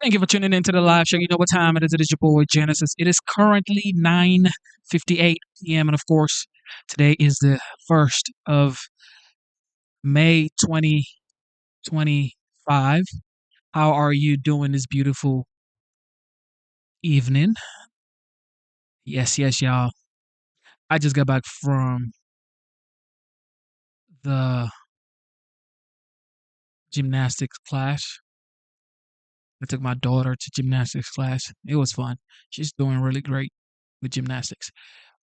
Thank you for tuning into the live show. You know what time it is. It is your boy Genesis. It is currently 9:58 p.m. And of course, today is the 1st of May 2025. How are you doing this beautiful evening? Yes, y'all. I just got back from the gymnastics class. I took my daughter to gymnastics class. It was fun. She's doing really great with gymnastics.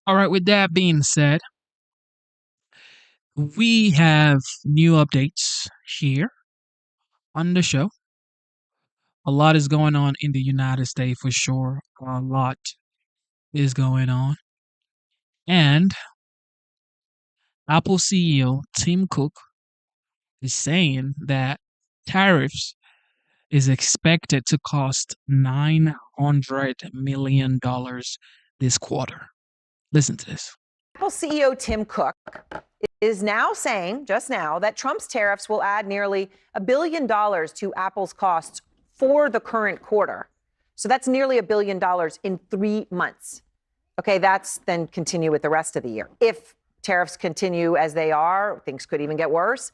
All right, with that being said, we have new updates here on the show. A lot is going on in the United States for sure. A lot is going on. And Apple CEO Tim Cook is saying that tariffs is expected to cost $900 million this quarter. Listen to this. Apple CEO Tim Cook is now saying, just now, that Trump's tariffs will add nearly $1 billion to Apple's costs for the current quarter. So that's nearly $1 billion in 3 months. Okay, that's then continue with the rest of the year. If tariffs continue as they are, things could even get worse.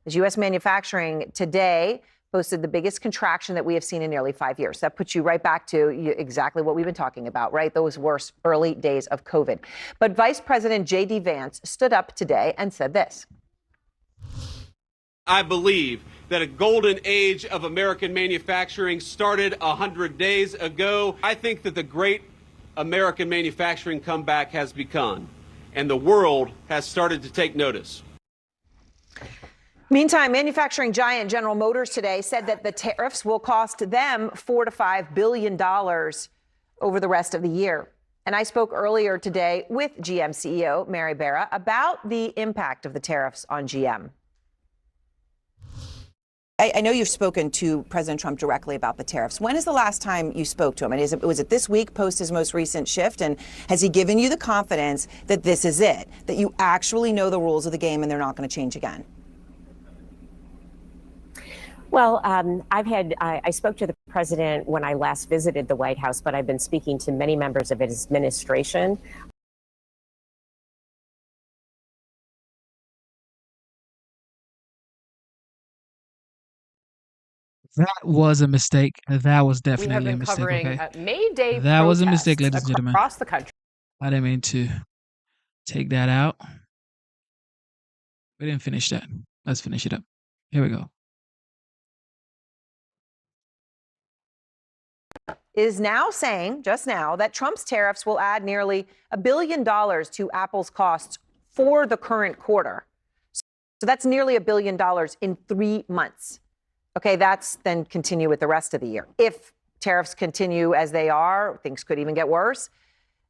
As U.S. manufacturing today posted the biggest contraction that we have seen in nearly 5 years. That puts you right back to exactly what we've been talking about, right? Those worst early days of COVID. But Vice President J.D. Vance stood up today and said this. I believe that a golden age of American manufacturing started 100 days ago. I think that the great American manufacturing comeback has begun, and the world has started to take notice. Meantime, manufacturing giant General Motors today said that the tariffs will cost them $4 to $5 billion over the rest of the year. And I spoke earlier today with GM CEO Mary Barra about the impact of the tariffs on GM. I know you've spoken to President Trump directly about the tariffs. When is the last time you spoke to him? And was it this week, post his most recent shift? And has he given you the confidence that this is it, that you actually know the rules of the game and they're not going to change again? Well, I spoke to the president when I last visited the White House, but I've been speaking to many members of his administration. That was a mistake. That was definitely a mistake. Okay, May Day that was a mistake, ladies and gentlemen. Across the country. I didn't mean to take that out. We didn't finish that. Let's finish it up. Here we go. Is now saying, just now, that Trump's tariffs will add nearly $1 billion to Apple's costs for the current quarter. So that's nearly $1 billion in 3 months. Okay, that's then continue with the rest of the year. If tariffs continue as they are, things could even get worse.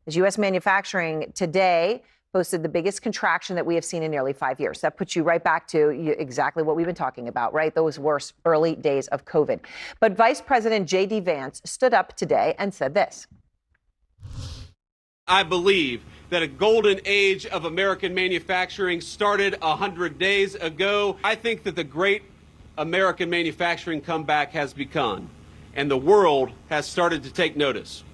As U.S. manufacturing today posted the biggest contraction that we have seen in nearly 5 years. That puts you right back to exactly what we've been talking about, right? Those worst early days of COVID. But Vice President J.D. Vance stood up today and said this. I believe that a golden age of American manufacturing started 100 days ago. I think that the great American manufacturing comeback has begun, and the world has started to take notice.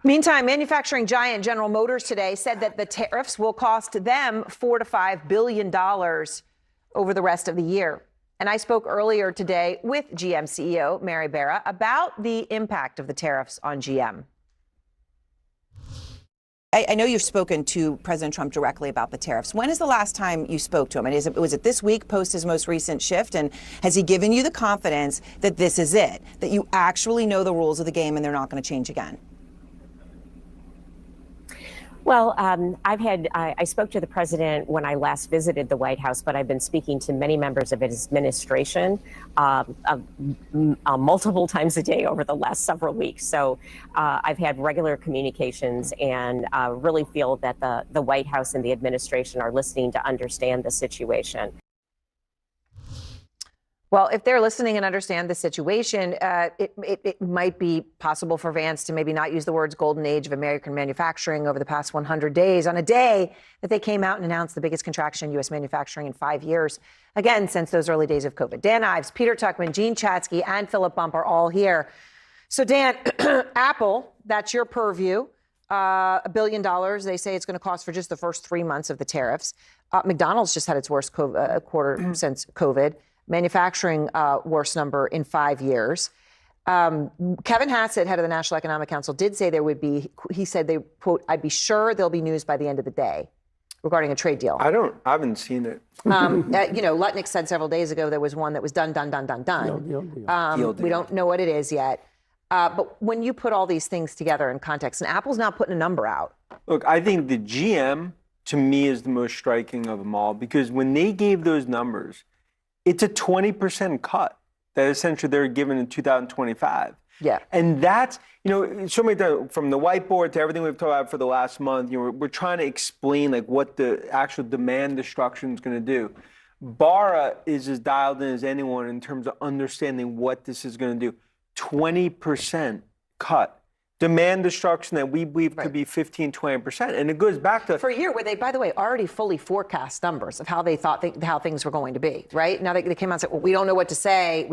Meantime, manufacturing giant General Motors today said that the tariffs will cost them $4 to $5 billion over the rest of the year. And I spoke earlier today with GM CEO Mary Barra about the impact of the tariffs on GM. I know you've spoken to President Trump directly about the tariffs. When is the last time you spoke to him? And was it this week, post his most recent shift? And has he given you the confidence that this is it, that you actually know the rules of the game and they're not going to change again? Well, I spoke to the president when I last visited the White House, but I've been speaking to many members of his administration multiple times a day over the last several weeks. So I've had regular communications and really feel that the White House and the administration are listening to understand the situation. Well, if they're listening and understand the situation, it might be possible for Vance to maybe not use the words golden age of American manufacturing over the past 100 days on a day that they came out and announced the biggest contraction in U.S. manufacturing in 5 years, again, since those early days of COVID. Dan Ives, Peter Tuchman, Gene Chatsky, and Philip Bump are all here. So, Dan, Apple, that's your purview. $1 billion, they say it's going to cost for just the first 3 months of the tariffs. McDonald's just had its worst quarter since COVID. Manufacturing worst number in 5 years. Kevin Hassett, head of the National Economic Council, did say there would be, he said, they quote, I'd be sure there'll be news by the end of the day regarding a trade deal. I haven't seen it. Lutnick said several days ago there was one that was done. We don't know what it is yet. But when you put all these things together in context, and Apple's not putting a number out. Look, I think the GM, to me, is the most striking of them all, because when they gave those numbers, it's a 20% cut that essentially they're given in 2025. Yeah. And that's, so many times, from the whiteboard to everything we've talked about for the last month, we're trying to explain like what the actual demand destruction is going to do. Barra is as dialed in as anyone in terms of understanding what this is going to do. 20% cut. Demand destruction that we believe could be 15, 20%. And it goes back to... For a year where they, by the way, already fully forecast numbers of how they thought how things were going to be, right? Now they came out and said, well, we don't know what to say.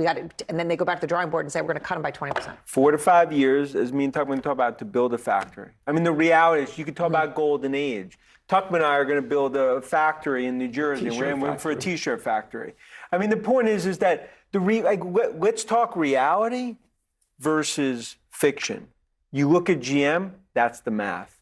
And then they go back to the drawing board and say, we're going to cut them by 20%. 4 to 5 years, as me and Tuchman talk about, to build a factory. I mean, the reality is you could talk about golden age. Tuchman and I are going to build a factory in New Jersey. We're in for a T-shirt factory. I mean, the point is that let's talk reality versus fiction. You look at GM, that's the math.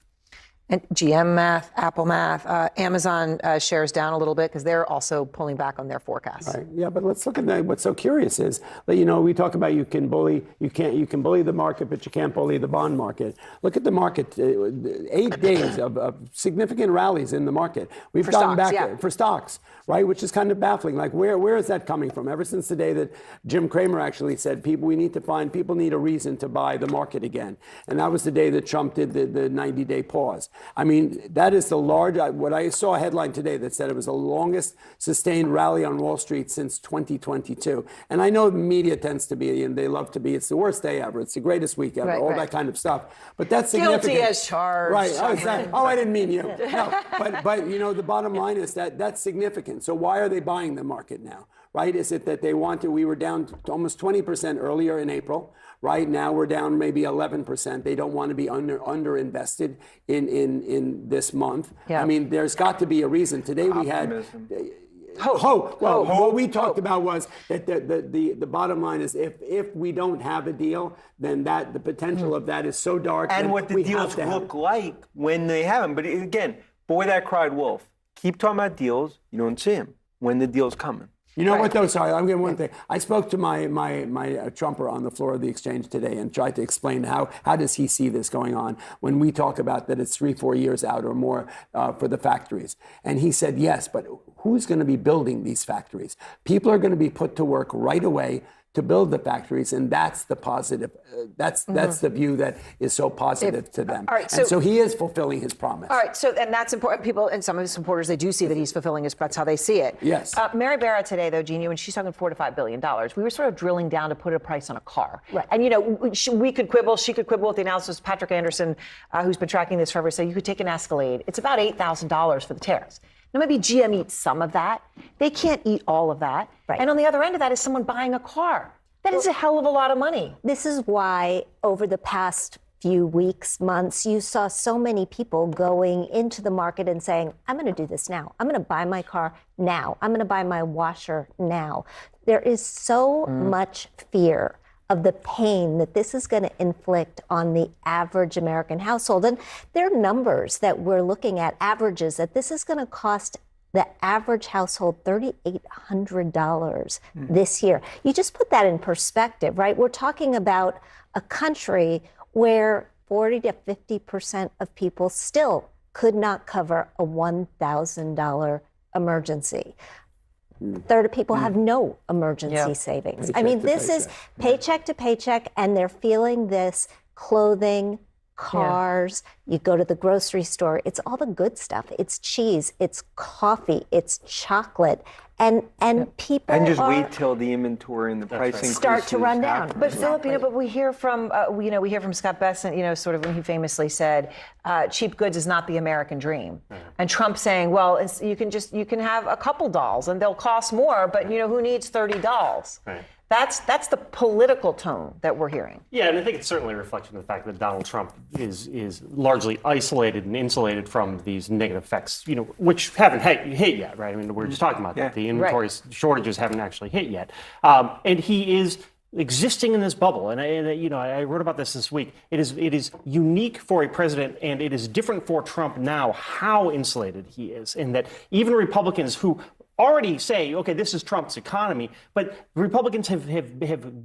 And GM math, Apple math, Amazon shares down a little bit because they're also pulling back on their forecasts. Right. Yeah, but let's look at that. What's so curious is that, we talk about you can bully the market, but you can't bully the bond market. Look at the market. 8 days of significant rallies in the market. We've gone back for stocks, right? Which is kind of baffling. Like where is that coming from? Ever since the day that Jim Cramer actually said people need a reason to buy the market again. And that was the day that Trump did the 90-day pause. I mean, that is what I saw a headline today that said it was the longest sustained rally on Wall Street since 2022. And I know the media tends to be, and they love to be, it's the worst day ever, it's the greatest week ever, all that kind of stuff. But that's significant. Guilty as charged. Right. I didn't mean you. No, but the bottom line is that that's significant. So why are they buying the market now? Right? Is it that we were down to almost 20% earlier in April. Right now we're down maybe 11%. They don't want to be under invested in this month. Yeah. I mean, there's got to be a reason. Today we had hope. Well, what we talked about was that the bottom line is if we don't have a deal, then the potential of that is so dark. And what the deals look like when they have them. But again, boy, that cried wolf. Keep talking about deals. You don't see them when the deal's coming. You know what, though? Sorry, I'm getting one thing. I spoke to my Trumper on the floor of the exchange today and tried to explain how does he see this going on when we talk about that it's 3-4 years out or more for the factories. And he said, yes, but who's going to be building these factories? People are going to be put to work right away to build the factories, and that's the positive. That's the view that is so positive to them. All right, so he is fulfilling his promise. All right, and that's important. People and some of his supporters, they do see that he's fulfilling his. That's how they see it. Yes. Mary Barra today, though, Genie, when she's talking $4 to $5 billion, we were sort of drilling down to put a price on a car. Right. And we could quibble. She could quibble with the analysis. Patrick Anderson, who's been tracking this forever, said you could take an Escalade. It's about $8,000 for the tariffs. Now, maybe GM eats some of that. They can't eat all of that. Right. And on the other end of that is someone buying a car. That is a hell of a lot of money. This is why over the past few weeks, months, you saw so many people going into the market and saying, I'm going to do this now. I'm going to buy my car now. I'm going to buy my washer now. There is so much fear of the pain that this is going to inflict on the average American household. And there are numbers that we're looking at, averages, that this is going to cost the average household $3,800 this year. You just put that in perspective, right? We're talking about a country where 40 to 50% of people still could not cover a $1,000 emergency. A third of people have no emergency savings. I mean, this is paycheck to paycheck, and they're feeling this clothing, cars, you go to the grocery store, it's all the good stuff. It's cheese, it's coffee, it's chocolate. And people and just wait till the inventory and the price increases start to run down. But Philip, but we hear from we hear from Scott Bessent, sort of when he famously said, cheap goods is not the American dream. And Trump saying, well, you can have a couple dolls and they'll cost more, but who needs 30 dolls? Right. That's the political tone that we're hearing. Yeah, and I think it's certainly a reflection of the fact that Donald Trump is largely isolated and insulated from these negative effects, which haven't hit yet, right? I mean, we're just talking about that. The inventory shortages haven't actually hit yet. And he is existing in this bubble. And I wrote about this week. It is unique for a president, and it is different for Trump now how insulated he is, in that even Republicans who already say, okay, this is Trump's economy, but Republicans have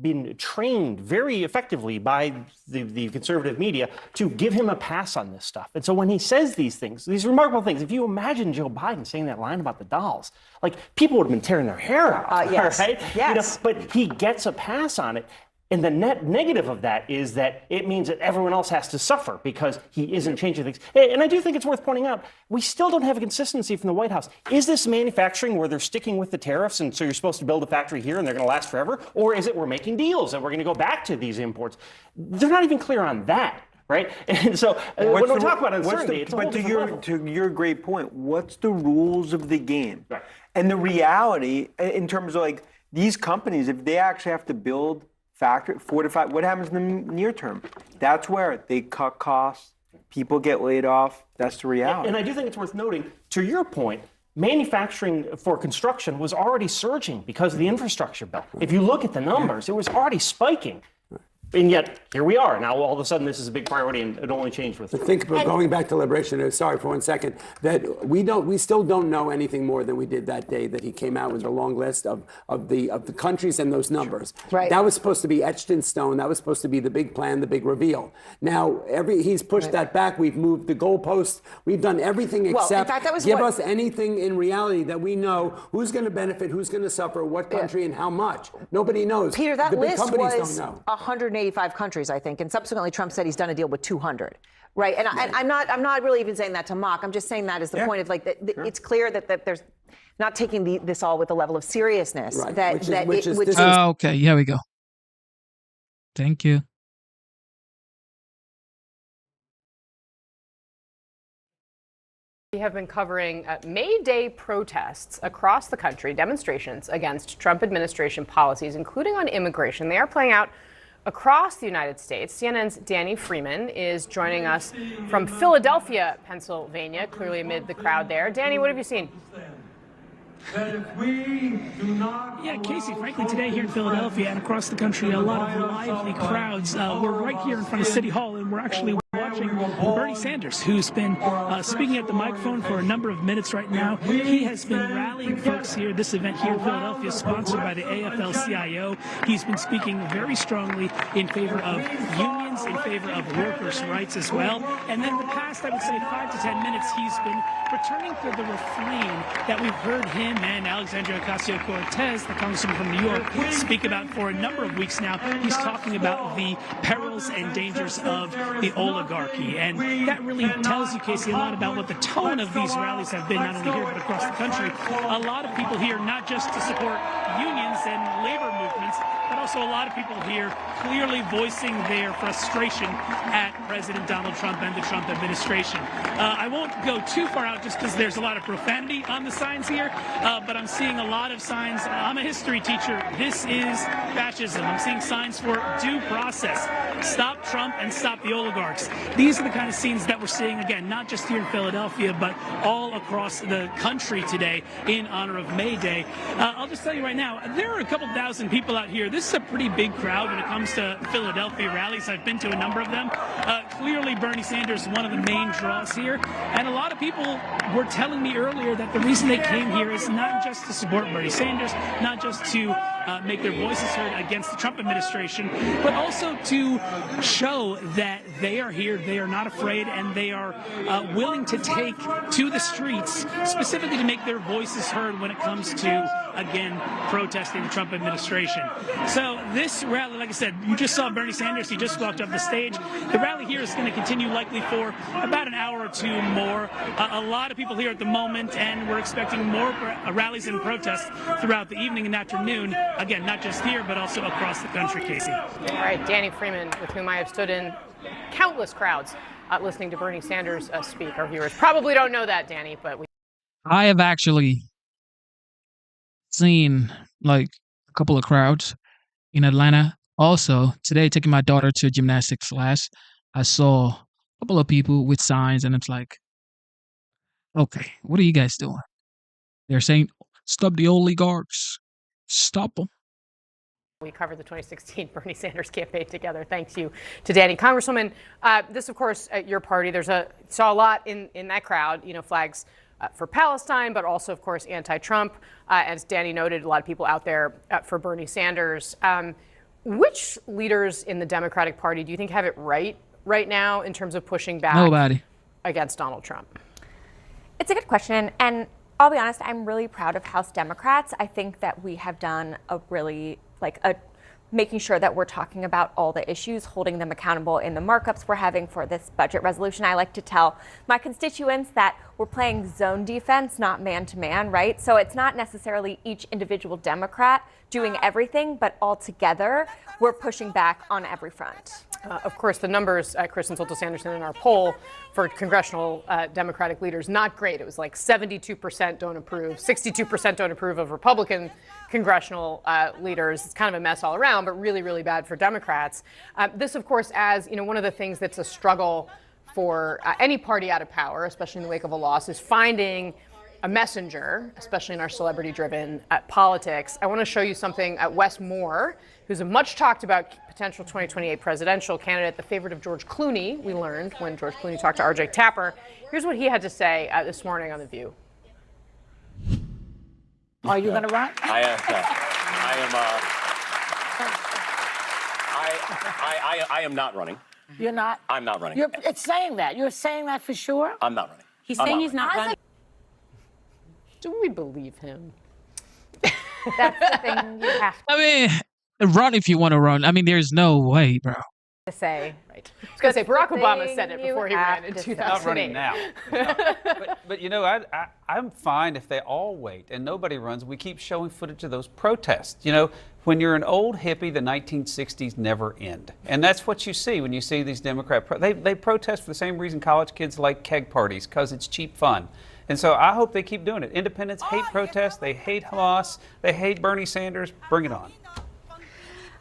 been trained very effectively by the conservative media to give him a pass on this stuff. And so when he says these things, these remarkable things, if you imagine Joe Biden saying that line about the dolls, like people would have been tearing their hair out, yes. right? Yes. But he gets a pass on it. And the net negative of that is that it means that everyone else has to suffer because he isn't changing things. And I do think it's worth pointing out, we still don't have a consistency from the White House. Is this manufacturing where they're sticking with the tariffs and so you're supposed to build a factory here and they're going to last forever? Or is it we're making deals and we're going to go back to these imports? They're not even clear on that. Right, and so when we talk about uncertainty, it's a whole different level. To your great point, what's the rules of the game? Right. And the reality, in terms of like these companies, if they actually have to build factory, fortify, what happens in the near term? That's where they cut costs, people get laid off. That's the reality. And I do think it's worth noting, to your point, manufacturing for construction was already surging because of the infrastructure bill. If you look at the numbers, it was already spiking. And yet, here we are. Now, all of a sudden, this is a big priority, and it only changed with. Think about going back to liberation. Sorry for 1 second. That we still don't know anything more than we did that day that he came out with a long list of the countries and those numbers. Right. That was supposed to be etched in stone. That was supposed to be the big plan, the big reveal. Now he's pushed that back. We've moved the goalposts. We've done everything except give us anything in reality that we know who's going to benefit, who's going to suffer, what country, and how much. Nobody knows. Peter, that the big list companies was don't know. 185 countries, I think, and subsequently Trump said he's done a deal with 200. Right, and I'm not really even saying that to mock. I'm just saying that as the point of it's clear that there's not taking this all with a level of seriousness. Right. Okay, here we go. Thank you. We have been covering May Day protests across the country, demonstrations against Trump administration policies, including on immigration. They are playing out across the United States. CNN's Danny Freeman is joining us from Philadelphia, Pennsylvania, clearly amid the crowd there. Danny, what have you seen? Yeah, Casey, frankly, today here in Philadelphia and across the country, a lot of lively crowds. We're right here in front of City Hall, and we're actually watching Bernie Sanders, who's been speaking at the microphone for a number of minutes right now. He has been rallying folks here. This event here in Philadelphia is sponsored by the AFL-CIO. He's been speaking very strongly in favor of unions, in favor of workers' rights as well. And then the past, I would say, 5 to 10 minutes, he's been returning to the refrain that we've heard him and Alexandria Ocasio-Cortez, the congressman from New York, speak about for a number of weeks now. He's talking about the perils and dangers of the oligarchy. And that really tells you, Casey, a lot about what the tone of these rallies have been, not only here but across the country. A lot of people here, not just to support unions and labor movements, but also a lot of people here clearly voicing their frustration at President Donald Trump and the Trump administration. I won't go too far out just because there's a lot of profanity on the signs here, but I'm seeing a lot of signs. I'm a history teacher. This is fascism. I'm seeing signs for due process. Stop Trump and stop the oligarchs. These are the kind of scenes that we're seeing, again, not just here in Philadelphia, but all across the country today in honor of May Day. I'll just tell you right now, there are a couple thousand people out here. This is a pretty big crowd when it comes to Philadelphia rallies. I've been to a number of them. Clearly, Bernie Sanders is one of the main draws here. And a lot of people were telling me earlier that the reason they came here is not just to support Bernie Sanders, not just to make their voices heard against the Trump administration, but also to show that they are here, they are not afraid, and they are willing to take to the streets specifically to make their voices heard when it comes to, again, protesting the Trump administration. So this rally, like I said, you just saw Bernie Sanders. He just walked up the stage. The rally here is going to continue likely for about an hour or two more. A lot of people here at the moment, and we're expecting more rallies and protests throughout the evening and afternoon. Again, not just here, but also across the country, Casey. All right, Danny Freeman, with whom I have stood in countless crowds listening to Bernie Sanders speak. Our viewers probably don't know that, Danny, but I have actually seen like a couple of crowds in Atlanta. Also, today, taking my daughter to gymnastics class, I saw a couple of people with signs, and it's like, okay, what are you guys doing? They're saying, stop the oligarchs. Stop them. we covered the 2016 Bernie Sanders campaign together. Thanks you to Danny. Congresswoman, this, of course, at your party, saw a lot in that crowd, flags for Palestine, but also, of course, anti-Trump. As Danny noted, a lot of people out there for Bernie Sanders. Which leaders in the Democratic Party do you think have it right now in terms of pushing back against Donald Trump? It's a good question. And I'll be honest, I'm really proud of House Democrats. I think that we have done a really, making sure that we're talking about all the issues, holding them accountable in the markups we're having for this budget resolution. I like to tell my constituents that we're playing zone defense, not man-to-man, right? So it's not necessarily each individual Democrat doing everything, but all together, we're pushing back on every front. Of course, the numbers, Kristen Soltis-Anderson, in our poll for congressional Democratic leaders, not great. It was like 72% don't approve, 62% don't approve of Republican congressional leaders. It's kind of a mess all around, but really, really bad for Democrats. This, of course, as one of the things that's a struggle for any party out of power, especially in the wake of a loss, is finding a messenger, especially in our celebrity-driven politics. I want to show you something. Wes Moore, who's a much talked about potential 2028 presidential candidate, the favorite of George Clooney, we learned when George Clooney talked to RJ Tapper. Here's what he had to say this morning on The View. Are you going to run? I am not running. You're not? I'm not running. It's saying that. You're saying that for sure? I'm not running. He's saying he's not running. Do we believe him? That's the thing you have I mean, run if you want to run. I mean, there's no way, bro. to say. Right. I was going to say, Barack Obama said it before he ran in 2008. Not running now. But I'm fine if they all wait and nobody runs. We keep showing footage of those protests. When you're an old hippie, the 1960s never end. And that's what you see when you see these Democrat they protest for the same reason college kids like keg parties, because it's cheap fun. And so I hope they keep doing it. Independents hate protests. They hate Hamas. They hate Bernie Sanders. Bring it on.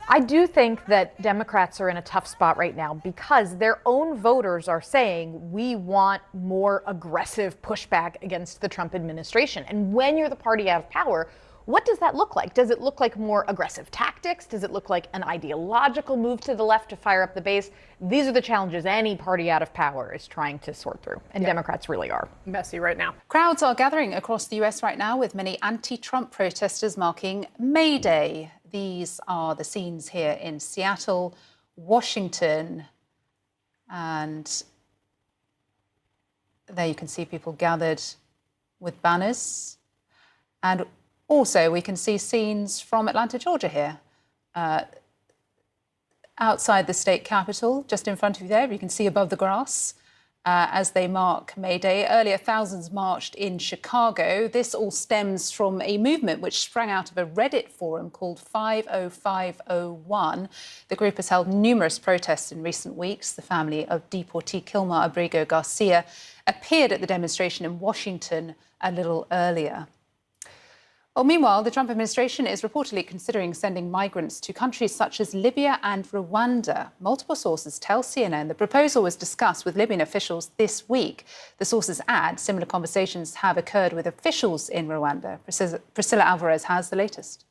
I do think that Democrats are in a tough spot right now because their own voters are saying we want more aggressive pushback against the Trump administration. And when you're the party out of power, what does that look like? Does it look like more aggressive tactics? Does it look like an ideological move to the left to fire up the base? These are the challenges any party out of power is trying to sort through, and Democrats really are. Messy right now. Crowds are gathering across the US right now, with many anti-Trump protesters marking May Day. These are the scenes here in Seattle, Washington, and there you can see people gathered with banners. And also, we can see scenes from Atlanta, Georgia here. Outside the state capitol, just in front of you there, you can see above the grass as they mark May Day. Earlier, thousands marched in Chicago. This all stems from a movement which sprang out of a Reddit forum called 50501. The group has held numerous protests in recent weeks. The family of deportee Kilmar Abrigo Garcia appeared at the demonstration in Washington a little earlier. Well, meanwhile, the Trump administration is reportedly considering sending migrants to countries such as Libya and Rwanda. Multiple sources tell CNN the proposal was discussed with Libyan officials this week. The sources add similar conversations have occurred with officials in Rwanda. Priscilla Alvarez has the latest.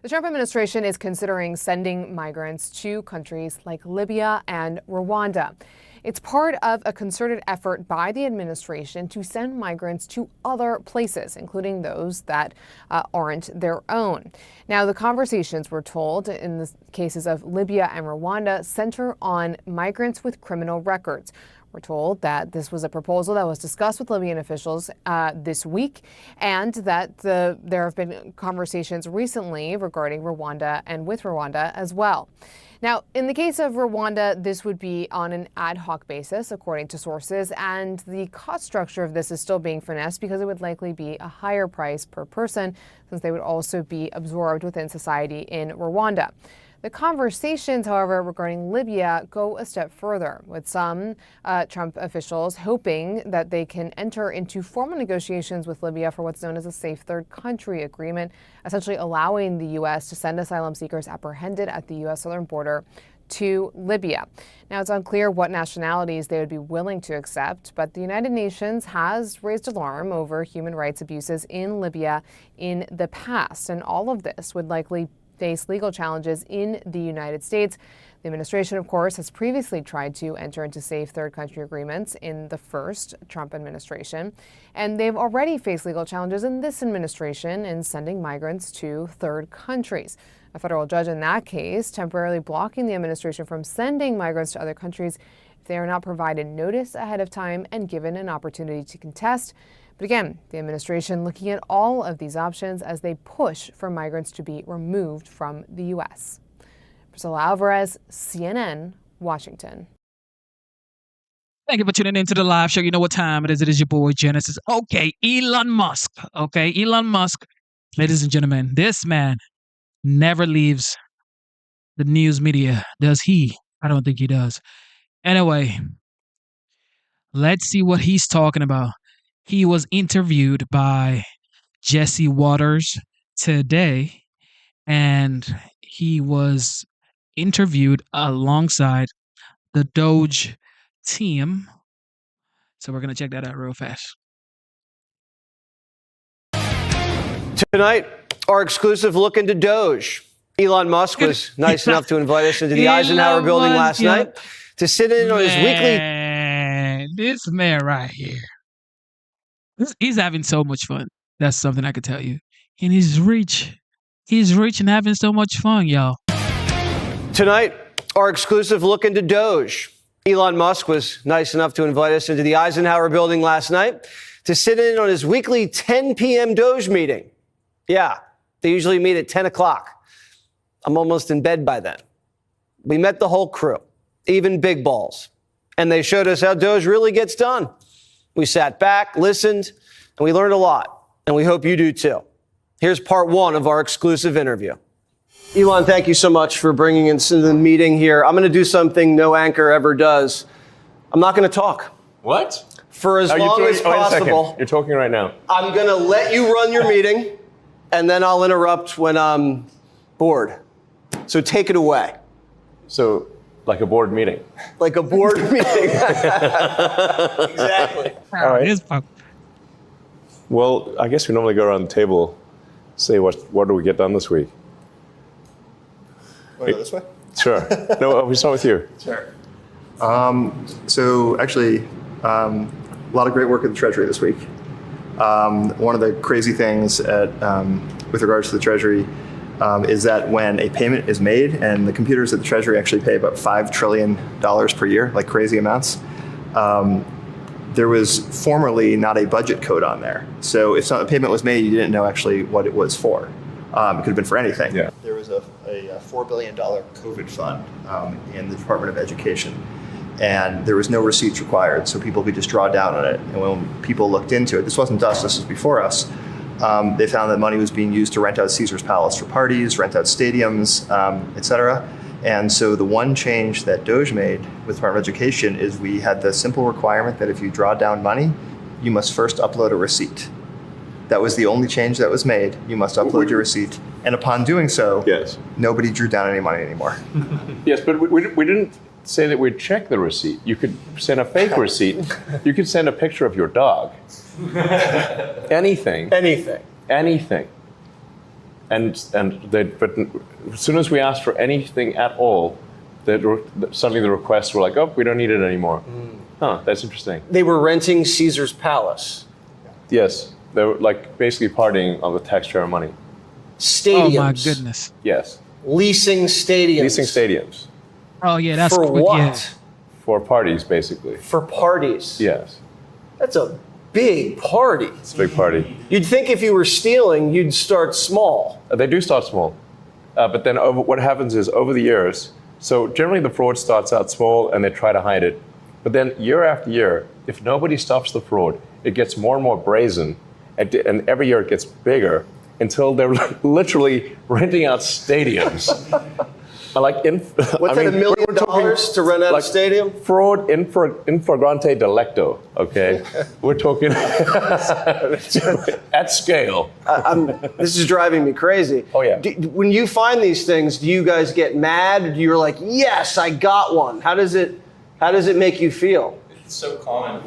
The Trump administration is considering sending migrants to countries like Libya and Rwanda. It's part of a concerted effort by the administration to send migrants to other places, including those that aren't their own. Now, the conversations, we're told, in the cases of Libya and Rwanda, center on migrants with criminal records. We're told that this was a proposal that was discussed with Libyan officials this week, and that there have been conversations recently regarding Rwanda and with Rwanda as well. Now, in the case of Rwanda, this would be on an ad hoc basis, according to sources, and the cost structure of this is still being finessed because it would likely be a higher price per person, since they would also be absorbed within society in Rwanda. The conversations, however, regarding Libya go a step further, with some Trump officials hoping that they can enter into formal negotiations with Libya for what's known as a safe third country agreement, essentially allowing the U.S. to send asylum seekers apprehended at the U.S. southern border to Libya. Now, it's unclear what nationalities they would be willing to accept, but the United Nations has raised alarm over human rights abuses in Libya in the past, and all of this would likely face legal challenges in the United States. The administration, of course, has previously tried to enter into safe third country agreements in the first Trump administration, and they've already faced legal challenges in this administration in sending migrants to third countries. A federal judge in that case temporarily blocking the administration from sending migrants to other countries if they are not provided notice ahead of time and given an opportunity to contest. But again, the administration looking at all of these options as they push for migrants to be removed from the U.S. Priscilla Alvarez, CNN, Washington. Thank you for tuning into the live show. You know what time it is. It is your boy, Genesis. Okay, Elon Musk. Okay, Elon Musk. Ladies and gentlemen, this man never leaves the news media. Does he? I don't think he does. Anyway, let's see what he's talking about. He was interviewed by Jesse Waters today, and he was interviewed alongside the DOGE team. So we're going to check that out real fast. Tonight, our exclusive look into DOGE. Elon Musk was nice enough to invite us into the Eisenhower building last night to sit in on his weekly... This man right here. He's having so much fun. That's something I could tell you. And he's rich. He's rich and having so much fun, y'all. Tonight, our exclusive look into DOGE. Elon Musk was nice enough to invite us into the Eisenhower building last night to sit in on his weekly 10 p.m. DOGE meeting. Yeah, they usually meet at 10 o'clock. I'm almost in bed by then. We met the whole crew, even big balls, and they showed us how DOGE really gets done. We sat back, listened, and we learned a lot, and we hope you do too. Here's part one of our exclusive interview. Elon, thank you so much for bringing us into the meeting here. I'm going to do something no anchor ever does. I'm not going to talk. What? For as long as possible. You're talking right now. I'm going to let you run your meeting, and then I'll interrupt when I'm bored. So take it away. So, like a board meeting? Like a board meeting. Exactly. All right. Well, I guess we normally go around the table, say what do we get done this week? Want to go this way? Sure. No, we start with you. Sure. So actually, a lot of great work at the Treasury this week. One of the crazy things with regards to the Treasury is that when a payment is made, and the computers at the Treasury actually pay about $5 trillion per year, like crazy amounts, there was formerly not a budget code on there. So if a payment was made, you didn't know actually what it was for. It could have been for anything. Yeah. There was a $4 billion COVID fund in the Department of Education, and there was no receipts required, so people could just draw down on it. And when people looked into it, this wasn't us, this was before us, they found that money was being used to rent out Caesar's Palace for parties, rent out stadiums, et cetera. And so the one change that DOGE made with the Department of Education is we had the simple requirement that if you draw down money, you must first upload a receipt. That was the only change that was made. You must upload your receipt. And upon doing so, yes, nobody drew down any money anymore. Yes, but we didn't say that we'd check the receipt. You could send a fake receipt. You could send a picture of your dog. Anything. Anything. And but as soon as we asked for anything at all, suddenly the requests were like, oh, we don't need it anymore. Huh, that's interesting. They were renting Caesar's Palace. Yes, they were like basically partying on the taxpayer money. Stadiums. Oh my goodness. Yes. Leasing stadiums. Leasing stadiums. Oh yeah, that's for what? Yeah. for parties, basically. For parties? Yes. That's a big party. It's a big party. You'd think if you were stealing, you'd start small. They do start small. But then what happens is over the years, so generally the fraud starts out small and they try to hide it. But then year after year, if nobody stops the fraud, it gets more and more brazen. And every year it gets bigger until they're literally renting out stadiums. What's that, $1 million to rent out a stadium? Fraud in flagrante delicto, okay? We're talking at scale. This is driving me crazy. Oh, yeah. When you find these things, do you guys get mad? Or you're like, yes, I got one. How does it make you feel? It's so common.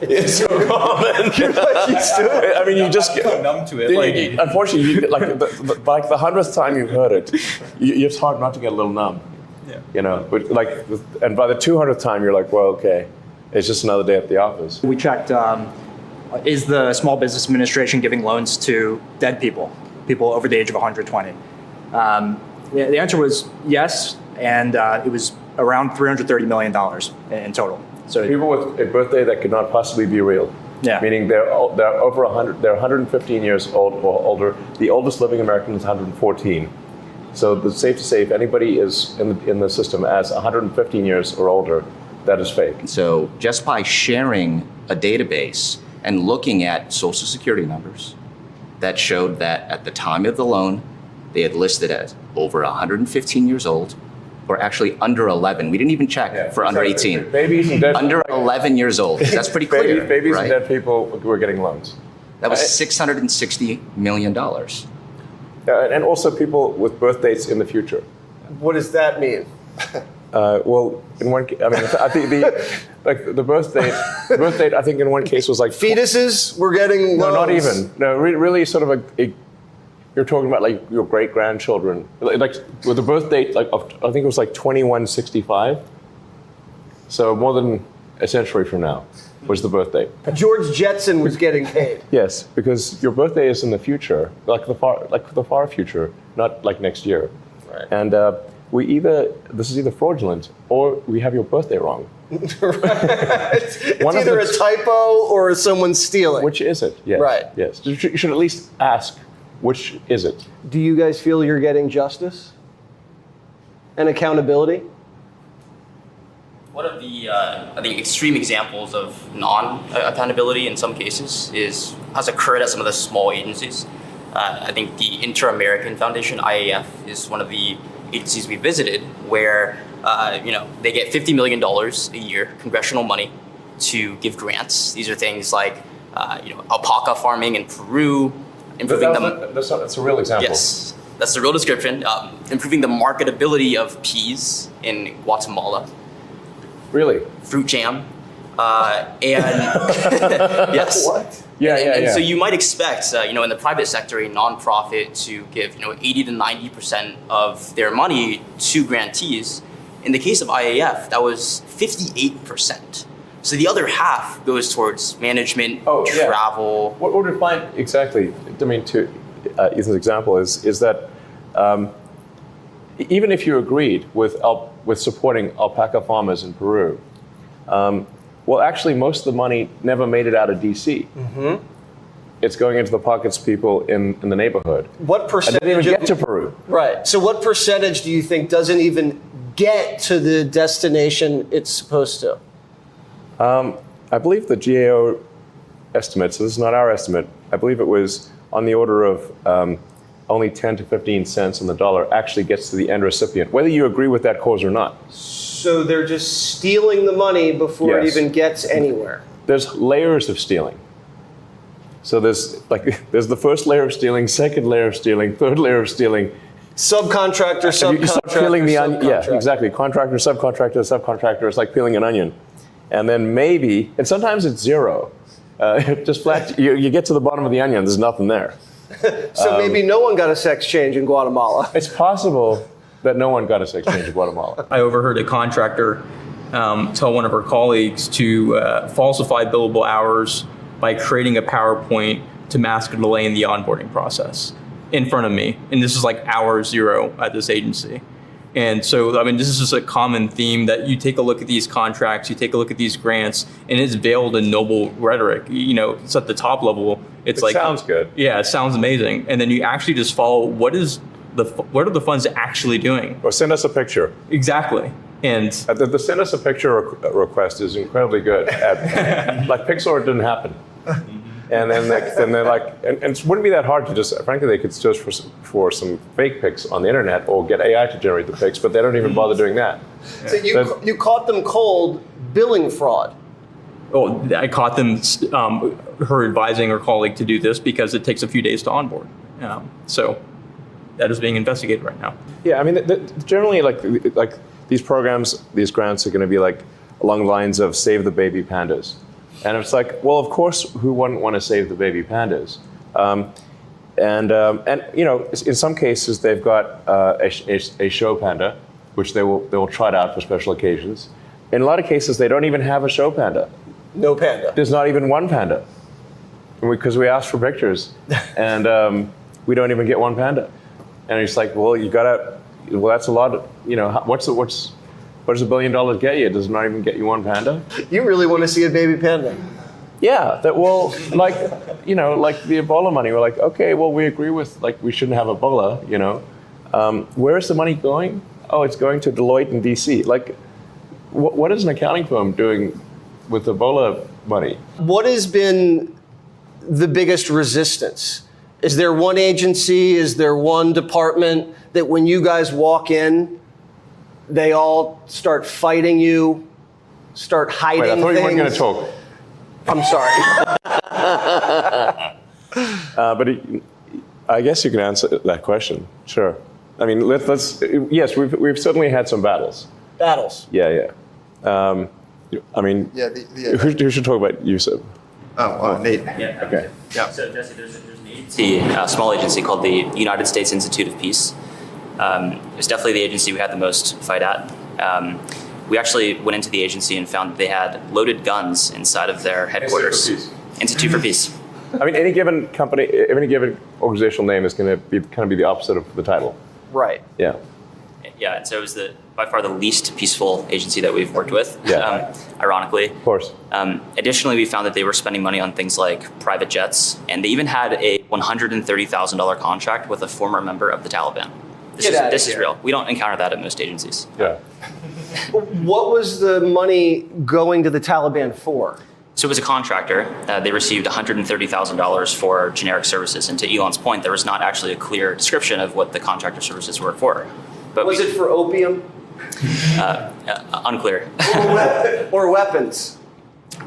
It's so common. You're like used to it. I mean, you just get so numb to it. Unfortunately, you get, like the 100th time you've heard it, it's hard not to get a little numb. Yeah. You know, but and by the 200th time, you're like, well, okay, it's just another day at the office. We checked, is the Small Business Administration giving loans to dead people over the age of 120? The answer was yes, and it was around $330 million in total. So people with a birthday that could not possibly be real. Yeah. Meaning they're over 100. They're 115 years old or older. The oldest living American is 114. So it's safe to say if anybody is in the system as 115 years or older, that is fake. So just by sharing a database and looking at Social Security numbers that showed that at the time of the loan, they had listed as over 115 years old, or actually under 11. We didn't even check for under 18. Babies and dead under 11 years old. That's pretty clear. Babies right? and dead people were getting loans. That was $660 million. And also people with birth dates in the future. What does that mean? Well, in one, I mean, I think the birth date. I think in one case was like fetuses were getting loans. No, not even. No, really, sort of you're talking about like your great grandchildren, like with the birth date, like I think it was like 2165. So more than a century from now was the birth date. George Jetson was getting paid. Yes, because your birthday is in the future, like the far future, not like next year. Right. And this is either fraudulent or we have your birthday wrong. It's either a typo or someone stealing. Which is it? Yes. Right. Yes. You should at least ask, which is it? Do you guys feel you're getting justice and accountability? One of the, I think, extreme examples of non-accountability in some cases has occurred at some of the small agencies. I think the Inter-American Foundation, IAF, is one of the agencies we visited where, they get $50 million a year, congressional money, to give grants. These are things like, alpaca farming in Peru, improving that's a real example. Yes, that's the real description. Improving the marketability of peas in Guatemala. Really? Fruit jam. Yes. What? Yeah. So you might expect, in the private sector, a nonprofit to give, 80 to 90% of their money to grantees. In the case of IAF, that was 58%. So the other half goes towards management, travel. What we're find exactly, I mean, to Ethan's example is that even if you agreed with supporting alpaca farmers in Peru, well, actually, most of the money never made it out of D.C. Mm-hmm. It's going into the pockets of people in the neighborhood. What percentage? And didn't even get to Peru. Right. So what percentage do you think doesn't even get to the destination it's supposed to? I believe the GAO estimate, so this is not our estimate, I believe it was on the order of only 10 to 15 cents on the dollar actually gets to the end recipient, whether you agree with that cause or not. So they're just stealing the money before it even gets anywhere. There's layers of stealing. So there's the first layer of stealing, second layer of stealing, third layer of stealing. Subcontractor. You start peeling the onion. Yeah, exactly. Contractor, subcontractor. It's like peeling an onion. And then maybe, and sometimes it's zero. Just flat, you get to the bottom of the onion, there's nothing there. So maybe no one got a sex change in Guatemala. It's possible that no one got a sex change in Guatemala. I overheard a contractor tell one of her colleagues to falsify billable hours by creating a PowerPoint to mask a delay in the onboarding process in front of me. And this is like hour zero at this agency. And so, I mean, this is just a common theme that you take a look at these contracts, you take a look at these grants, and it's veiled in noble rhetoric. You know, it's at the top level. It sounds good. Yeah, it sounds amazing. And then you actually just follow what are the funds actually doing? Or send us a picture. Exactly. And the send us a picture request is incredibly good. Like Pixar, it didn't happen. And then they're like, and it wouldn't be that hard to just, frankly, they could search for some fake pics on the internet or get AI to generate the pics, but they don't even bother doing that. So you caught them cold billing fraud. Oh, I caught them, her advising her colleague to do this because it takes a few days to onboard. So that is being investigated right now. Yeah, I mean, generally, like these programs, these grants are going to be like along the lines of save the baby pandas. And it's like, well, of course, who wouldn't want to save the baby pandas? And you know, in some cases, they've got a show panda, which they will trot out for special occasions. In a lot of cases, they don't even have a show panda. No panda. There's not even one panda, because we asked for pictures, and we don't even get one panda. And it's like, well, that's a lot. You know, what does $1 billion get you? Does it not even get you one panda? You really want to see a baby panda? Yeah, like the Ebola money. We're like, okay, well, we agree with, like, we shouldn't have Ebola, you know. Where is the money going? Oh, it's going to Deloitte in DC. Like, what is an accounting firm doing with Ebola money? What has been the biggest resistance? Is there one agency, is there one department that when you guys walk in, they all start fighting you, start hiding things? Wait, I thought you weren't going to talk. I'm sorry. But I guess you can answer that question. Sure. I mean, yes, we've certainly had some battles. Battles. Yeah. I mean, who should talk about Yusuf? Nate. Yeah. Okay. Yeah. So Jesse, there's an agency, a small agency called the United States Institute of Peace. It's definitely the agency we had the most fight at. We actually went into the agency and found that they had loaded guns inside of their headquarters. Institute for Peace. I mean, any given company, any given organizational name is going to kind of be the opposite of the title. Right. Yeah. Yeah, and so it was by far the least peaceful agency that we've worked with, ironically. Of course. Additionally, we found that they were spending money on things like private jets, and they even had a $130,000 contract with a former member of the Taliban. This is real. We don't encounter that at most agencies. Yeah. What was the money going to the Taliban for? So it was a contractor. They received $130,000 for generic services. And to Elon's point, there was not actually a clear description of what the contractor services were for. But was it for opium? Unclear. Or weapons?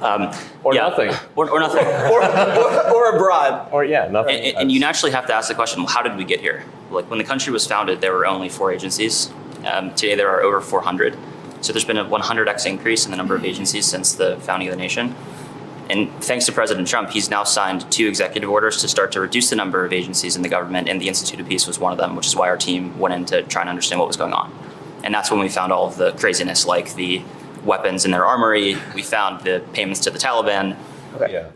Or nothing. Or nothing. or a bribe. Or nothing. And you naturally have to ask the question, well, how did we get here? Like when the country was founded, there were only 4 agencies. Today there are over 400. So there's been a 100x increase in the number of agencies since the founding of the nation. And thanks to President Trump, he's now signed 2 executive orders to start to reduce the number of agencies in the government, and the Institute of Peace was one of them, which is why our team went in to try and understand what was going on. And that's when we found all of the craziness, like the weapons in their armory. We found the payments to the Taliban. Okay.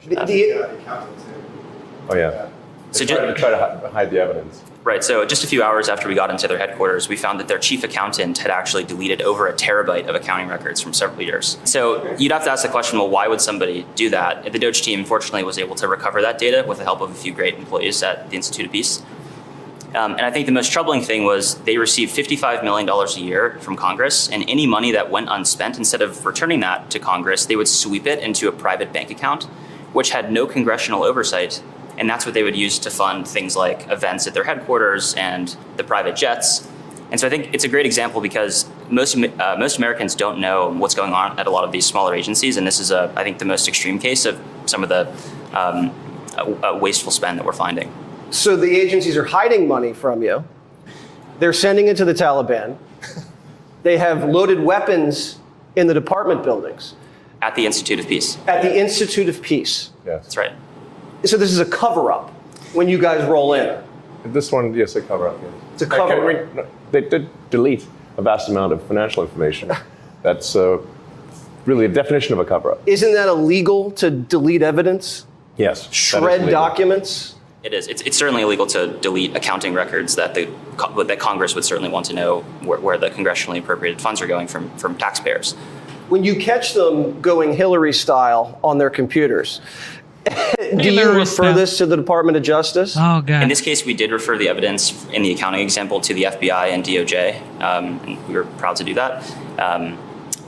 Oh, yeah. So try to hide the evidence. Right. So just a few hours after we got into their headquarters, we found that their chief accountant had actually deleted over 1 terabyte of accounting records from several years. So you'd have to ask the question, well, why would somebody do that? The DOGE team, fortunately, was able to recover that data with the help of a few great employees at the Institute of Peace. And I think the most troubling thing was they received $55 million a year from Congress, and any money that went unspent, instead of returning that to Congress, they would sweep it into a private bank account, which had no congressional oversight. And that's what they would use to fund things like events at their headquarters and the private jets. And so I think it's a great example because most Americans don't know what's going on at a lot of these smaller agencies. And this is, I think, the most extreme case of some of the wasteful spend that we're finding. So the agencies are hiding money from you. They're sending it to the Taliban. They have loaded weapons in the department buildings. At the Institute of Peace. At the Institute of Peace. Yes. That's right. So this is a cover-up when you guys roll in. This one, yes, a cover-up. Yes. It's a cover-up. They did delete a vast amount of financial information. That's really a definition of a cover-up. Isn't that illegal to delete evidence? Yes. Shred documents? It is. It's certainly illegal to delete accounting records that that Congress would certainly want to know where the congressionally appropriated funds are going from taxpayers. When you catch them going Hillary style on their computers, do you refer this to the Department of Justice? Oh, God. In this case, we did refer the evidence in the accounting example to the FBI and DOJ, and we were proud to do that.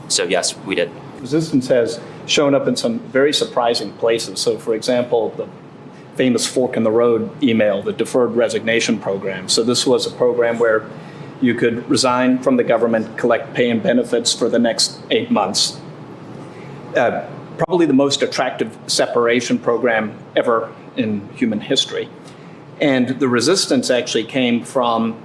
So yes, we did. Resistance has shown up in some very surprising places. So, for example, the famous fork in the road email, the deferred resignation program. So this was a program where you could resign from the government, collect pay and benefits for the next 8 months. Probably the most attractive separation program ever in human history. And the resistance actually came from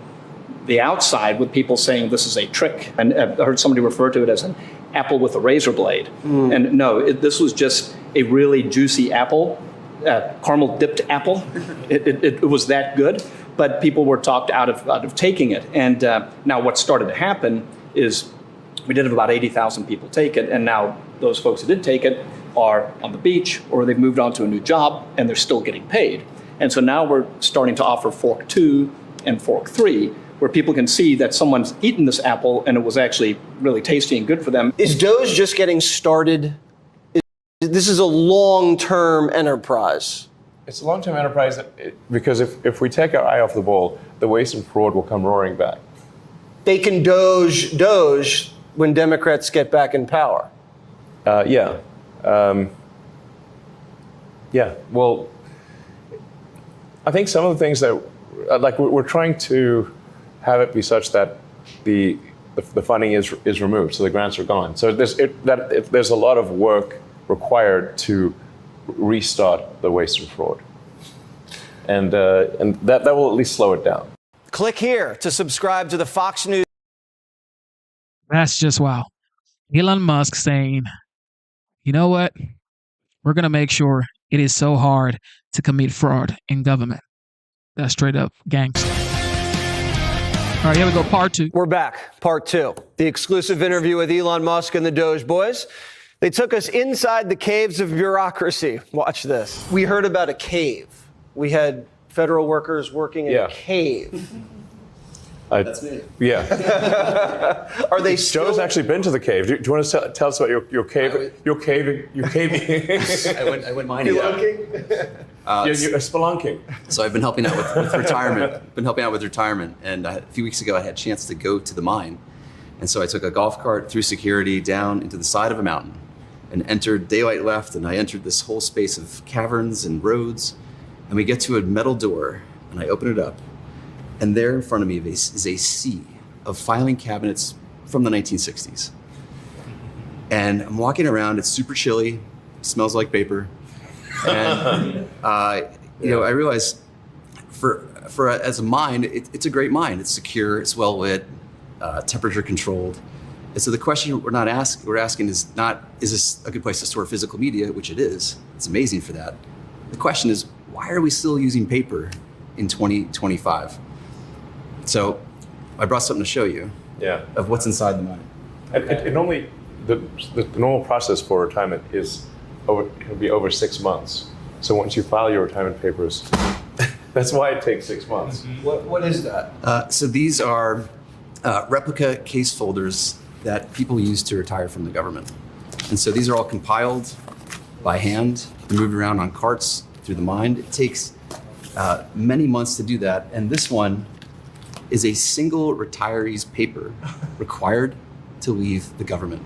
the outside, with people saying this is a trick. And I heard somebody refer to it as an apple with a razor blade. And no, this was just a really juicy apple, caramel dipped apple. It was that good, but people were talked out of taking it. And now what started to happen is we did have about 80,000 people take it, and now those folks who did take it are on the beach, or they've moved on to a new job, and they're still getting paid. And so now we're starting to offer Fork 2 and Fork 3, where people can see that someone's eaten this apple and it was actually really tasty and good for them. Is DOGE just getting started? This is a long-term enterprise. It's a long-term enterprise because if we take our eye off the ball, the waste and fraud will come roaring back. They can DOGE when Democrats get back in power. Yeah. Well, I think some of the things that, like, we're trying to have it be such that the funding is removed, so the grants are gone. So there's a lot of work required to restart the waste and fraud, and that will at least slow it down. Click here to subscribe to the Fox News. That's just wow. Elon Musk saying, you know what? We're going to make sure it is so hard to commit fraud in government. That's straight up gangster. All right, here we go. Part 2. We're back. Part 2. The exclusive interview with Elon Musk and the DOGE boys. They took us inside the caves of bureaucracy. Watch this. We heard about a cave. We had federal workers working in a cave. That's me. Yeah. Are they Joe's actually been to the cave. Do you want to tell us about your cave? Your caving. I wouldn't mind it. You're spelunking. So I've been helping out with retirement. And a few weeks ago, I had a chance to go to the mine. And so I took a golf cart through security down into the side of a mountain and entered, daylight left, and I entered this whole space of caverns and roads. And we get to a metal door, and I open it up. And there in front of me is a sea of filing cabinets from the 1960s. And I'm walking around, it's super chilly, smells like paper. And I realize as a mine, it's a great mine. It's secure, it's well lit, temperature controlled. And so the question we're asking is not, is this a good place to store physical media, which it is. It's amazing for that. The question is, why are we still using paper in 2025? So I brought something to show you of what's inside the mine. And normally, the normal process for retirement can be over 6 months. So once you file your retirement papers, that's why it takes 6 months. What is that? So these are replica case folders that people use to retire from the government. And so these are all compiled by hand, moved around on carts through the mine. It takes many months to do that. And this one is a single retiree's paper required to leave the government.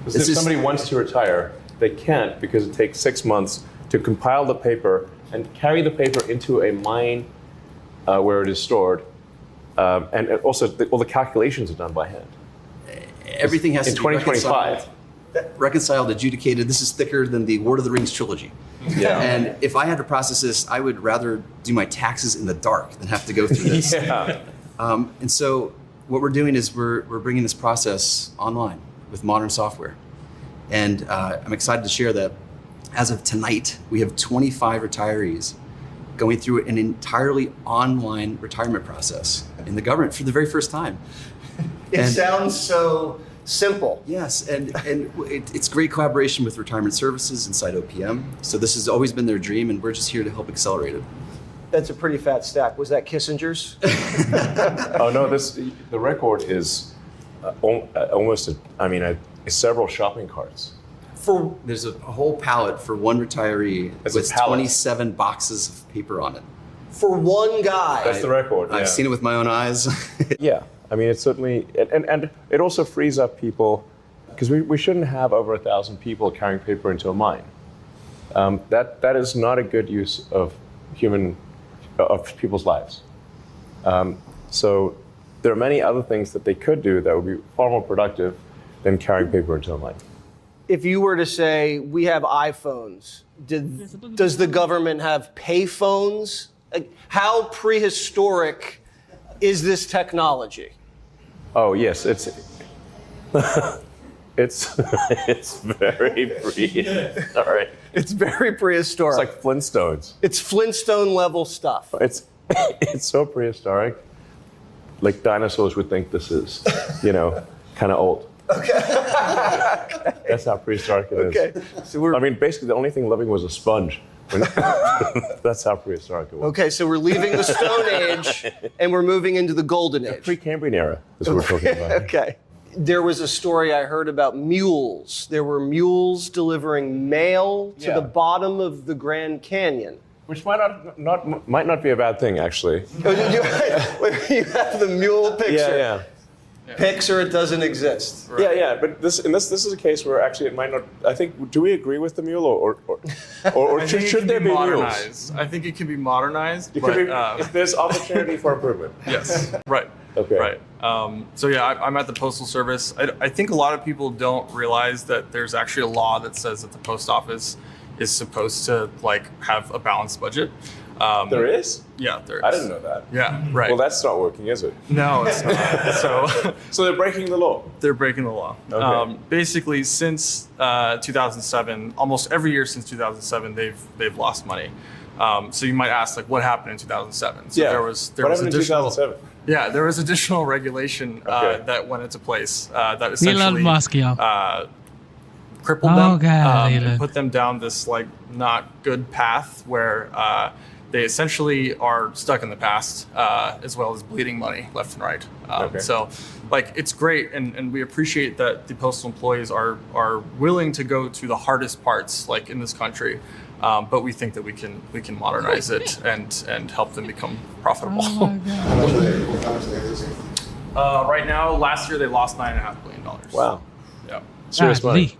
If somebody wants to retire, they can't because it takes 6 months to compile the paper and carry the paper into a mine where it is stored. And also, all the calculations are done by hand. Everything has to be 2025. Reconciled, adjudicated. This is thicker than the Lord of the Rings trilogy. Yeah. And if I had to process this, I would rather do my taxes in the dark than have to go through this. And so what we're doing is we're bringing this process online with modern software. And I'm excited to share that as of tonight, we have 25 retirees going through an entirely online retirement process in the government for the very first time. It sounds so simple. Yes, and it's great collaboration with retirement services inside OPM. So this has always been their dream, and we're just here to help accelerate it. That's a pretty fat stack. Was that Kissinger's? Oh no, the record is almost several shopping carts. There's a whole pallet for one retiree with 27 boxes of paper on it. For one guy. That's the record. I've seen it with my own eyes. Yeah, I mean, it's certainly, and it also frees up people, because we shouldn't have over 1,000 people carrying paper into a mine. That is not a good use of people's lives. So there are many other things that they could do that would be far more productive than carrying paper into a mine. If you were to say, we have iPhones, does the government have pay phones? How prehistoric is this technology? Oh yes, it's very prehistoric. It's very prehistoric. It's like Flintstones. It's Flintstone level stuff. It's so prehistoric. Like dinosaurs would think this is, kind of old. Okay. That's how prehistoric it is. Okay. So basically the only thing living was a sponge. That's how prehistoric it was. Okay, so we're leaving the Stone Age and we're moving into the Golden Age. Pre-Cambrian era is what we're talking about. Okay. There was a story I heard about mules. There were mules delivering mail to the bottom of the Grand Canyon. Which might not be a bad thing, actually. You have the mule picture. Yeah. Pics or it doesn't exist. Right. Yeah, but this is a case where actually it might not. I think. Do we agree with the mule, or should there be mules? I think it can be modernized. There's opportunity for improvement. Yes. Right. Okay. Right. So yeah, I'm at the Postal Service. I think a lot of people don't realize that there's actually a law that says that the post office is supposed to have a balanced budget. There is? Yeah, there is. I didn't know that. Yeah, right. Well, that's not working, is it? No, it's not. So they're breaking the law? They're breaking the law. Okay. Basically, since 2007, almost every year since 2007, they've lost money. So you might ask, what happened in 2007? So there was additional. 2007? Yeah, there was additional regulation that went into place that Elon essentially Musk, crippled them and put them down this not good path where they essentially are stuck in the past, as well as bleeding money left and right. So, it's great, and we appreciate that the postal employees are willing to go to the hardest parts, in this country. But we think that we can modernize it and help them become profitable. Right now, last year they lost $9.5 billion. Wow. Yeah. Serious money.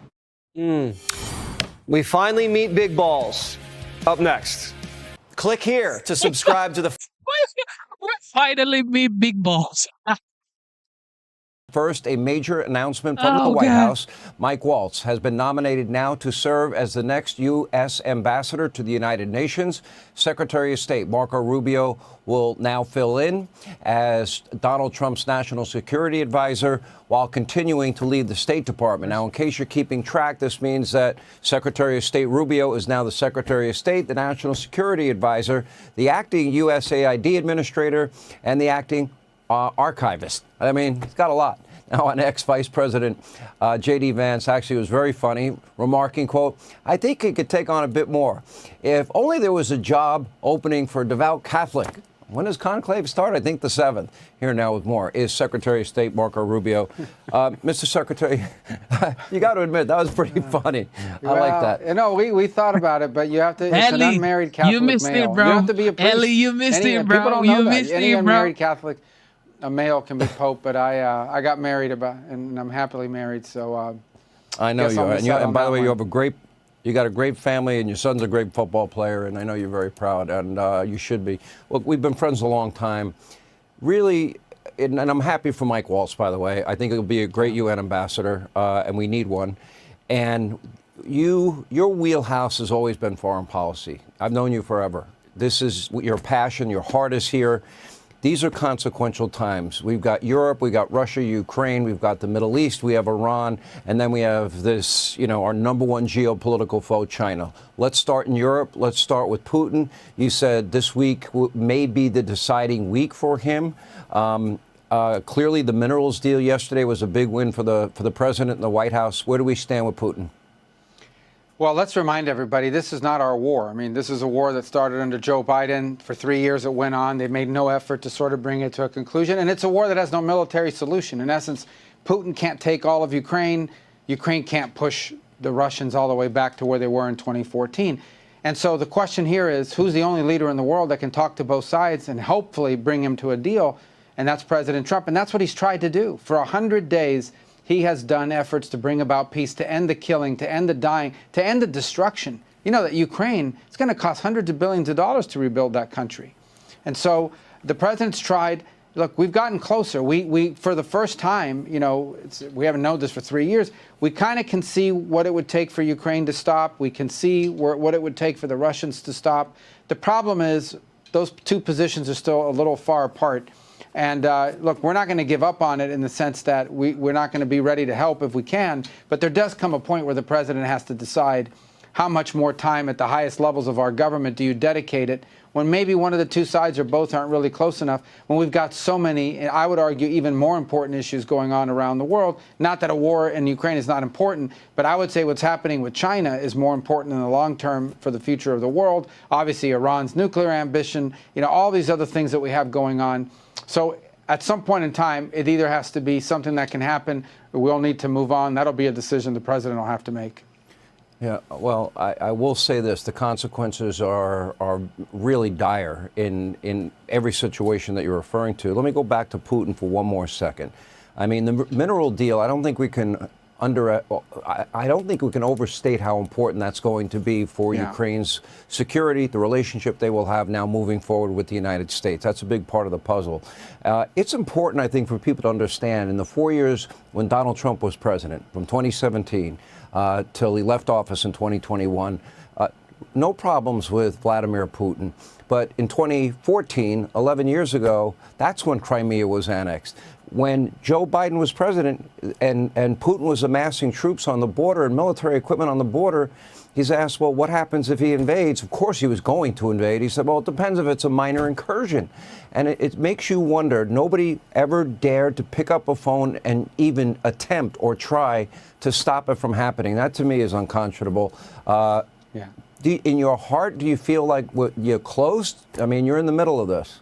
We finally meet Big Balls. Up next. Click here to subscribe to the. We finally meet Big Balls. First, a major announcement from the White House. Mike Waltz has been nominated now to serve as the next U.S. ambassador to the United Nations. Secretary of State Marco Rubio will now fill in as Donald Trump's national security advisor while continuing to lead the State Department. Now, in case you're keeping track, this means that Secretary of State Rubio is now the Secretary of State, the national security advisor, the acting USAID administrator, and the acting archivist. I mean, he's got a lot. Now, on ex-Vice President J.D. Vance actually was very funny, remarking, quote, "I think he could take on a bit more. If only there was a job opening for a devout Catholic." When does conclave start? I think the 7th. Here now with more is Secretary of State Marco Rubio. Mr. Secretary, you got to admit, that was pretty funny. I like that. We thought about it, but you have to, it's Ellie, an unmarried Catholic you missed male. it, bro. You have to be a priest. Ellie, you missed it, bro. People don't know You that. missed Any it, bro. unmarried Catholic, a male can be pope, but I got married and I'm happily married, so I know you are. And by the way, you got a great family, and your son's a great football player, and I know you're very proud, and you should be. Look, we've been friends a long time. Really, and I'm happy for Mike Waltz, by the way. I think he'll be a great UN ambassador, and we need one. And your wheelhouse has always been foreign policy. I've known you forever. This is your passion. Your heart is here. These are consequential times. We've got Europe, we've got Russia, Ukraine, we've got the Middle East, we have Iran, and then we have this, our number one geopolitical foe, China. Let's start in Europe. Let's start with Putin. You said this week may be the deciding week for him. Clearly, the minerals deal yesterday was a big win for the president and the White House. Where do we stand with Putin? Well, let's remind everybody, this is not our war. I mean, this is a war that started under Joe Biden. For 3 years it went on. They've made no effort to sort of bring it to a conclusion. And it's a war that has no military solution. In essence, Putin can't take all of Ukraine. Ukraine can't push the Russians all the way back to where they were in 2014. And so the question here is, who's the only leader in the world that can talk to both sides and hopefully bring him to a deal? And that's President Trump. And that's what he's tried to do. For 100 days, he has done efforts to bring about peace, to end the killing, to end the dying, to end the destruction. You know that Ukraine, it's going to cost hundreds of billions of dollars to rebuild that country. And so the president's tried. Look, we've gotten closer. We for the first time, you know, we haven't known this for 3 years, we kind of can see what it would take for Ukraine to stop. We can see what it would take for the Russians to stop. The problem is those two positions are still a little far apart. And look, we're not going to give up on it in the sense that we're not going to be ready to help if we can. But there does come a point where the president has to decide how much more time at the highest levels of our government do you dedicate it when maybe one of the two sides or both aren't really close enough, when we've got so many, and I would argue even more important issues going on around the world. Not that a war in Ukraine is not important, but I would say what's happening with China is more important in the long term for the future of the world. Obviously, Iran's nuclear ambition, you know, all these other things that we have going on. So at some point in time, it either has to be something that can happen, or we'll need to move on. That'll be a decision the president will have to make. Yeah, well, I will say this. The consequences are really dire in every situation that you're referring to. Let me go back to Putin for one more second. I mean, the mineral deal, I don't think we can overstate how important that's going to be for Ukraine's security, the relationship they will have now moving forward with the United States. That's a big part of the puzzle. It's important, I think, for people to understand in the 4 years when Donald Trump was president, from 2017 till he left office in 2021, no problems with Vladimir Putin. But in 2014, 11 years ago, that's when Crimea was annexed. When Joe Biden was president and Putin was amassing troops on the border and military equipment on the border, he's asked, well, what happens if he invades? Of course he was going to invade. He said, well, it depends if it's a minor incursion. And it makes you wonder, nobody ever dared to pick up a phone and even attempt or try to stop it from happening. That, to me, is unconscionable. In your heart, do you feel like you're close? I mean, you're in the middle of this.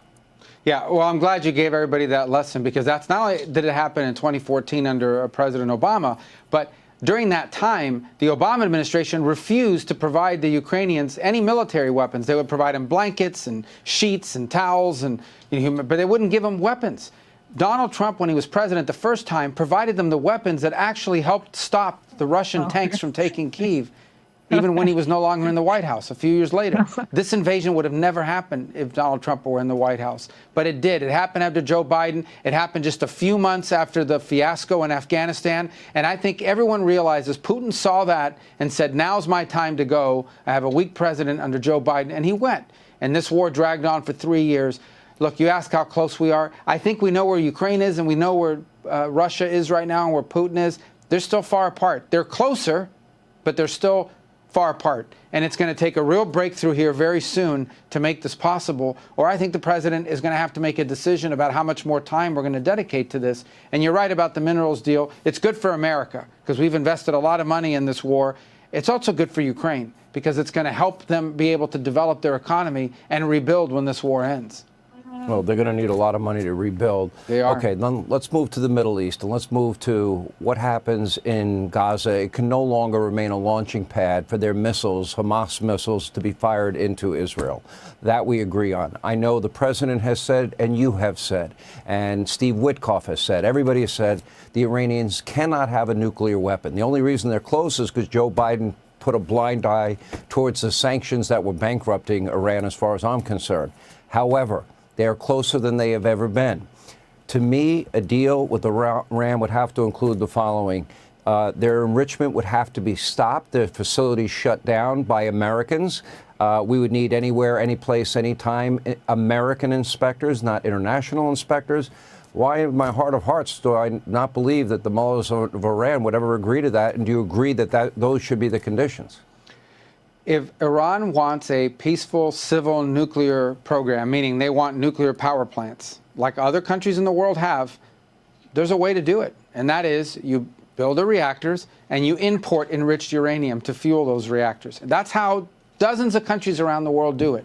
Yeah, well, I'm glad you gave everybody that lesson, because that's not only did it happen in 2014 under President Obama, but during that time, the Obama administration refused to provide the Ukrainians any military weapons. They would provide them blankets and sheets and towels, and but they wouldn't give them weapons. Donald Trump, when he was president the first time, provided them the weapons that actually helped stop the Russian tanks from taking Kyiv, even when he was no longer in the White House a few years later. This invasion would have never happened if Donald Trump were in the White House. But it did. It happened after Joe Biden. It happened just a few months after the fiasco in Afghanistan. And I think everyone realizes Putin saw that and said, now's my time to go. I have a weak president under Joe Biden. And he went. And this war dragged on for 3 years. Look, you ask how close we are. I think we know where Ukraine is and we know where Russia is right now and where Putin is. They're still far apart. They're closer, but they're still far apart. And it's going to take a real breakthrough here very soon to make this possible. Or I think the president is going to have to make a decision about how much more time we're going to dedicate to this. And you're right about the minerals deal. It's good for America because we've invested a lot of money in this war. It's also good for Ukraine because it's going to help them be able to develop their economy and rebuild when this war ends. Well, they're going to need a lot of money to rebuild. They are. Okay, then let's move to the Middle East, and let's move to what happens in Gaza. It can no longer remain a launching pad for their missiles, Hamas missiles, to be fired into Israel. That we agree on. I know the president has said, and you have said, and Steve Witkoff has said, everybody has said, the Iranians cannot have a nuclear weapon. The only reason they're close is because Joe Biden put a blind eye towards the sanctions that were bankrupting Iran, as far as I'm concerned. However, they are closer than they have ever been. To me, a deal with Iran would have to include the following. Their enrichment would have to be stopped, their facilities shut down by Americans. We would need anywhere, any place, anytime, American inspectors, not international inspectors. Why, in my heart of hearts, do I not believe that the mullahs of Iran would ever agree to that? And do you agree that those should be the conditions? If Iran wants a peaceful civil nuclear program, meaning they want nuclear power plants, like other countries in the world have, there's a way to do it. And that is you build the reactors, and you import enriched uranium to fuel those reactors. That's how dozens of countries around the world do it.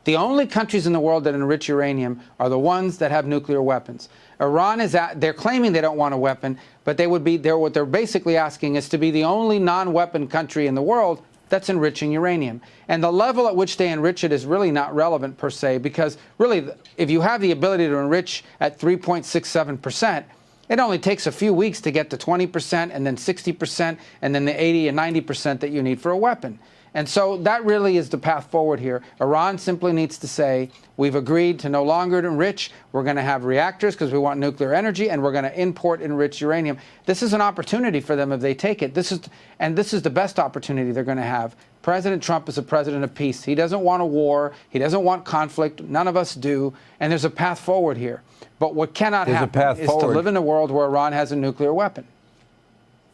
The only countries in the world that enrich uranium are the ones that have nuclear weapons. Iran they're claiming they don't want a weapon, but what they're basically asking is to be the only non-weapon country in the world that's enriching uranium. And the level at which they enrich it is really not relevant per se, because really, if you have the ability to enrich at 3.67%, it only takes a few weeks to get to 20% and then 60% and then the 80 and 90% that you need for a weapon. And so that really is the path forward here. Iran simply needs to say, we've agreed to no longer enrich. We're going to have reactors because we want nuclear energy, and we're going to import enriched uranium. This is an opportunity for them if they take it. This is the best opportunity they're going to have. President Trump is a president of peace. He doesn't want a war. He doesn't want conflict. None of us do. And there's a path forward here. But what cannot happen is to live in a world where Iran has a nuclear weapon.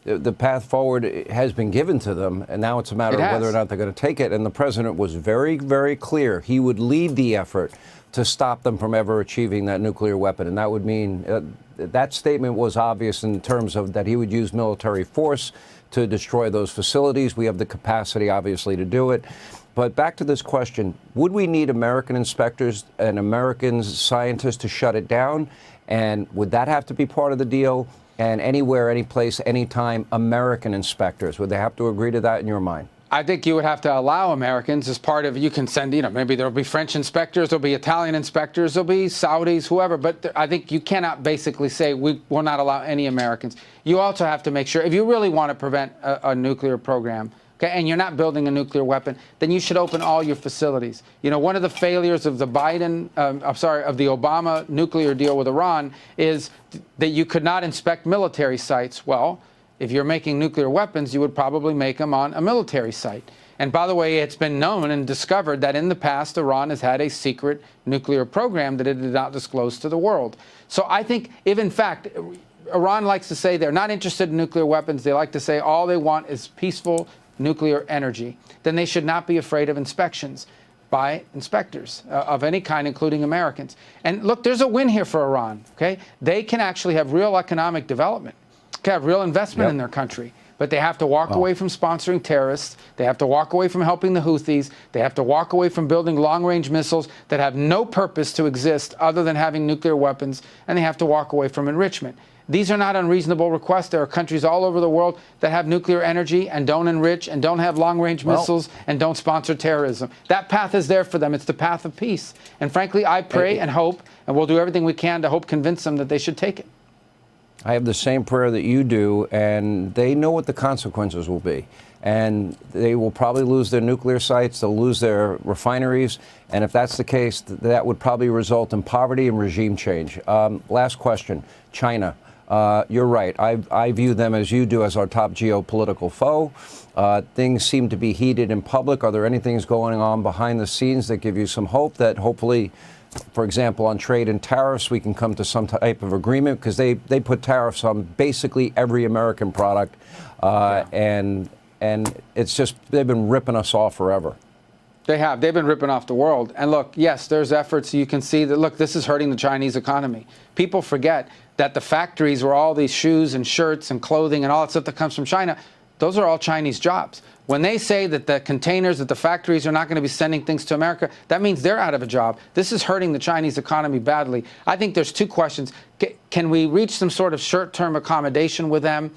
The path forward has been given to them, and now it's a matter of whether or not they're going to take it. And the president was very, very clear. He would lead the effort to stop them from ever achieving that nuclear weapon. And that would mean that statement was obvious in terms of that he would use military force to destroy those facilities. We have the capacity, obviously, to do it. But back to this question, would we need American inspectors and American scientists to shut it down? And would that have to be part of the deal? And anywhere, any place, anytime, American inspectors, would they have to agree to that in your mind? I think you would have to allow Americans as part of, you can send, maybe there'll be French inspectors, there'll be Italian inspectors, there'll be Saudis, whoever, but I think you cannot basically say we will not allow any Americans. You also have to make sure, if you really want to prevent a nuclear program, okay, and you're not building a nuclear weapon, then you should open all your facilities. One of the failures of the of the Obama nuclear deal with Iran is that you could not inspect military sites. Well, if you're making nuclear weapons, you would probably make them on a military site. And by the way, it's been known and discovered that in the past, Iran has had a secret nuclear program that it did not disclose to the world. So I think if, in fact, Iran likes to say they're not interested in nuclear weapons, they like to say all they want is peaceful nuclear energy, then they should not be afraid of inspections by inspectors of any kind, including Americans. And look, there's a win here for Iran, okay? They can actually have real economic development, have real investment in their country, but they have to walk away from sponsoring terrorists. They have to walk away from helping the Houthis. They have to walk away from building long-range missiles that have no purpose to exist other than having nuclear weapons, and they have to walk away from enrichment. These are not unreasonable requests. There are countries all over the world that have nuclear energy and don't enrich and don't have long-range missiles and don't sponsor terrorism. That path is there for them. It's the path of peace. And frankly, I pray and hope, and we'll do everything we can to convince them that they should take it. I have the same prayer that you do, and they know what the consequences will be. And they will probably lose their nuclear sites, they'll lose their refineries, and if that's the case, that would probably result in poverty and regime change. Last question, China. You're right. I view them as you do as our top geopolitical foe. Things seem to be heated in public. Are there any things going on behind the scenes that give you some hope that hopefully, for example, on trade and tariffs, we can come to some type of agreement? Because they put tariffs on basically every American product, and it's just they've been ripping us off forever. They have. They've been ripping off the world. And look, yes, there's efforts. You can see that, look, this is hurting the Chinese economy. People forget that the factories where all these shoes and shirts and clothing and all that stuff that comes from China, those are all Chinese jobs. When they say that the containers, that the factories are not going to be sending things to America, that means they're out of a job. This is hurting the Chinese economy badly. I think there's two questions. Can we reach some sort of short-term accommodation with them?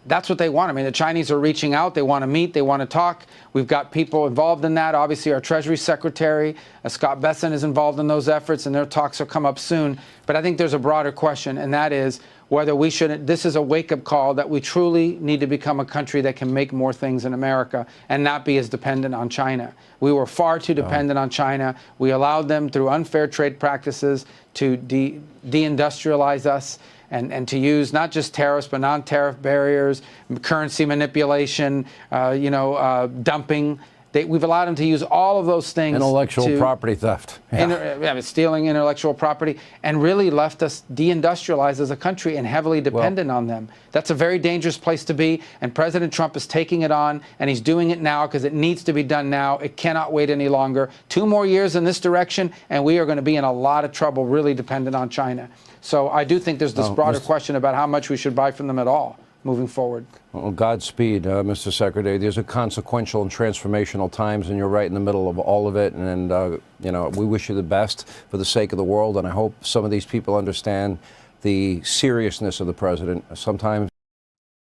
That's what they want. I mean, the Chinese are reaching out. They want to meet. They want to talk. We've got people involved in that. Obviously, our Treasury Secretary, Scott Bessent, is involved in those efforts, and their talks will come up soon. But I think there's a broader question, and that is whether we should, this is a wake-up call that we truly need to become a country that can make more things in America and not be as dependent on China. We were far too dependent on China. We allowed them, through unfair trade practices, to deindustrialize us. And to use not just tariffs, but non-tariff barriers, currency manipulation, dumping. We've allowed them to use all of those things. Intellectual property theft. Stealing intellectual property, and really left us deindustrialized as a country and heavily dependent on them. That's a very dangerous place to be, and President Trump is taking it on, and he's doing it now because it needs to be done now. It cannot wait any longer. 2 more years in this direction, and we are going to be in a lot of trouble, really dependent on China. So I do think there's this broader question about how much we should buy from them at all. moving forward. Well, Godspeed, Mr. Secretary. These are consequential and transformational times, and you're right in the middle of all of it. And we wish you the best for the sake of the world. And I hope some of these people understand the seriousness of the president. Sometimes.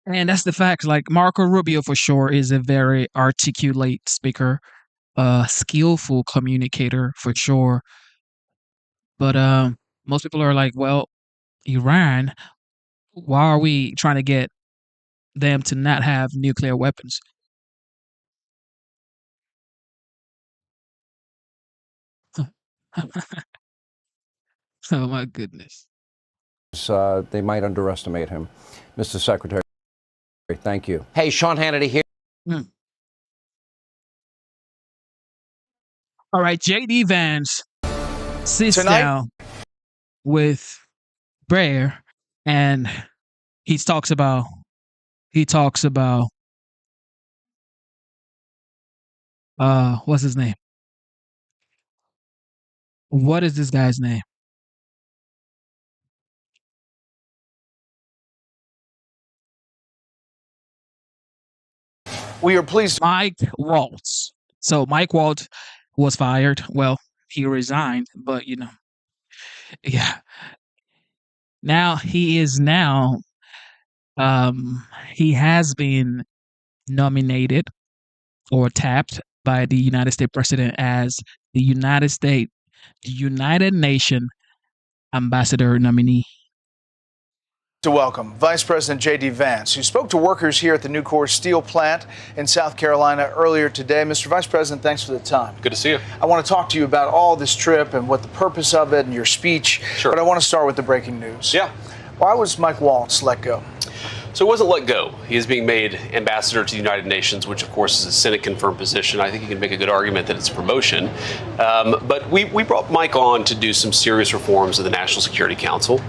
And that's the fact. Like Marco Rubio, for sure, is a very articulate speaker, skillful communicator, for sure. But most people are like, well, Iran, why are we trying to get them to not have nuclear weapons? Oh, my goodness. They might underestimate him. Mr. Secretary, thank you. Hey, Sean Hannity here. All right, J.D. Vance sits down with Blair, and he talks about what's his name? What is this guy's name? We are pleased. Mike Waltz. So Mike Waltz was fired. Well, he resigned, but yeah. Now he has been nominated or tapped by the United States president as the United Nations ambassador nominee. To welcome Vice President J.D. Vance, who spoke to workers here at the Nucor steel plant in South Carolina earlier today. Mr. Vice President, thanks for the time. Good to see you. I want to talk to you about all this trip and what the purpose of it and your speech. Sure. But I want to start with the breaking news. Yeah. Why was Mike Waltz let go? So he wasn't let go. He is being made ambassador to the United Nations, which of course is a Senate-confirmed position. I think you can make a good argument that it's a promotion. But we brought Mike on to do some serious reforms of the National Security Council.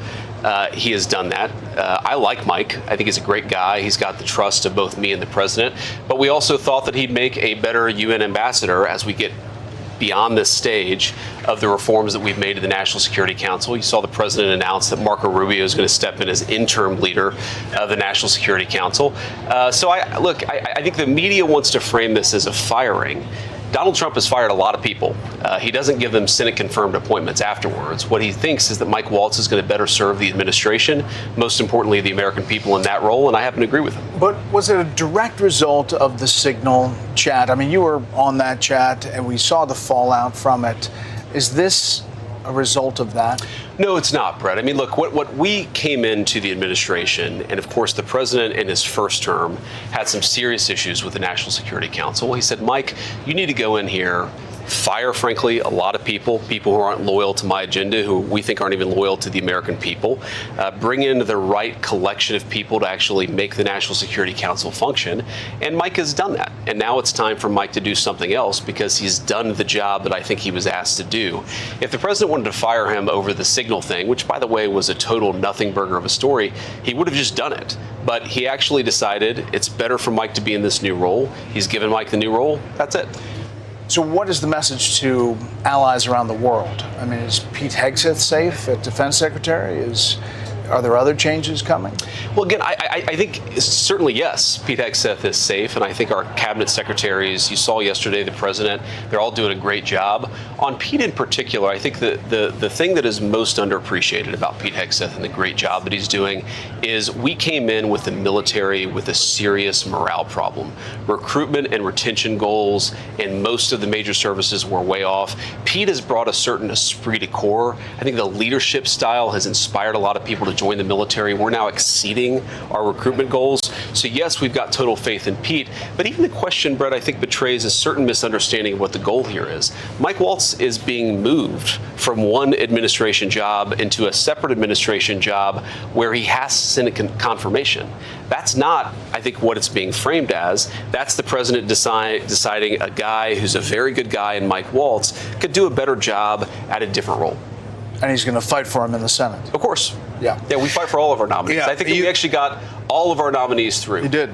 He has done that. I like Mike. I think he's a great guy. He's got the trust of both me and the president. But we also thought that he'd make a better UN ambassador as we get beyond this stage of the reforms that we've made to the National Security Council. You saw the president announce that Marco Rubio is going to step in as interim leader of the National Security Council. So I think the media wants to frame this as a firing. Donald Trump has fired a lot of people. He doesn't give them Senate-confirmed appointments afterwards. What he thinks is that Mike Waltz is going to better serve the administration, most importantly, the American people in that role, and I happen to agree with him. But was it a direct result of the Signal chat? I mean, you were on that chat, and we saw the fallout from it. Is this a result of that? No, it's not, Brett. I mean, look, what we came into the administration, and of course the president in his first term had some serious issues with the National Security Council. He said, Mike, you need to go in here, fire, frankly, a lot of people who aren't loyal to my agenda, who we think aren't even loyal to the American people, bring in the right collection of people to actually make the National Security Council function. And Mike has done that. And now it's time for Mike to do something else because he's done the job that I think he was asked to do. If the president wanted to fire him over the Signal thing, which, by the way, was a total nothing burger of a story, he would have just done it. But he actually decided it's better for Mike to be in this new role. He's given Mike the new role. That's it. So what is the message to allies around the world? I mean, is Pete Hegseth safe as Defense Secretary? Are there other changes coming? Well, again, I think certainly yes, Pete Hegseth is safe, and I think our cabinet secretaries, you saw yesterday the president, they're all doing a great job. On Pete in particular, I think the thing that is most underappreciated about Pete Hegseth and the great job that he's doing is we came in with the military with a serious morale problem. Recruitment and retention goals in most of the major services were way off. Pete has brought a certain esprit de corps. I think the leadership style has inspired a lot of people to join the military. We're now exceeding our recruitment goals. So yes, we've got total faith in Pete, but even the question, Brett, I think betrays a certain misunderstanding of what the goal here is. Mike Waltz is being moved from one administration job into a separate administration job where he has Senate confirmation. That's not, I think, what it's being framed as. That's the president deciding a guy who's a very good guy in Mike Waltz could do a better job at a different role. And he's going to fight for him in the Senate. Of course. Yeah. Yeah, we fight for all of our nominees. Yeah, I think we actually got all of our nominees through. You did.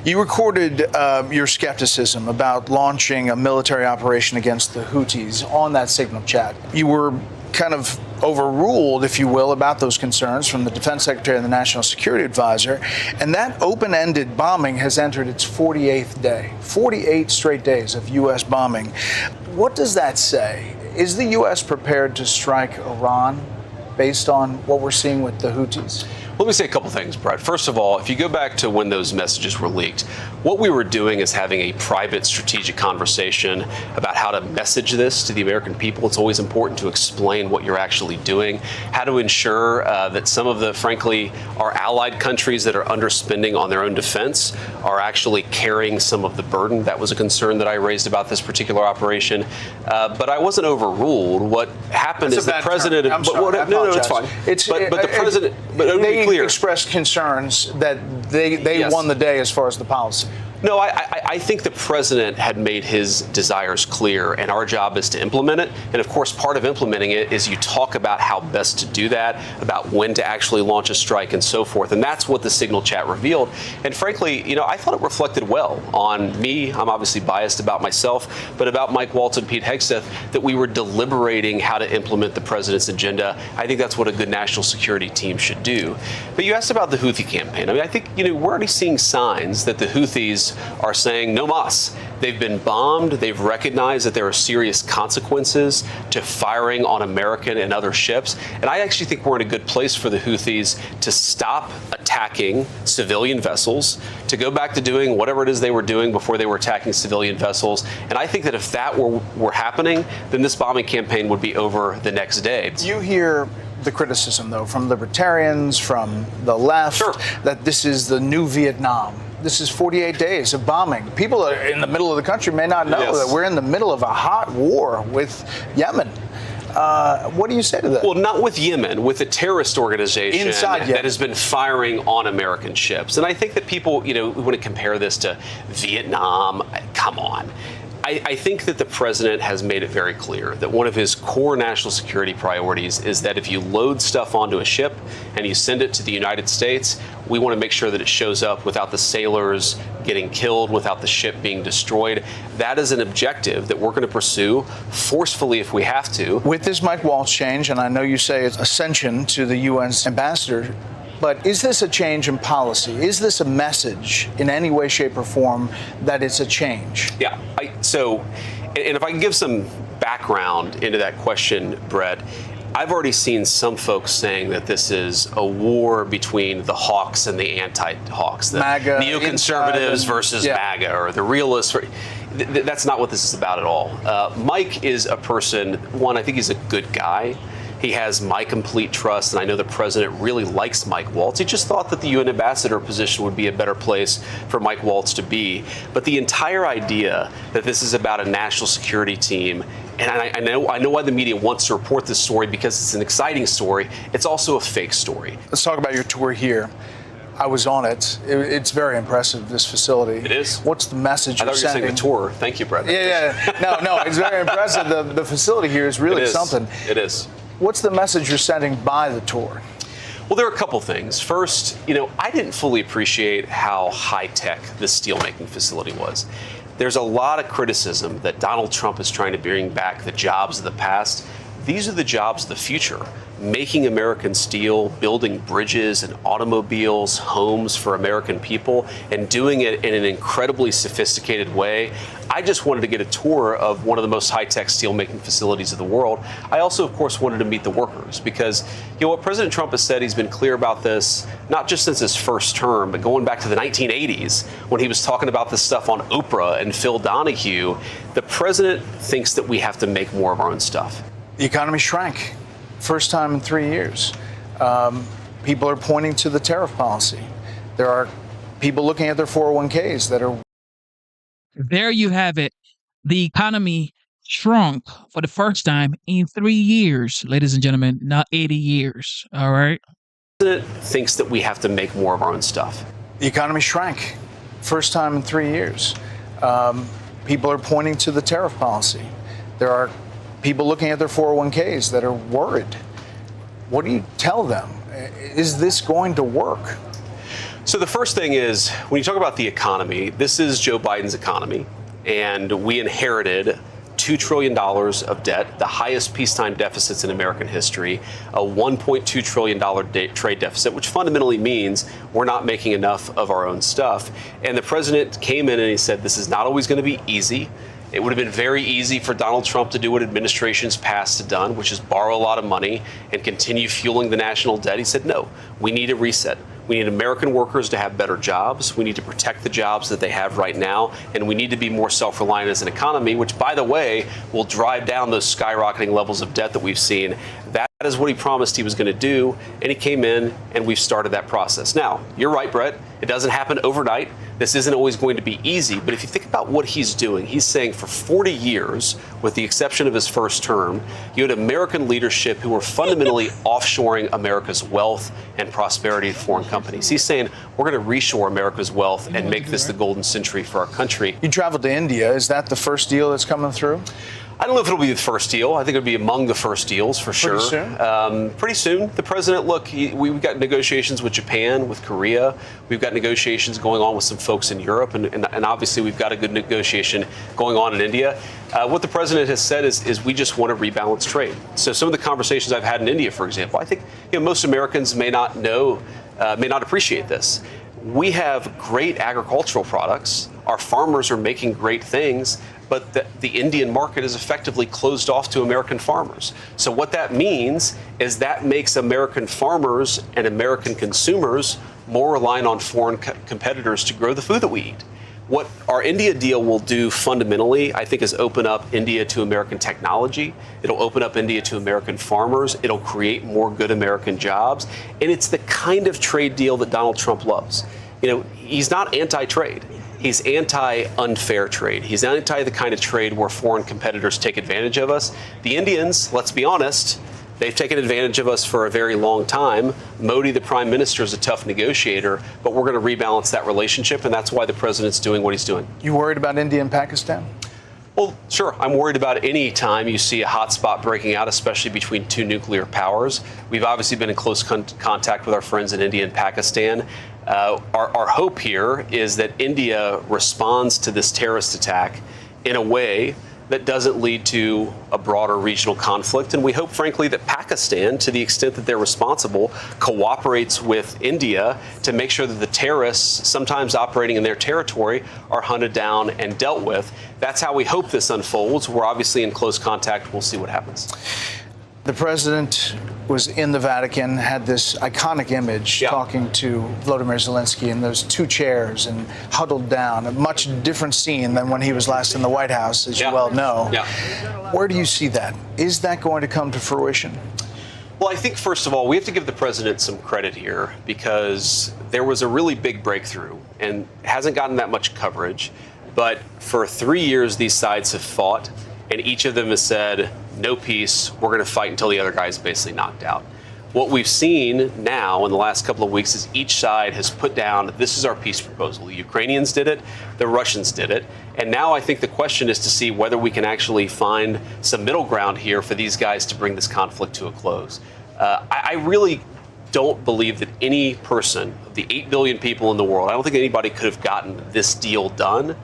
You recorded your skepticism about launching a military operation against the Houthis on that Signal chat. You were kind of overruled, if you will, about those concerns from the Defense Secretary and the National Security Advisor. And that open-ended bombing has entered its 48th day, 48 straight days of U.S. bombing. What does that say? Is the U.S. prepared to strike Iran based on what we're seeing with the Houthis? Let me say a couple things, Brett. First of all, if you go back to when those messages were leaked, what we were doing is having a private strategic conversation about how to message this to the American people. It's always important to explain what you're actually doing, how to ensure that some of the, frankly, our allied countries that are underspending on their own defense are actually carrying some of the burden. That was a concern that I raised about this particular operation. But I wasn't overruled. What happened is the president. I'm sorry, no, it's fine. But the president. They expressed concerns that they won the day as far as the policy. No, I think the president had made his desires clear, and our job is to implement it. And of course, part of implementing it is you talk about how best to do that, about when to actually launch a strike and so forth. And that's what the Signal chat revealed. And frankly, I thought it reflected well on me. I'm obviously biased about myself, but about Mike Waltz and Pete Hegseth, that we were deliberating how to implement the president's agenda. I think that's what a good national security team should do. But you asked about the Houthi campaign. I mean, I think, we're already seeing signs that the Houthis are saying no mas. They've been bombed. They've recognized that there are serious consequences to firing on American and other ships. And I actually think we're in a good place for the Houthis to stop attacking civilian vessels, to go back to doing whatever it is they were doing before they were attacking civilian vessels. And I think that if that were happening, then this bombing campaign would be over the next day. You hear the criticism, though, from libertarians, from the left, that this is the new Vietnam. This is 48 days of bombing. People in the middle of the country may not know that we're in the middle of a hot war with Yemen. What do you say to that? Well, not with Yemen, with a terrorist organization Inside Yemen that has been firing on American ships. And I think that people, want to compare this to Vietnam. Come on. I think that the president has made it very clear that one of his core national security priorities is that if you load stuff onto a ship and you send it to the United States, we want to make sure that it shows up without the sailors getting killed, without the ship being destroyed. That is an objective that we're going to pursue forcefully if we have to. With this Mike Waltz change, and I know you say it's ascension to the UN's ambassador, but is this a change in policy? Is this a message in any way, shape, or form that it's a change? Yeah. And if I can give some background into that question, Brett, I've already seen some folks saying that this is a war between the hawks and the anti-hawks, the MAGA, neoconservatives versus MAGA, or the realists. That's not what this is about at all. Mike is a person, I think he's a good guy. He has my complete trust, and I know the president really likes Mike Waltz. He just thought that the UN ambassador position would be a better place for Mike Waltz to be. But the entire idea that this is about a national security team, and I know why the media wants to report this story because it's an exciting story. It's also a fake story. Let's talk about your tour here. I was on it. It's very impressive, this facility. It is. What's the message you're sending? I thought you were saying the tour. Thank you, Brett. Yeah. No, it's very impressive. The facility here is really something. It is. What's the message you're sending by the tour? Well, there are a couple things. First, I didn't fully appreciate how high-tech this steelmaking facility was. There's a lot of criticism that Donald Trump is trying to bring back the jobs of the past. These are the jobs of the future. Making American steel, building bridges and automobiles, homes for American people, and doing it in an incredibly sophisticated way. I just wanted to get a tour of one of the most high-tech steelmaking facilities of the world. I also, of course, wanted to meet the workers because, what President Trump has said, he's been clear about this, not just since his first term, but going back to the 1980s when he was talking about this stuff on Oprah and Phil Donahue. The president thinks that we have to make more of our own stuff. The economy shrank. First time in 3 years. People are pointing to the tariff policy. There are people looking at their 401ks that are. There you have it. The economy shrunk for the first time in 3 years, ladies and gentlemen, not 80 years. All right. The president thinks that we have to make more of our own stuff. The economy shrank. First time in 3 years. People are pointing to the tariff policy. There are people looking at their 401ks that are worried. What do you tell them? Is this going to work? So the first thing is, when you talk about the economy, this is Joe Biden's economy, and we inherited $2 trillion of debt, the highest peacetime deficits in American history, a $1.2 trillion trade deficit, which fundamentally means we're not making enough of our own stuff. And the president came in and he said, this is not always going to be easy. It would have been very easy for Donald Trump to do what administrations past have done, which is borrow a lot of money and continue fueling the national debt. He said, no, we need a reset. We need American workers to have better jobs. We need to protect the jobs that they have right now. And we need to be more self-reliant as an economy, which, by the way, will drive down those skyrocketing levels of debt that we've seen. That is what he promised he was going to do. And he came in and we've started that process. Now, you're right, Brett. It doesn't happen overnight. This isn't always going to be easy. But if you think about what he's doing, he's saying for 40 years, with the exception of his first term, you had American leadership who were fundamentally offshoring America's wealth and prosperity to foreign companies. He's saying we're going to reshore America's wealth and make this the golden century for our country. You traveled to India. Is that the first deal that's coming through? I don't know if it'll be the first deal. I think it'll be among the first deals for sure. Pretty soon. The president, look, we've got negotiations with Japan, with Korea. We've got negotiations going on with some folks in Europe. And obviously, we've got a good negotiation going on in India. What the president has said is we just want to rebalance trade. So some of the conversations I've had in India, for example, I think most Americans may not know, may not appreciate this. We have great agricultural products. Our farmers are making great things. But the Indian market is effectively closed off to American farmers. So what that means is that makes American farmers and American consumers more reliant on foreign competitors to grow the food that we eat. What our India deal will do fundamentally, I think, is open up India to American technology. It'll open up India to American farmers. It'll create more good American jobs. And it's the kind of trade deal that Donald Trump loves. He's not anti-trade. He's anti-unfair trade. He's anti the kind of trade where foreign competitors take advantage of us. The Indians, let's be honest, they've taken advantage of us for a very long time. Modi, the prime minister, is a tough negotiator, but we're going to rebalance that relationship, and that's why the president's doing what he's doing. You worried about India and Pakistan? Well, sure. I'm worried about any time you see a hotspot breaking out, especially between two nuclear powers. We've obviously been in close contact with our friends in India and Pakistan. Our hope here is that India responds to this terrorist attack in a way that doesn't lead to a broader regional conflict. And we hope, frankly, that Pakistan, to the extent that they're responsible, cooperates with India to make sure that the terrorists, sometimes operating in their territory, are hunted down and dealt with. That's how we hope this unfolds. We're obviously in close contact. We'll see what happens. The president was in the Vatican, had this iconic image talking to Volodymyr Zelensky in those two chairs and huddled down. A much different scene than when he was last in the White House, as you well know. Where do you see that? Is that going to come to fruition? Well, I think, first of all, we have to give the president some credit here because there was a really big breakthrough and hasn't gotten that much coverage. But for 3 years, these sides have fought. And each of them has said, no peace, we're going to fight until the other guy is basically knocked out. What we've seen now in the last couple of weeks is each side has put down, this is our peace proposal. The Ukrainians did it, the Russians did it. And now I think the question is to see whether we can actually find some middle ground here for these guys to bring this conflict to a close. I really don't believe that any person, of the 8 billion people in the world, I don't think anybody could have gotten this deal done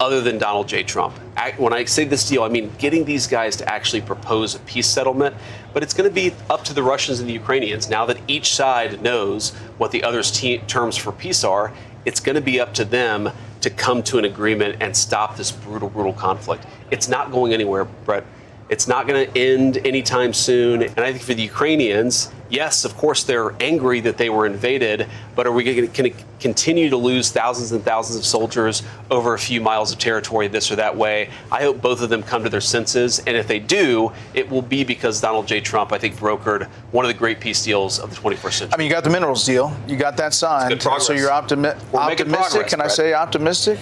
other than Donald J. Trump. When I say this deal, I mean getting these guys to actually propose a peace settlement, but it's going to be up to the Russians and the Ukrainians. Now that each side knows what the other's terms for peace are, it's going to be up to them to come to an agreement and stop this brutal, brutal conflict. It's not going anywhere, Brett. It's not going to end anytime soon. And I think for the Ukrainians, yes, of course, they're angry that they were invaded, but are we going to continue to lose thousands and thousands of soldiers over a few miles of territory this or that way? I hope both of them come to their senses. And if they do, it will be because Donald J. Trump, I think, brokered one of the great peace deals of the 21st century. I mean, you got the minerals deal. You got that signed. So you're optimistic. Can I say optimistic?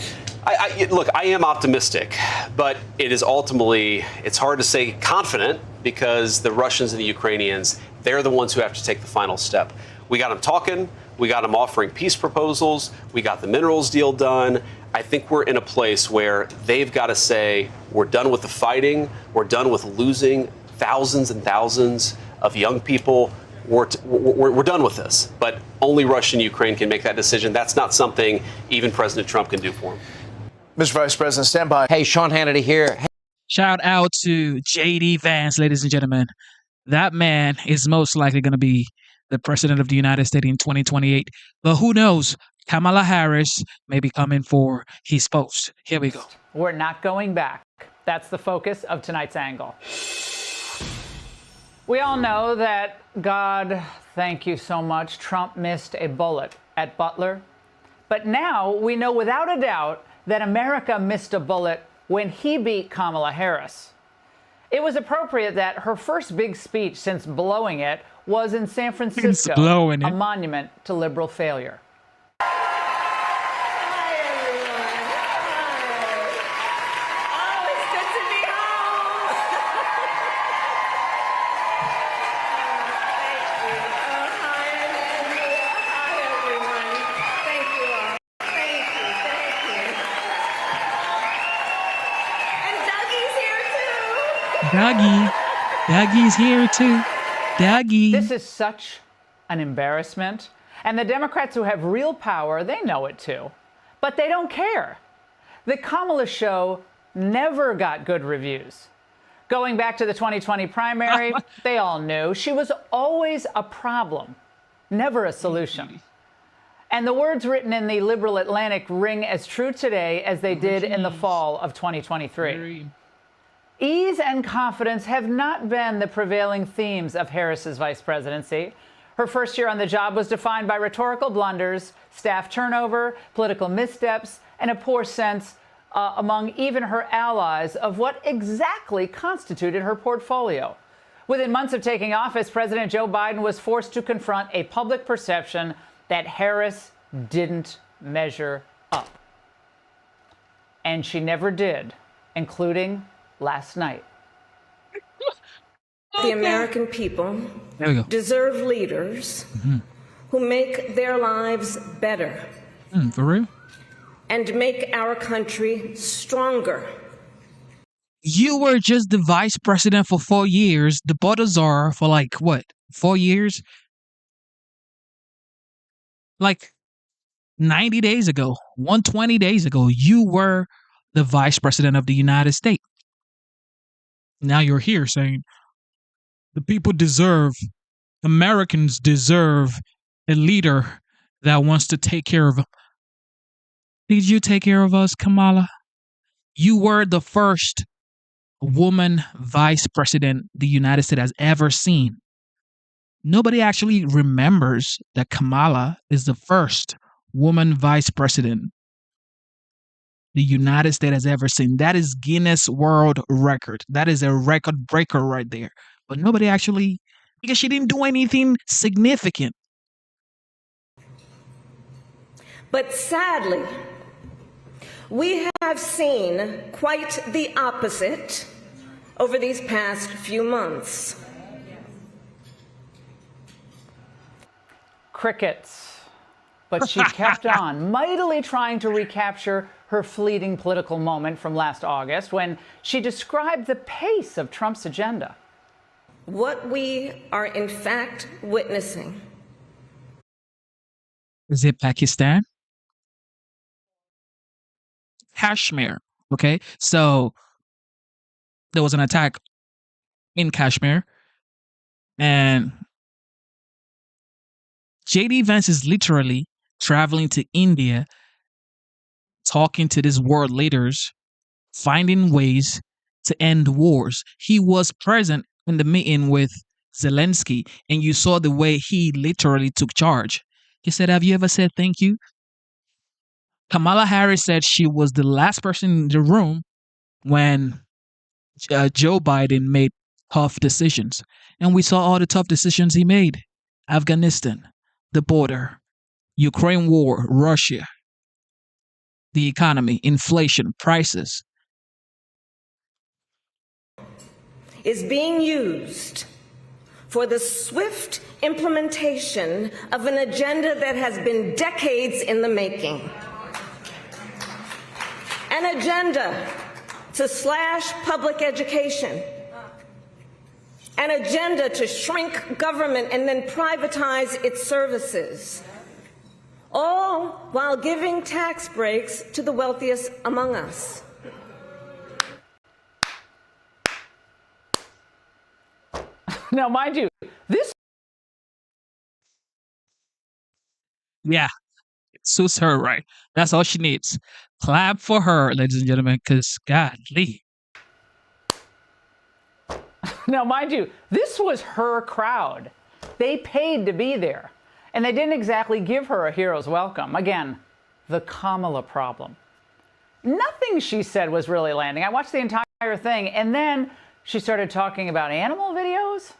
Look, I am optimistic, but it is ultimately, it's hard to say confident because the Russians and the Ukrainians, they're the ones who have to take the final step. We got them talking. We got them offering peace proposals. We got the minerals deal done. I think we're in a place where they've got to say, we're done with the fighting. We're done with losing thousands and thousands of young people. We're done with this. But only Russia and Ukraine can make that decision. That's not something even President Trump can do for them. Mr. Vice President, stand by. Hey, Sean Hannity here. Shout out to J.D. Vance, ladies and gentlemen. That man is most likely going to be the president of the United States in 2028. But who knows? Kamala Harris may be coming for his post. Here we go. We're not going back. That's the focus of tonight's angle. We all know that, God, thank you so much, Trump missed a bullet at Butler. But now we know without a doubt that America missed a bullet when he beat Kamala Harris. It was appropriate that her first big speech since blowing it was in San Francisco, a monument to liberal failure. Dougie's here too. Dougie. This is such an embarrassment. And the Democrats who have real power, they know it too. But they don't care. The Kamala show never got good reviews. Going back to the 2020 primary, they all knew she was always a problem, never a solution. And the words written in the liberal Atlantic ring as true today as they did in the fall of 2023. Ease and confidence have not been the prevailing themes of Harris's vice presidency. Her first year on the job was defined by rhetorical blunders, staff turnover, political missteps, and a poor sense among even her allies of what exactly constituted her portfolio. Within months of taking office, President Joe Biden was forced to confront a public perception that Harris didn't measure up. And she never did, including last night. The American people deserve leaders who make their lives better. For real? And make our country stronger. You were just the vice president for 4 years, the Baldazar for like, what, 4 years? Like 90 days ago, 120 days ago, you were the vice president of the United States. Now you're here saying the people deserve, Americans deserve a leader that wants to take care of them. Did you take care of us, Kamala? You were the first woman vice president the United States has ever seen. Nobody actually remembers that Kamala is the first woman vice president the United States has ever seen. That is Guinness World Record. That is a record breaker right there. But nobody actually, because she didn't do anything significant. But sadly, we have seen quite the opposite over these past few months. Crickets. But she kept on, mightily trying to recapture her fleeting political moment from last August when she described the pace of Trump's agenda. What we are in fact witnessing. Is it Pakistan? Kashmir. Okay. So there was an attack in Kashmir, and J.D. Vance is literally traveling to India, talking to these world leaders, finding ways to end wars. He was present in the meeting with Zelensky, and you saw the way he literally took charge. He said, "Have you ever said thank you?" Kamala Harris said she was the last person in the room when Joe Biden made tough decisions. And we saw all the tough decisions he made. Afghanistan, the border, Ukraine war, Russia, the economy, inflation, prices. Is being used for the swift implementation of an agenda that has been decades in the making. An agenda to slash public education. An agenda to shrink government and then privatize its services. All while giving tax breaks to the wealthiest among us. Now, mind you, this. Yeah, it suits her right. That's all she needs. Clap for her, ladies and gentlemen, because godly. Now, mind you, this was her crowd. They paid to be there. And they didn't exactly give her a hero's welcome. Again, the Kamala problem. Nothing she said was really landing. I watched the entire thing, and then she started talking about animal videos.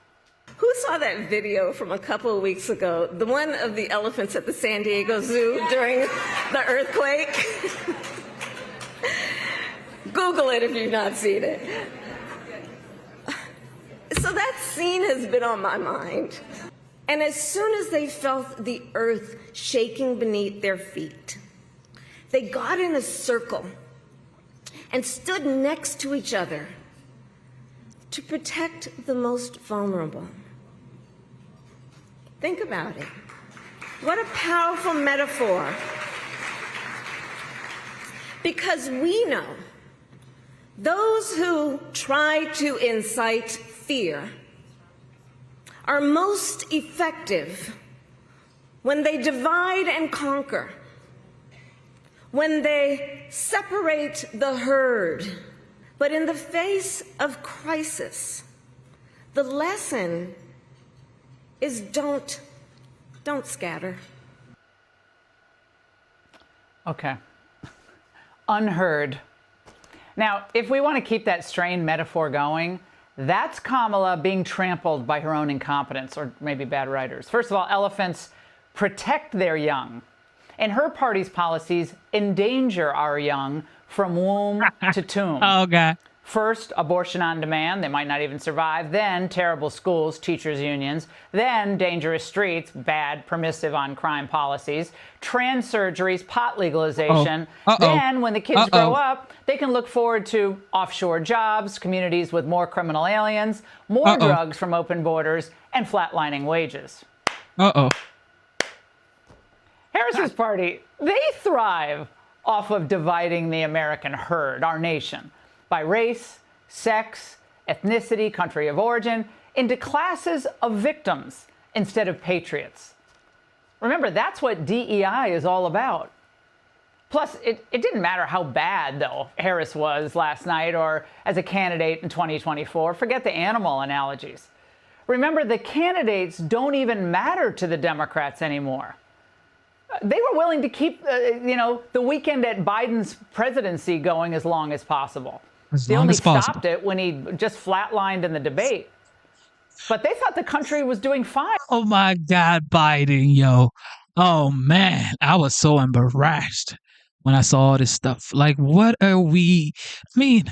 Who saw that video from a couple of weeks ago? The one of the elephants at the San Diego Zoo during the earthquake? Google it if you've not seen it. So that scene has been on my mind. And as soon as they felt the earth shaking beneath their feet, they got in a circle and stood next to each other to protect the most vulnerable. Think about it. What a powerful metaphor. Because we know those who try to incite fear are most effective when they divide and conquer, when they separate the herd. But in the face of crisis, the lesson is don't scatter. Okay. Unheard. Now, if we want to keep that strained metaphor going, that's Kamala being trampled by her own incompetence, or maybe bad writers. First of all, elephants protect their young, and her party's policies endanger our young from womb to tomb. Oh, God. First, abortion on demand. They might not even survive. Then, terrible schools, teachers' unions. Then, dangerous streets, bad, permissive on crime policies. Trans surgeries, pot legalization. Then, when the kids grow up, they can look forward to offshore jobs, communities with more criminal aliens, more drugs from open borders, and flatlining wages. Harris's party, they thrive off of dividing the American herd, our nation, by race, sex, ethnicity, country of origin, into classes of victims instead of patriots. Remember, that's what DEI is all about. Plus, it didn't matter how bad, though, Harris was last night or as a candidate in 2024. Forget the animal analogies. Remember, the candidates don't even matter to the Democrats anymore. They were willing to keep, the weekend at Biden's presidency going as long as possible. They only stopped it when he just flatlined in the debate. But they thought the country was doing fine. Oh, my God, Biden, yo. Oh, man. I was so embarrassed when I saw all this stuff. Like, what are we... I mean,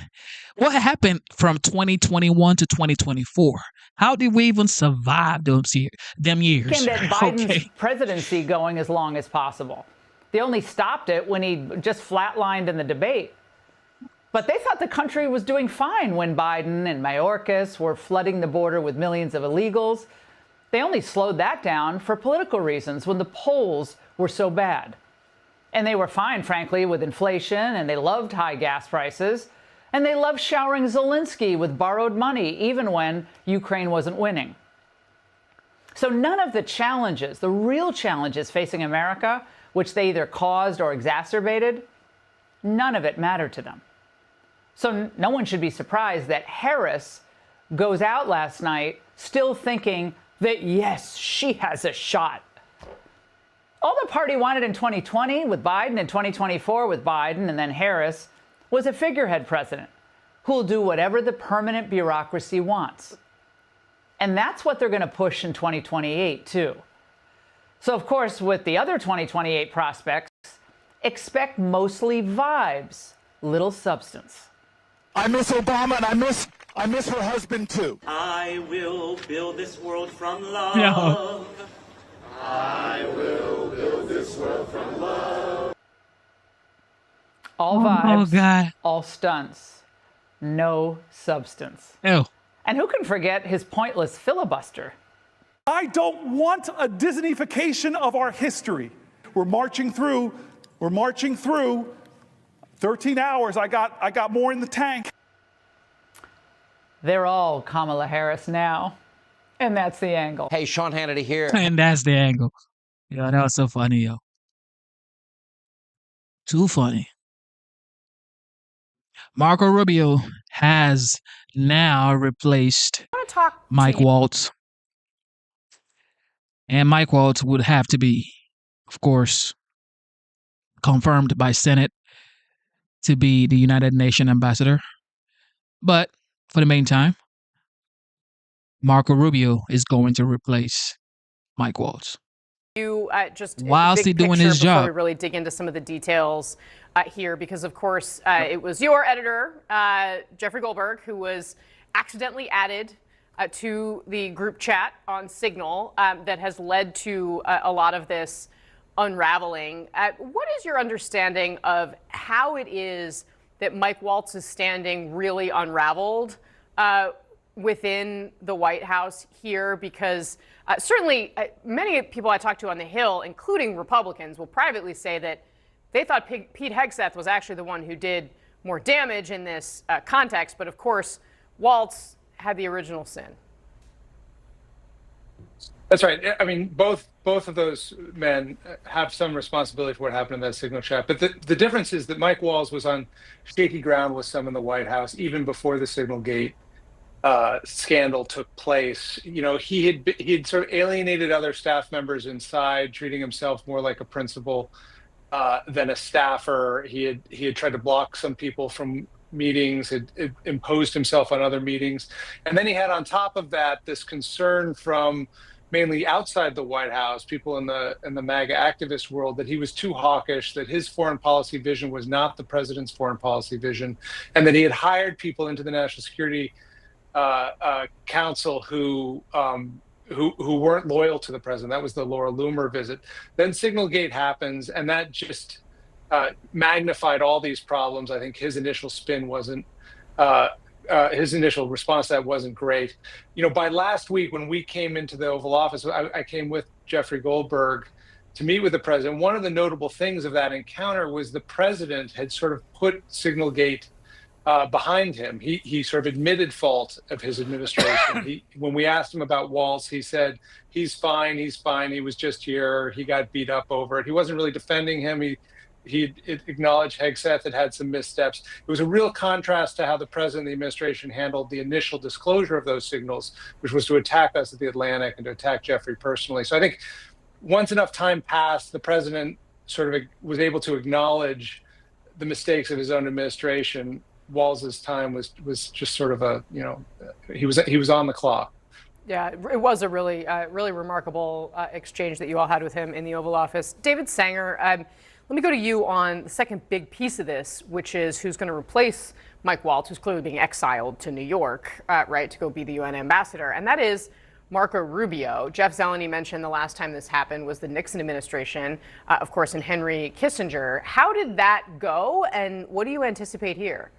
what happened from 2021 to 2024? How did we even survive them years? Weekend at Biden's presidency going as long as possible. They only stopped it when he just flatlined in the debate. But they thought the country was doing fine when Biden and Mayorkas were flooding the border with millions of illegals. They only slowed that down for political reasons when the polls were so bad. And they were fine, frankly, with inflation, and they loved high gas prices, and they loved showering Zelensky with borrowed money, even when Ukraine wasn't winning. So none of the challenges, the real challenges facing America, which they either caused or exacerbated, none of it mattered to them. So no one should be surprised that Harris goes out last night still thinking that, yes, she has a shot. All the party wanted in 2020 with Biden and 2024 with Biden and then Harris was a figurehead president who will do whatever the permanent bureaucracy wants. And that's what they're going to push in 2028, too. So, of course, with the other 2028 prospects, expect mostly vibes, little substance. I miss Obama and I miss her husband too. I will build this world from love. No. I will build this world from love. All vibes, Oh, God. all stunts, no substance. Ew. And who can forget his pointless filibuster? I don't want a Disneyfication of our history. We're marching through 13 hours. I got more in the tank. They're all Kamala Harris now. And that's the angle. Hey, Sean Hannity here. And that's the angle. Yeah, that was so funny, yo. Too funny. Marco Rubio has now replaced Mike Waltz. And Mike Waltz would have to be, of course, confirmed by Senate to be the United Nations ambassador. But for the meantime, Marco Rubio is going to replace Mike Waltz. You just Whilst big he doing picture his before job. we really dig into some of the details here, because of course it was your editor, Jeffrey Goldberg, who was accidentally added to the group chat on Signal that has led to a lot of this unraveling. What is your understanding of how it is that Mike Waltz's standing really unraveled within the White House here? Because certainly many people I talked to on the Hill, including Republicans, will privately say that they thought Pete Hegseth was actually the one who did more damage in this context. But of course, Waltz had the original sin. That's right. I mean, both of those men have some responsibility for what happened in that Signal chat. But the difference is that Mike Waltz was on shaky ground with some in the White House even before the Signal Gate scandal took place. You know, he had sort of alienated other staff members inside, treating himself more like a principal than a staffer. He had tried to block some people from meetings, had imposed himself on other meetings, and then he had on top of that this concern from mainly outside the White House, people in the MAGA activist world, that he was too hawkish, that his foreign policy vision was not the president's foreign policy vision, and that he had hired people into the National Security Council who weren't loyal to the president. That was the Laura Loomer visit. Then Signalgate happens, and that just magnified all these problems. I think his initial spin wasn't. His initial response to that wasn't great. You know, by last week when we came into the Oval Office, I came with Jeffrey Goldberg to meet with the president. One of the notable things of that encounter was the president had sort of put Signalgate behind him. He sort of admitted fault of his administration. When we asked him about Waltz, he said, he's fine. He was just here. He got beat up over it. He wasn't really defending him. He acknowledged Hegseth had some missteps. It was a real contrast to how the president and the administration handled the initial disclosure of those signals, which was to attack us at the Atlantic and to attack Jeffrey personally. So I think once enough time passed, the president sort of was able to acknowledge the mistakes of his own administration. Walz's time was just sort of he was on the clock. Yeah, it was a really remarkable exchange that you all had with him in the Oval Office. David Sanger, let me go to you on the second big piece of this, which is who's going to replace Mike Waltz, who's clearly being exiled to New York, right, to go be the UN ambassador, and that is Marco Rubio. Jeff Zeleny mentioned the last time this happened was the Nixon administration, of course, and Henry Kissinger. How did that go, and what do you anticipate here?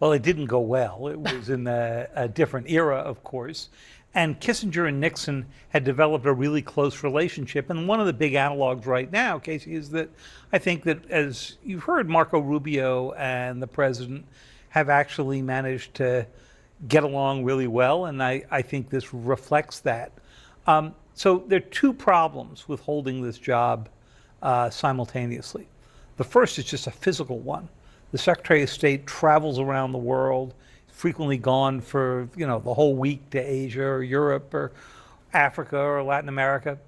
Well, it didn't go well. It was in a different era, of course. And Kissinger and Nixon had developed a really close relationship. And one of the big analogs right now, Casey, is that I think that, as you've heard, Marco Rubio and the president have actually managed to get along really well. And I think this reflects that. So there are two problems with holding this job simultaneously. The first is just a physical one. The Secretary of State travels around the world, frequently gone for, the whole week to Asia or Europe or Africa or Latin America.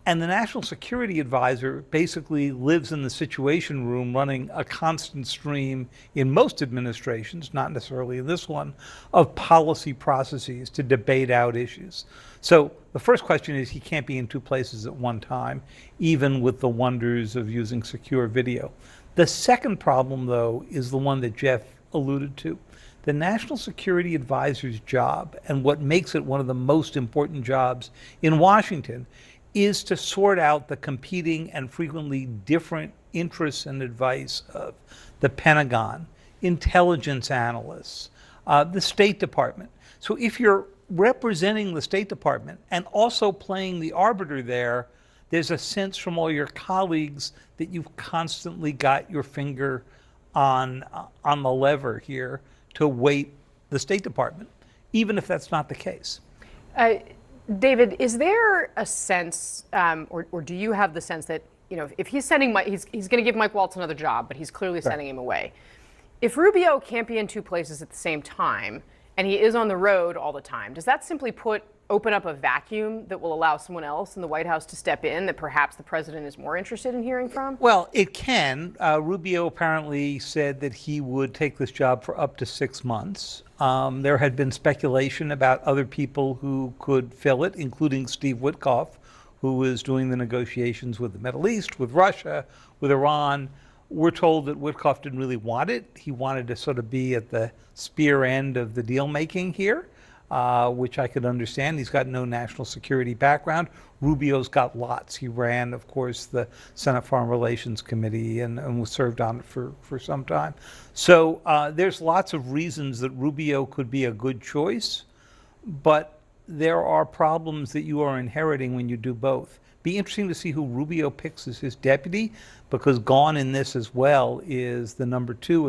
And the National Security Advisor basically lives in the Situation Room running a constant stream in most administrations, not necessarily in this one, of policy processes to debate out issues. So the first question is he can't be in two places at one time, even with the wonders of using secure video. The second problem, though, is the one that Jeff alluded to. The National Security Advisor's job, and what makes it one of the most important jobs in Washington, is to sort out the competing and frequently different interests and advice of the Pentagon, intelligence analysts, the State Department. So if you're representing the State Department and also playing the arbiter there's a sense from all your colleagues that you've constantly got your finger on the lever here to weight the State Department, even if that's not the case. David, is there a sense, or do you have the sense that, if he's sending he's going to give Mike Waltz another job, but he's clearly sending him away. If Rubio can't be in two places at the same time, and he is on the road all the time, does that simply open up a vacuum that will allow someone else in the White House to step in that perhaps the president is more interested in hearing from? Well, it can. Rubio apparently said that he would take this job for up to 6 months. There had been speculation about other people who could fill it, including Steve Witkoff, who was doing the negotiations with the Middle East, with Russia, with Iran. We're told that Witkoff didn't really want it. He wanted to sort of be at the spear end of the deal making here, which I could understand. He's got no national security background. Rubio's got lots. He ran, of course, the Senate Foreign Relations Committee and was served on it for some time. So there's lots of reasons that Rubio could be a good choice, but there are problems that you are inheriting when you do both. Be interesting to see who Rubio picks as his deputy, because gone in this as well is the number 2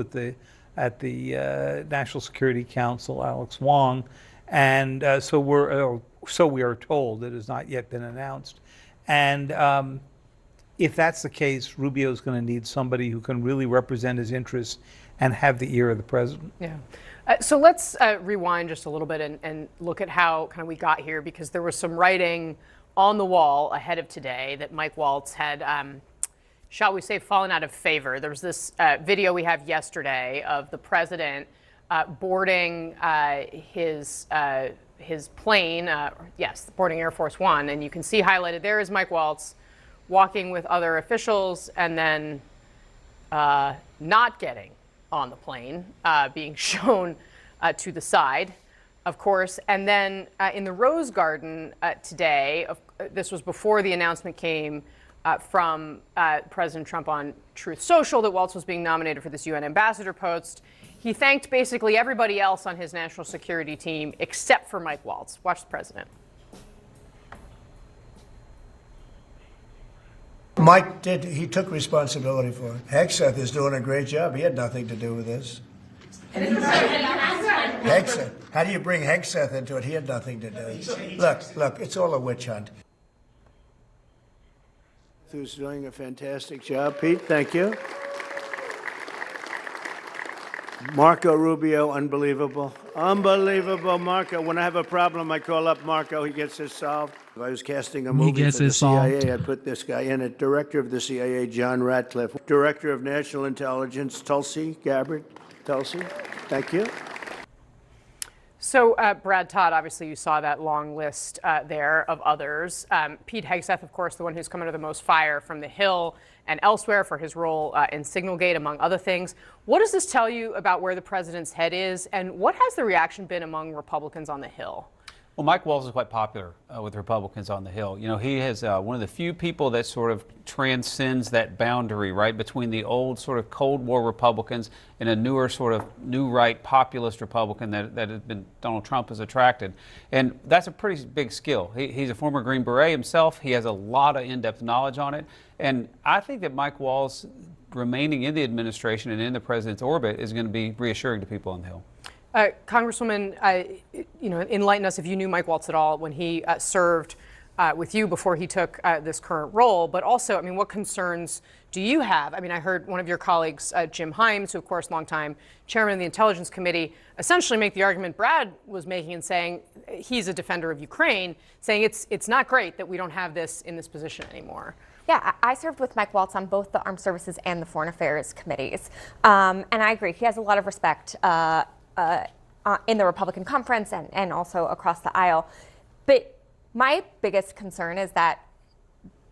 at the National Security Council, Alex Wong, and so we are told. It has not yet been announced, and if that's the case, Rubio is going to need somebody who can really represent his interests and have the ear of the president. Yeah. So let's rewind just a little bit and look at how kind of we got here, because there was some writing on the wall ahead of today that Mike Waltz had, shall we say, fallen out of favor. There was this video we have yesterday of the president boarding his plane, boarding Air Force One, and you can see highlighted there is Mike Waltz walking with other officials and then not getting on the plane, being shown to the side, of course. And then in the Rose Garden today, this was before the announcement came from President Trump on Truth Social that Waltz was being nominated for this UN ambassador post. He thanked basically everybody else on his national security team except for Mike Waltz. Watch the president. Mike he took responsibility for it. Hegseth is doing a great job. He had nothing to do with this. Hegseth, how do you bring Hegseth into it? He had nothing to do. Look, it's all a witch hunt. Who's doing a fantastic job, Pete, thank you. Marco Rubio, unbelievable. Unbelievable, Marco. When I have a problem, I call up Marco. He gets it solved. If I was casting a movie for the CIA, I'd put this guy in it. Director of the CIA, John Ratcliffe. Director of National Intelligence, Tulsi Gabbard. Tulsi, thank you. So, Brad Todd, obviously you saw that long list there of others. Pete Hegseth, of course, the one who's come under the most fire from the Hill and elsewhere for his role in Signalgate, among other things. What does this tell you about where the president's head is, and what has the reaction been among Republicans on the Hill? Well, Mike Waltz is quite popular with Republicans on the Hill. You know, he has one of the few people that sort of transcends that boundary, right, between the old sort of Cold War Republicans and a newer sort of new right populist Republican that has been Donald Trump has attracted. And that's a pretty big skill. He's a former Green Beret himself. He has a lot of in-depth knowledge on it. And I think that Mike Waltz remaining in the administration and in the president's orbit is going to be reassuring to people on the Hill. Congresswoman, enlighten us if you knew Mike Waltz at all when he served with you before he took this current role. But also, I mean, what concerns do you have? I mean, I heard one of your colleagues, Jim Himes, who, of course, longtime chairman of the Intelligence Committee, essentially make the argument Brad was making and saying he's a defender of Ukraine, saying it's not great that we don't have this in this position anymore. Yeah, I served with Mike Waltz on both the Armed Services and the Foreign Affairs committees. And I agree, he has a lot of respect in the Republican conference and also across the aisle. But my biggest concern is that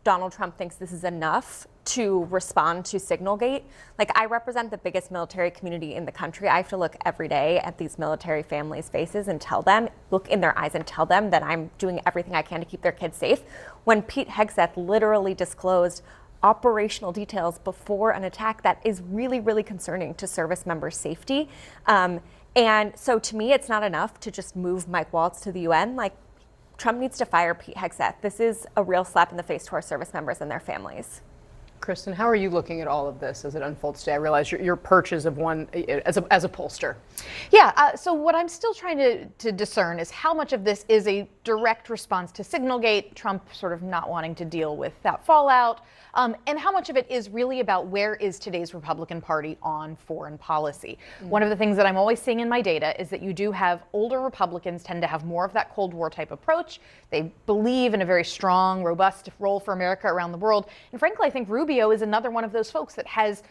Donald Trump thinks this is enough to respond to Signalgate. Like, I represent the biggest military community in the country. I have to look every day at these military families' faces and look in their eyes and tell them that I'm doing everything I can to keep their kids safe. When Pete Hegseth literally disclosed operational details before an attack, that is really, really concerning to service members' safety. And so to me, it's not enough to just move Mike Waltz to the UN. Like, Trump needs to fire Pete Hegseth. This is a real slap in the face to our service members and their families. Kristen, how are you looking at all of this as it unfolds today? I realize your perch is of one as a pollster. Yeah, so what I'm still trying to discern is how much of this is a direct response to Signalgate, Trump sort of not wanting to deal with that fallout, and how much of it is really about where is today's Republican Party on foreign policy. One of the things that I'm always seeing in my data is that you do have older Republicans tend to have more of that Cold War type approach. They believe in a very strong, robust role for America around the world. And frankly, I think Rubio is another one of those folks that has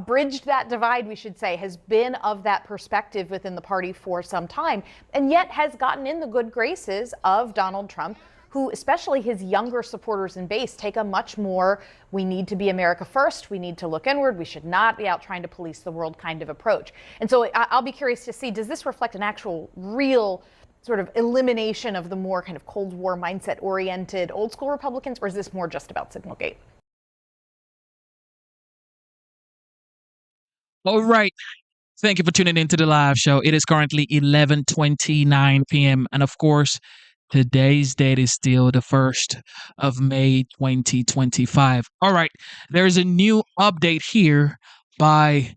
bridged that divide, we should say, has been of that perspective within the party for some time, and yet has gotten in the good graces of Donald Trump, who, especially his younger supporters and base, take a much more, we need to be America first, we need to look inward, we should not be out trying to police the world kind of approach. And so I'll be curious to see, does this reflect an actual real sort of elimination of the more kind of Cold War mindset oriented old school Republicans, or is this more just about Signalgate? All right. Thank you for tuning into the live show. It is currently 11:29 p.m. And of course, today's date is still the 1st of May, 2025. All right. There is a new update here by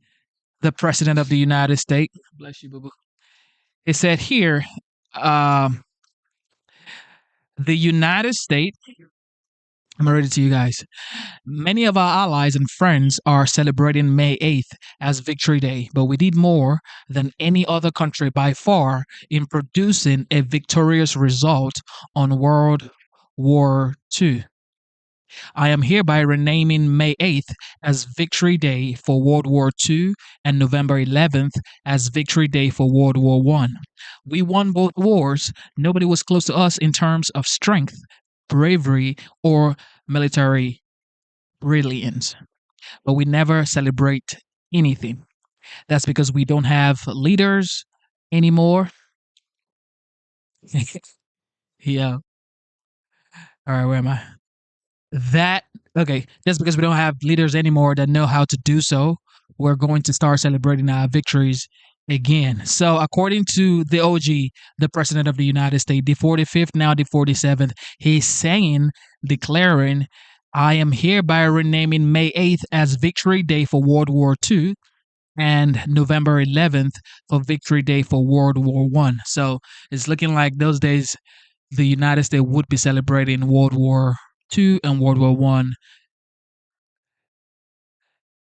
the President of the United States. Bless you, boo-boo. It said here, the United States, I'm going to read it to you guys. Many of our allies and friends are celebrating May 8th as Victory Day, but we did more than any other country by far in producing a victorious result on World War II. I am hereby renaming May 8th as Victory Day for World War II and November 11th as Victory Day for World War I. We won both wars. Nobody was close to us in terms of strength, bravery, or military brilliance. But we never celebrate anything. That's because we don't have leaders anymore. Yeah. All right, where am I? Okay, just because we don't have leaders anymore that know how to do so, we're going to start celebrating our victories again. So according to the DOGE, the President of the United States, the 45th, now the 47th, he's declaring, I am hereby renaming May 8th as Victory Day for World War II and November 11th for Victory Day for World War I. So it's looking like those days the United States would be celebrating World War II and World War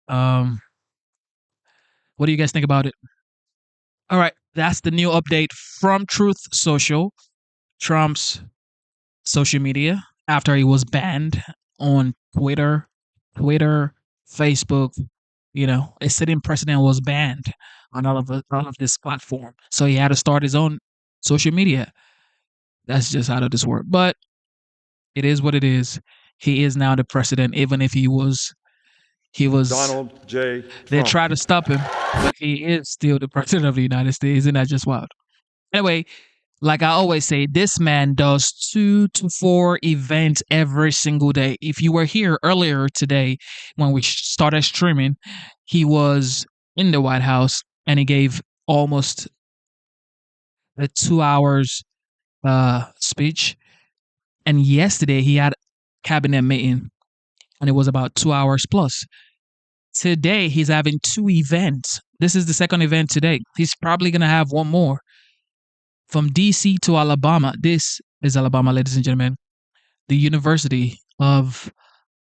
I. What do you guys think about it? All right, that's the new update from Truth Social, Trump's social media, after he was banned on Twitter, Facebook. You know, a sitting president was banned on all of this platform, so he had to start his own social media. That's just out of this world, but it is what it is. He is now the president, even if he was Donald J. Trump. They try to stop him, but he is still the president of the United States. Isn't that just wild? Anyway, like I always say, this man does 2 to 4 events every single day. If you were here earlier today when we started streaming, he was in the White House and he gave almost a 2 hours speech. And yesterday he had a cabinet meeting and it was about 2 hours plus. Today, he's having 2 events. This is the second event today. He's probably going to have one more. From D.C. to Alabama. This is Alabama, ladies and gentlemen. The University of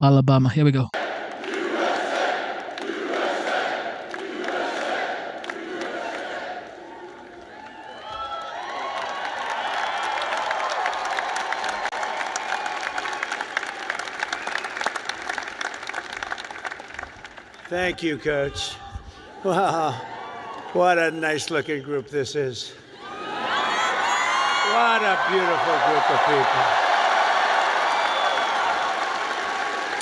Alabama. Here we go. Thank you, Coach. Wow, what a nice-looking group this is. What a beautiful group of people.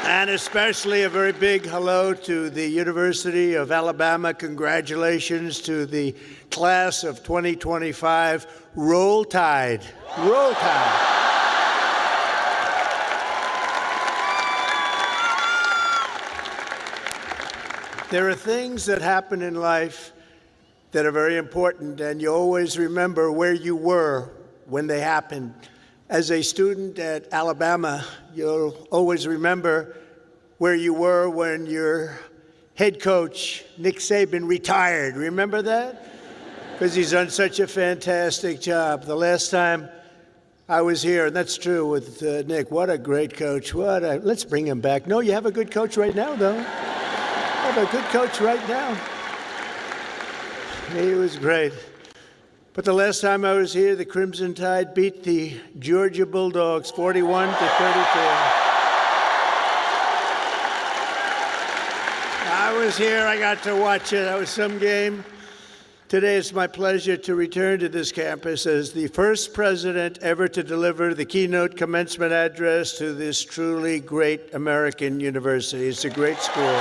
And especially a very big hello to the University of Alabama. Congratulations to the class of 2025. Roll Tide. Roll Tide. There are things that happen in life that are very important, and you always remember where you were when they happened. As a student at Alabama, you'll always remember where you were when your head coach, Nick Saban, retired. Remember that? Because he's done such a fantastic job. The last time I was here, and that's true with Nick. What a great coach. Let's bring him back. No, you have a good coach right now, though. You have a good coach right now. He was great. But the last time I was here, the Crimson Tide beat the Georgia Bulldogs 41 to 34. I was here. I got to watch it. That was some game. Today, it's my pleasure to return to this campus as the first president ever to deliver the keynote commencement address to this truly great American university. It's a great school.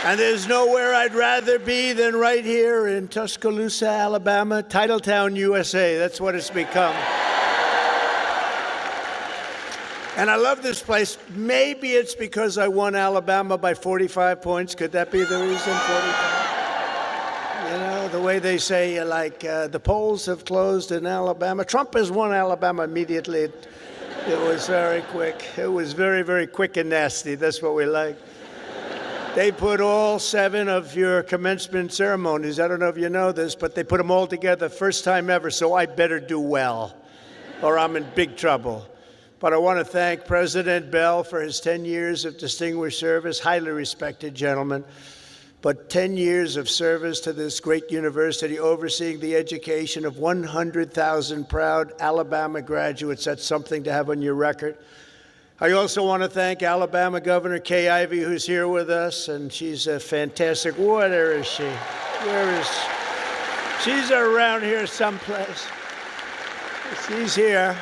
And there's nowhere I'd rather be than right here in Tuscaloosa, Alabama, Titletown, USA. That's what it's become. And I love this place. Maybe it's because I won Alabama by 45 points. Could that be the reason? 45? You know, the way they say, the polls have closed in Alabama. Trump has won Alabama immediately. It was very quick. It was very, very quick and nasty. That's what we like. They put all 7 of your commencement ceremonies. I don't know if you know this, but they put them all together first time ever, so I better do well, or I'm in big trouble. But I want to thank President Bell for his 10 years of distinguished service, highly respected gentleman, but 10 years of service to this great university, overseeing the education of 100,000 proud Alabama graduates. That's something to have on your record. I also want to thank Alabama Governor Kay Ivey, who's here with us, and she's a fantastic. Where is she? Where is she? She's around here someplace. She's here.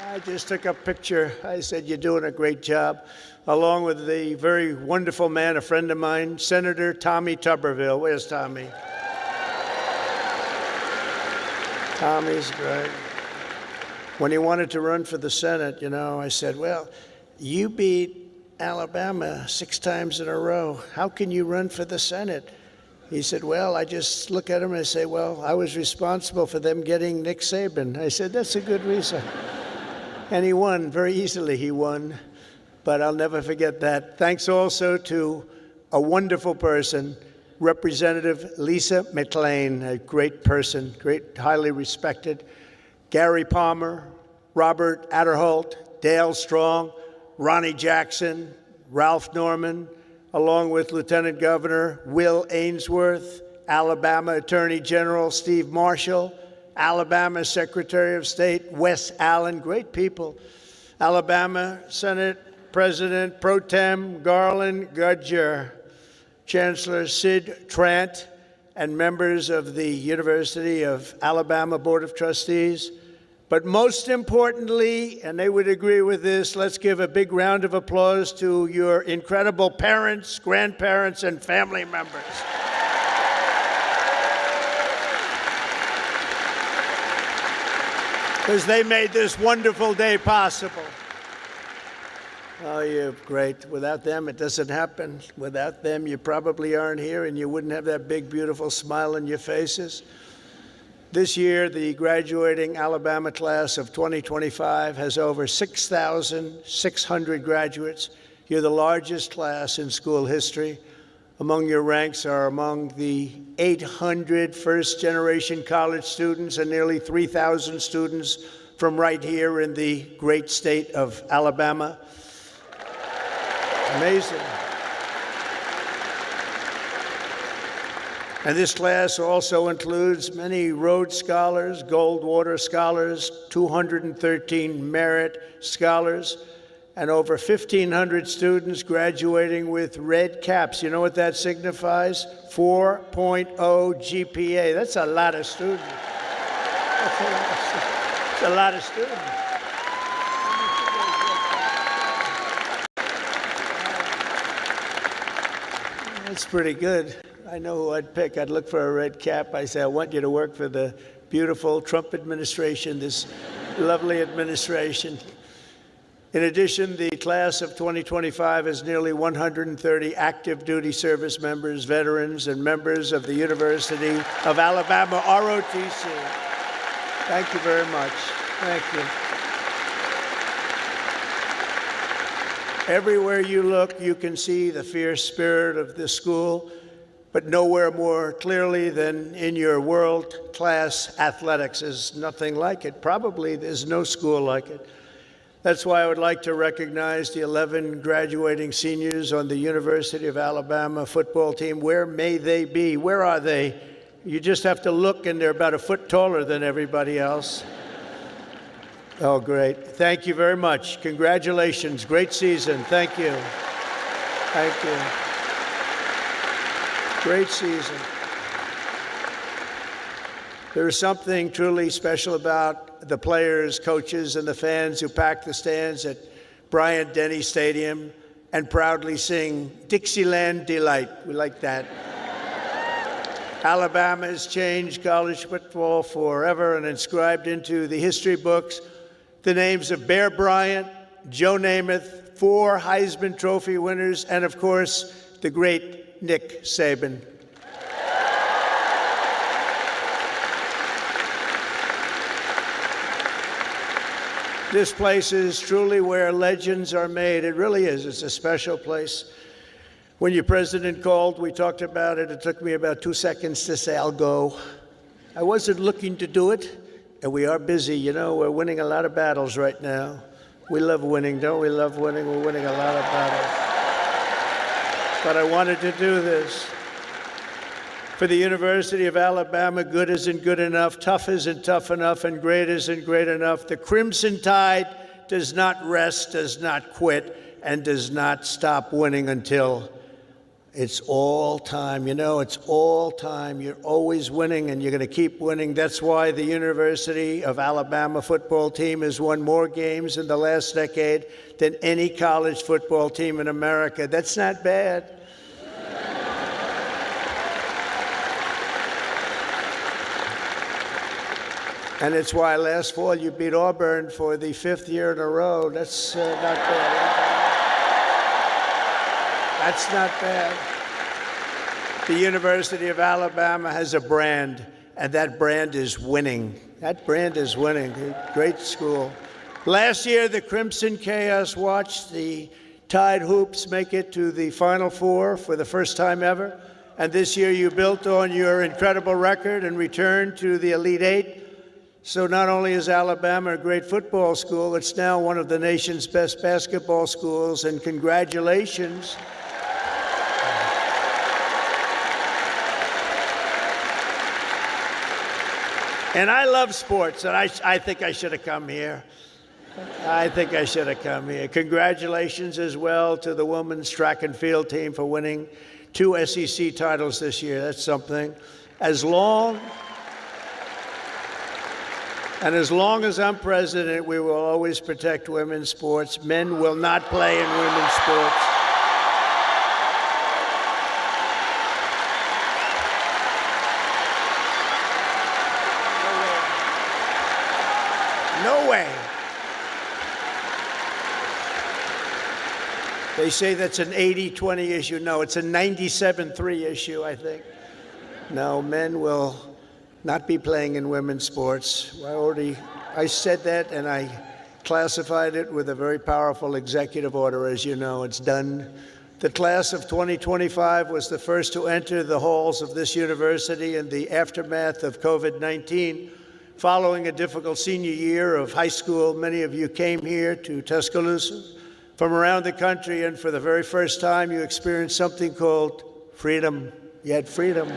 I just took a picture. I said, you're doing a great job, along with the very wonderful man, a friend of mine, Senator Tommy Tuberville. Where's Tommy? Tommy's great. When he wanted to run for the Senate, I said, well, you beat Alabama 6 times in a row. How can you run for the Senate? He said, well, I just look at him and I say, well, I was responsible for them getting Nick Saban. I said, that's a good reason. And he won. Very easily he won. But I'll never forget that. Thanks also to a wonderful person, Representative Lisa McClain, a great person, great, highly respected. Gary Palmer, Robert Adderholt, Dale Strong, Ronnie Jackson, Ralph Norman, along with Lieutenant Governor Will Ainsworth, Alabama Attorney General Steve Marshall, Alabama Secretary of State Wes Allen, great people, Alabama Senate President Pro Tem Garland Gudger, Chancellor Sid Trant, and members of the University of Alabama Board of Trustees. But most importantly, and they would agree with this, let's give a big round of applause to your incredible parents, grandparents, and family members. Because they made this wonderful day possible. Oh, you're great. Without them, it doesn't happen. Without them, you probably aren't here, and you wouldn't have that big, beautiful smile on your faces. This year, the graduating Alabama class of 2025 has over 6,600 graduates. You're the largest class in school history. Among your ranks are among the 800 first-generation college students and nearly 3,000 students from right here in the great state of Alabama. Amazing. And this class also includes many Rhodes Scholars, Goldwater Scholars, 213 Merit Scholars, and over 1,500 students graduating with red caps. You know what that signifies? 4.0 GPA. That's a lot of students. That's a lot of students. That's pretty good. I know who I'd pick. I'd look for a red cap. I say, I want you to work for the beautiful Trump administration, this lovely administration. In addition, the class of 2025 has nearly 130 active duty service members, veterans, and members of the University of Alabama, ROTC. Thank you very much. Thank you. Everywhere you look, you can see the fierce spirit of this school. but nowhere more clearly than in your world-class athletics. There's nothing like it. Probably there's no school like it. That's why I would like to recognize the 11 graduating seniors on the University of Alabama football team. Where may they be? Where are they? You just have to look, and they're about a foot taller than everybody else. Oh, great. Thank you very much. Congratulations. Great season. Thank you. Thank you. Great season. There is something truly special about the players, coaches, and the fans who pack the stands at Bryant-Denny Stadium and proudly sing Dixieland Delight. We like that. Alabama has changed college football forever and inscribed into the history books the names of Bear Bryant, Joe Namath, 4 Heisman Trophy winners, and of course, the great Nick Saban. This place is truly where legends are made. It really is. It's a special place. When your president called, we talked about it. It took me about 2 seconds to say, I'll go. I wasn't looking to do it, and we are busy. You know, we're winning a lot of battles right now. We love winning, don't we? Love winning. We're winning a lot of battles. But I wanted to do this. For the University of Alabama, good isn't good enough, tough isn't tough enough, and great isn't great enough. The Crimson Tide does not rest, does not quit, and does not stop winning until it's all time. You know, it's all time. You're always winning, and you're going to keep winning. That's why the University of Alabama football team has won more games in the last decade than any college football team in America. That's not bad. And it's why last fall you beat Auburn for the 5th year in a row. That's not bad. That's not bad. The University of Alabama has a brand, and that brand is winning. That brand is winning. Great school. Last year, the Crimson Chaos watched the Tide Hoops make it to the Final Four for the first time ever. And this year, you built on your incredible record and returned to the Elite Eight. So not only is Alabama a great football school, it's now one of the nation's best basketball schools, and congratulations. And I love sports, and I think I should have come here. I think I should have come here. Congratulations as well to the women's track and field team for winning 2 SEC titles this year. That's something. As long as I'm president, we will always protect women's sports. Men will not play in women's sports. No way. They say that's an 80-20 issue. No, it's a 97-3 issue, I think. No, men will not be playing in women's sports. I said that, and I classified it with a very powerful executive order. As you know, it's done. The class of 2025 was the first to enter the halls of this university in the aftermath of COVID-19. Following a difficult senior year of high school, many of you came here to Tuscaloosa from around the country, and for the very first time, you experienced something called freedom. You had freedom.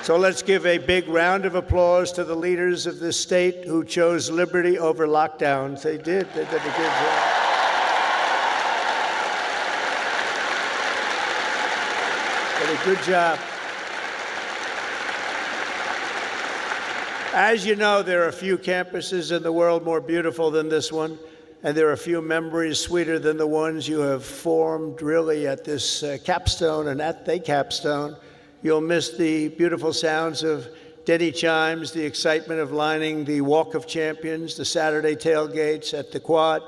So let's give a big round of applause to the leaders of this state who chose liberty over lockdowns. They did. They did a good job. Did a good job. As you know, there are few campuses in the world more beautiful than this one, and there are few memories sweeter than the ones you have formed really at this capstone and at the capstone. You'll miss the beautiful sounds of Denny chimes, the excitement of lining the Walk of Champions, the Saturday tailgates at the Quad.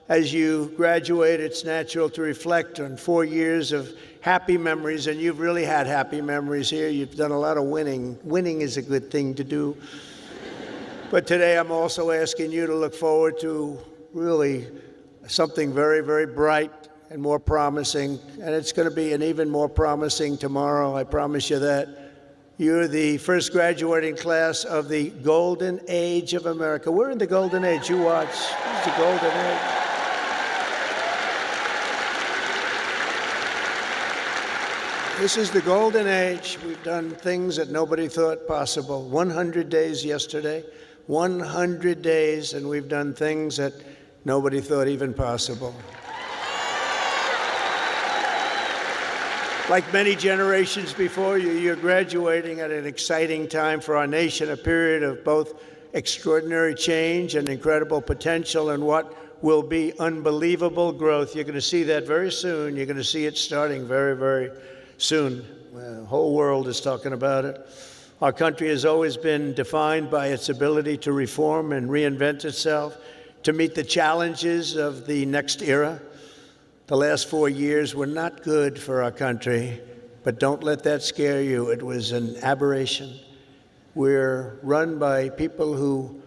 As you graduate, it's natural to reflect on 4 years of happy memories, and you've really had happy memories here. You've done a lot of winning. Winning is a good thing to do. But today I'm also asking you to look forward to really something very, very bright and more promising, and it's going to be an even more promising tomorrow, I promise you that. You're the first graduating class of the golden age of America. We're in the golden age. You watch. It's the golden age. This is the golden age. We've done things that nobody thought possible. 100 days yesterday, 100 days, and we've done things that nobody thought even possible. Like many generations before you, you're graduating at an exciting time for our nation, a period of both extraordinary change and incredible potential and what will be unbelievable growth. You're going to see that very soon. You're going to see it starting very, very soon. The whole world is talking about it. Our country has always been defined by its ability to reform and reinvent itself, to meet the challenges of the next era. The last 4 years were not good for our country, but don't let that scare you. It was an aberration. We're run by people who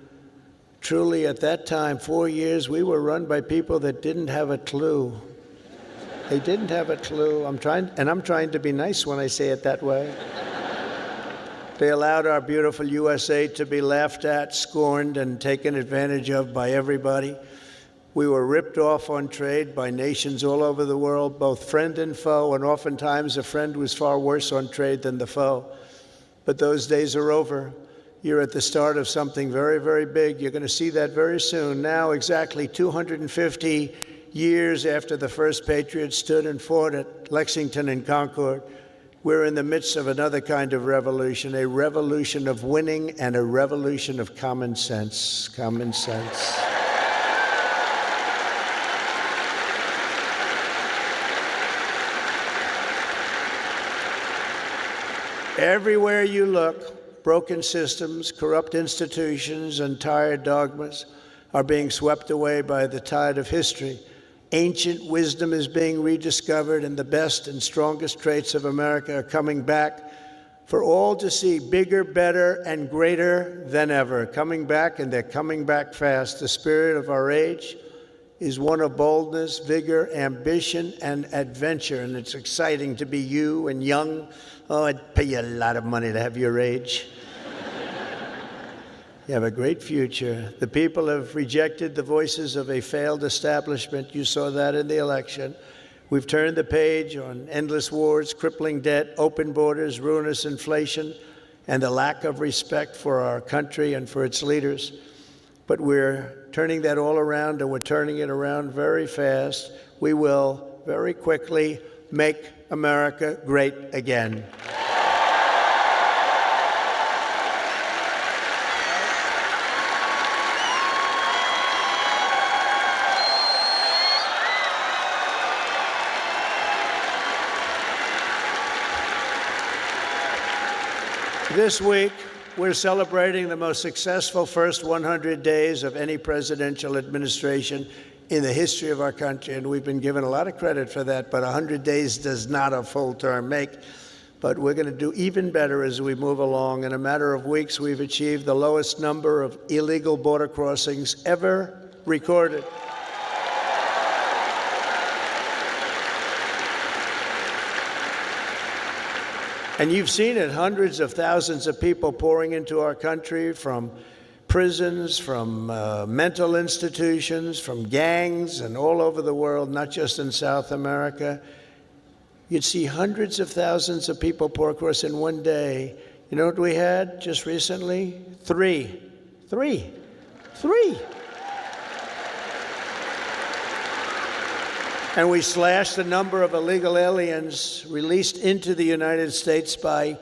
truly, at that time, 4 years, we were run by people that didn't have a clue. They didn't have a clue. I'm trying to be nice when I say it that way. They allowed our beautiful USA to be laughed at, scorned, and taken advantage of by everybody. We were ripped off on trade by nations all over the world, both friend and foe, and oftentimes a friend was far worse on trade than the foe. But those days are over. You're at the start of something very, very big. You're going to see that very soon. Now, exactly 250 years after the first patriots stood and fought at Lexington and Concord, we're in the midst of another kind of revolution, a revolution of winning and a revolution of common sense. Common sense. Everywhere you look, broken systems, corrupt institutions, and tired dogmas are being swept away by the tide of history. Ancient wisdom is being rediscovered, and the best and strongest traits of America are coming back for all to see, bigger, better, and greater than ever. Coming back, and they're coming back fast. The spirit of our age is one of boldness, vigor, ambition, and adventure, and it's exciting to be you and young. Oh, I'd pay you a lot of money to have your age. You have a great future. The people have rejected the voices of a failed establishment. You saw that in the election. We've turned the page on endless wars, crippling debt, open borders, ruinous inflation, and the lack of respect for our country and for its leaders. But we're turning that all around, and we're turning it around very fast. We will very quickly make America great again. This week, we're celebrating the most successful first 100 days of any presidential administration in the history of our country, and we've been given a lot of credit for that, but 100 days does not a full term make. But we're going to do even better as we move along. In a matter of weeks, we've achieved the lowest number of illegal border crossings ever recorded. And you've seen it, hundreds of thousands of people pouring into our country from prisons, from mental institutions, from gangs, and all over the world, not just in South America. You'd see hundreds of thousands of people pour across in one day. You know what we had just recently? Three. And we slashed the number of illegal aliens released into the United States by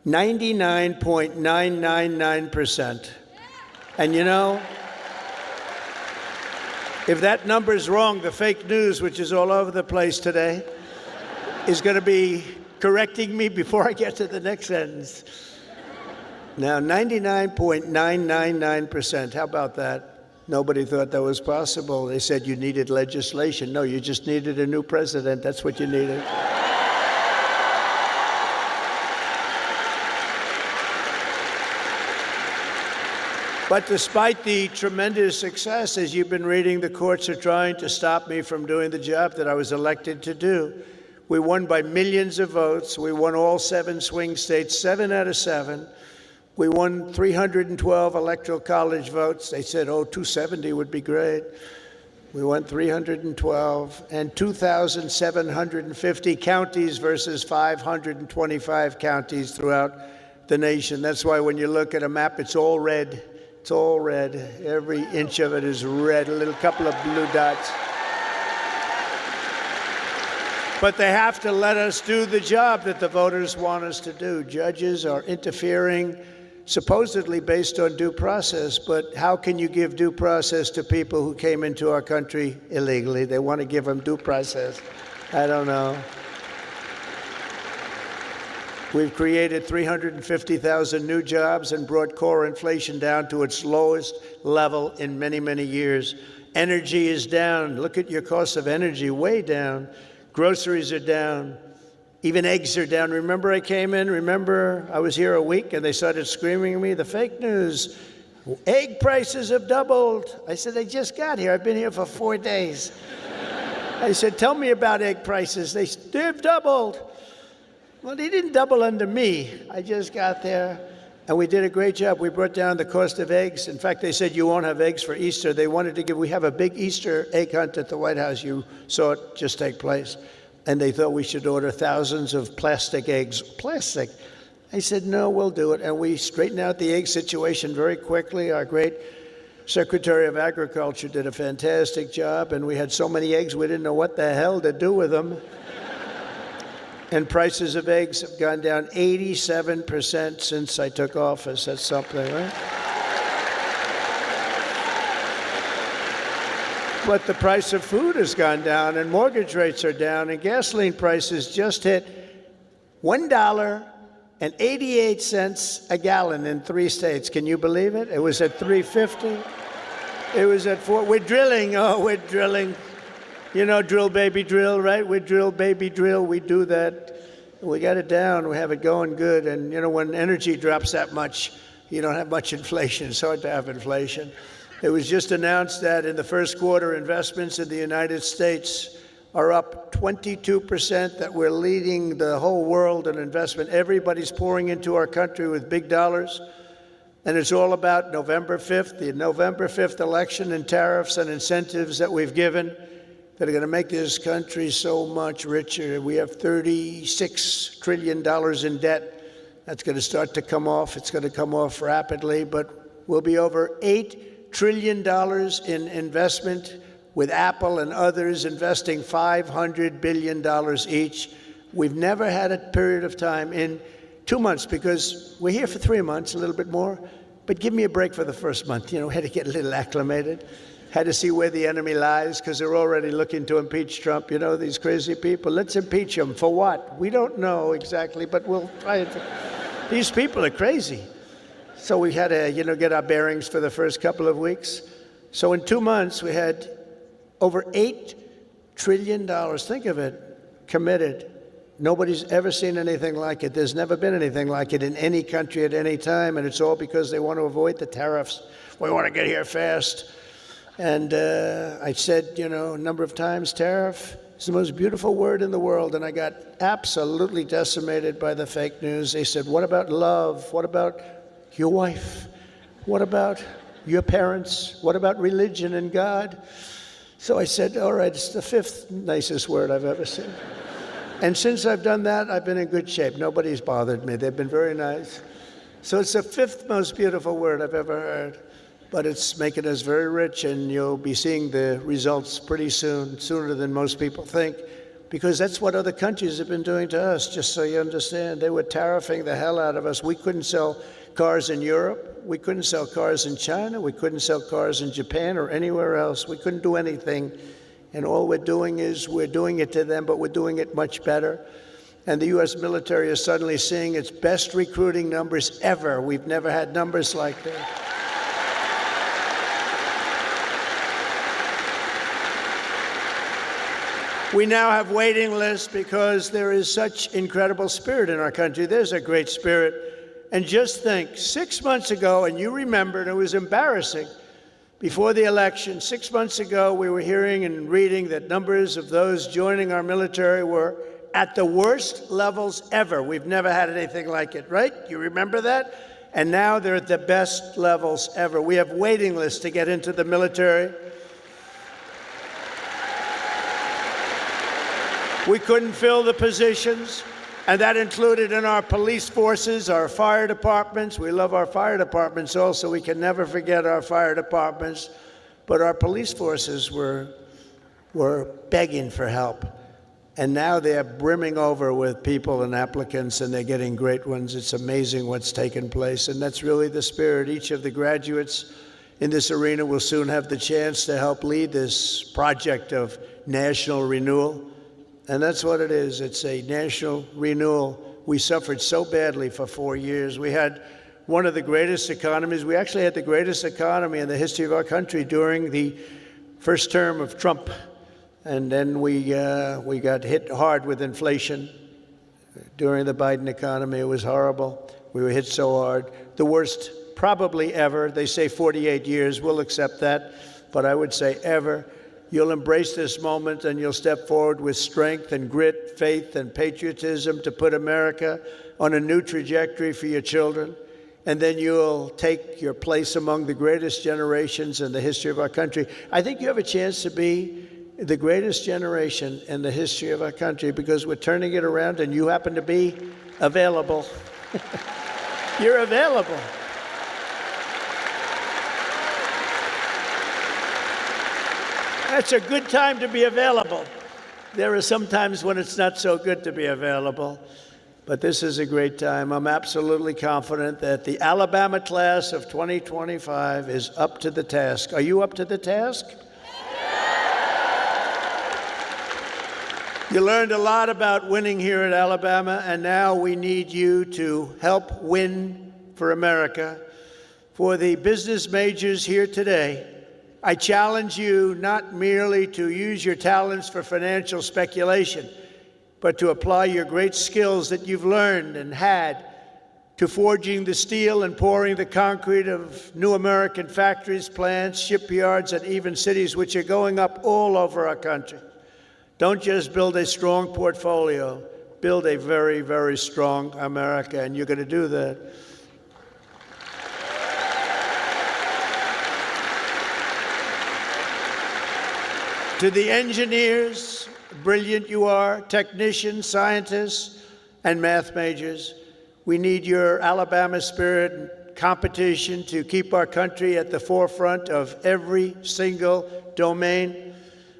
99.999%. And you know, if that number is wrong, the fake news, which is all over the place today, is going to be correcting me before I get to the next sentence. Now, 99.999%, how about that? Nobody thought that was possible. They said you needed legislation. No, you just needed a new president. That's what you needed. But despite the tremendous success, as you've been reading, the courts are trying to stop me from doing the job that I was elected to do. We won by millions of votes. We won all 7 swing states, 7 out of 7. We won 312 electoral college votes. They said, 270 would be great. We won 312 and 2,750 counties versus 525 counties throughout the nation. That's why when you look at a map, it's all red. It's all red. Every inch of it is red, a little couple of blue dots. But they have to let us do the job that the voters want us to do. Judges are interfering, supposedly based on due process, but how can you give due process to people who came into our country illegally? They want to give them due process. I don't know. We've created 350,000 new jobs and brought core inflation down to its lowest level in many, many years. Energy is down. Look at your cost of energy, way down. Groceries are down. Even eggs are down. Remember I came in? Remember I was here a week and they started screaming at me, the fake news. Egg prices have doubled. I said, I just got here. I've been here for 4 days. I said, tell me about egg prices. They've doubled. Well, they didn't double under me. I just got there, and we did a great job. We brought down the cost of eggs. In fact, they said you won't have eggs for Easter. They wanted to we have a big Easter egg hunt at the White House. You saw it just take place. And they thought we should order thousands of plastic eggs. Plastic. I said, no, we'll do it. And we straightened out the egg situation very quickly. Our great Secretary of Agriculture did a fantastic job, and we had so many eggs we didn't know what the hell to do with them. And prices of eggs have gone down 87% since I took office. That's something, right? But the price of food has gone down, and mortgage rates are down, and gasoline prices just hit $1.88 a gallon in 3 states. Can you believe it? It was at $3.50. It was at $4. We're drilling. Oh, we're drilling. You know, drill, baby, drill, right? We drill, baby, drill. We do that. We got it down. We have it going good. And, you know, when energy drops that much, you don't have much inflation. It's hard to have inflation. It was just announced that in the first quarter, investments in the United States are up 22%, that we're leading the whole world in investment. Everybody's pouring into our country with big dollars. And it's all about November 5th, the November 5th election, and tariffs and incentives that we've given that are going to make this country so much richer. We have $36 trillion in debt. That's going to start to come off. It's going to come off rapidly, but we'll be over $8 trillion in investment, with Apple and others investing $500 billion each. We've never had a period of time in 2 months, because we're here for 3 months, a little bit more, but give me a break for the first month. You know, had to get a little acclimated. Had to see where the enemy lies, because they're already looking to impeach Trump. You know, these crazy people. Let's impeach him. For what? We don't know exactly, but we'll try it. These people are crazy. So we had to, get our bearings for the first couple of weeks. So in 2 months, we had over $8 trillion, think of it, committed. Nobody's ever seen anything like it. There's never been anything like it in any country at any time, and it's all because they want to avoid the tariffs. We want to get here fast. And I said, a number of times, tariff is the most beautiful word in the world. And I got absolutely decimated by the fake news. They said, what about love? What about your wife? What about your parents? What about religion and God? So I said, all right, it's the 5th nicest word I've ever seen. And since I've done that, I've been in good shape. Nobody's bothered me. They've been very nice. So it's the 5th most beautiful word I've ever heard. But it's making us very rich, and you'll be seeing the results pretty soon, sooner than most people think, because that's what other countries have been doing to us, just so you understand. They were tariffing the hell out of us. We couldn't sell cars in Europe. We couldn't sell cars in China. We couldn't sell cars in Japan or anywhere else. We couldn't do anything. And all we're doing is we're doing it to them, but we're doing it much better. And the U.S. military is suddenly seeing its best recruiting numbers ever. We've never had numbers like that. We now have waiting lists because there is such incredible spirit in our country. There's a great spirit. And just think, 6 months ago, and you remember, and it was embarrassing, before the election, 6 months ago, we were hearing and reading that numbers of those joining our military were at the worst levels ever. We've never had anything like it, right? You remember that? And now they're at the best levels ever. We have waiting lists to get into the military. We couldn't fill the positions, and that included in our police forces, our fire departments. We love our fire departments also. We can never forget our fire departments. But our police forces were begging for help. And now they're brimming over with people and applicants, and they're getting great ones. It's amazing what's taken place, and that's really the spirit. Each of the graduates in this arena will soon have the chance to help lead this project of national renewal. And that's what it is. It's a national renewal. We suffered so badly for 4 years. We had one of the greatest economies. We actually had the greatest economy in the history of our country during the first term of Trump. And then we got hit hard with inflation. During the Biden economy, it was horrible. We were hit so hard. The worst probably ever. They say 48 years. We'll accept that. But I would say ever. You'll embrace this moment and you'll step forward with strength and grit, faith and patriotism to put America on a new trajectory for your children. And then you'll take your place among the greatest generations in the history of our country. I think you have a chance to be the greatest generation in the history of our country because we're turning it around and you happen to be available. You're available. That's a good time to be available. There are some times when it's not so good to be available, but this is a great time. I'm absolutely confident that the Alabama class of 2025 is up to the task. Are you up to the task? You learned a lot about winning here at Alabama, and now we need you to help win for America. For the business majors here today, I challenge you not merely to use your talents for financial speculation, but to apply your great skills that you've learned and had to forging the steel and pouring the concrete of new American factories, plants, shipyards, and even cities which are going up all over our country. Don't just build a strong portfolio, build a very, very strong America, and you're going to do that. To the engineers, brilliant you are, technicians, scientists, and math majors, we need your Alabama spirit and competition to keep our country at the forefront of every single domain.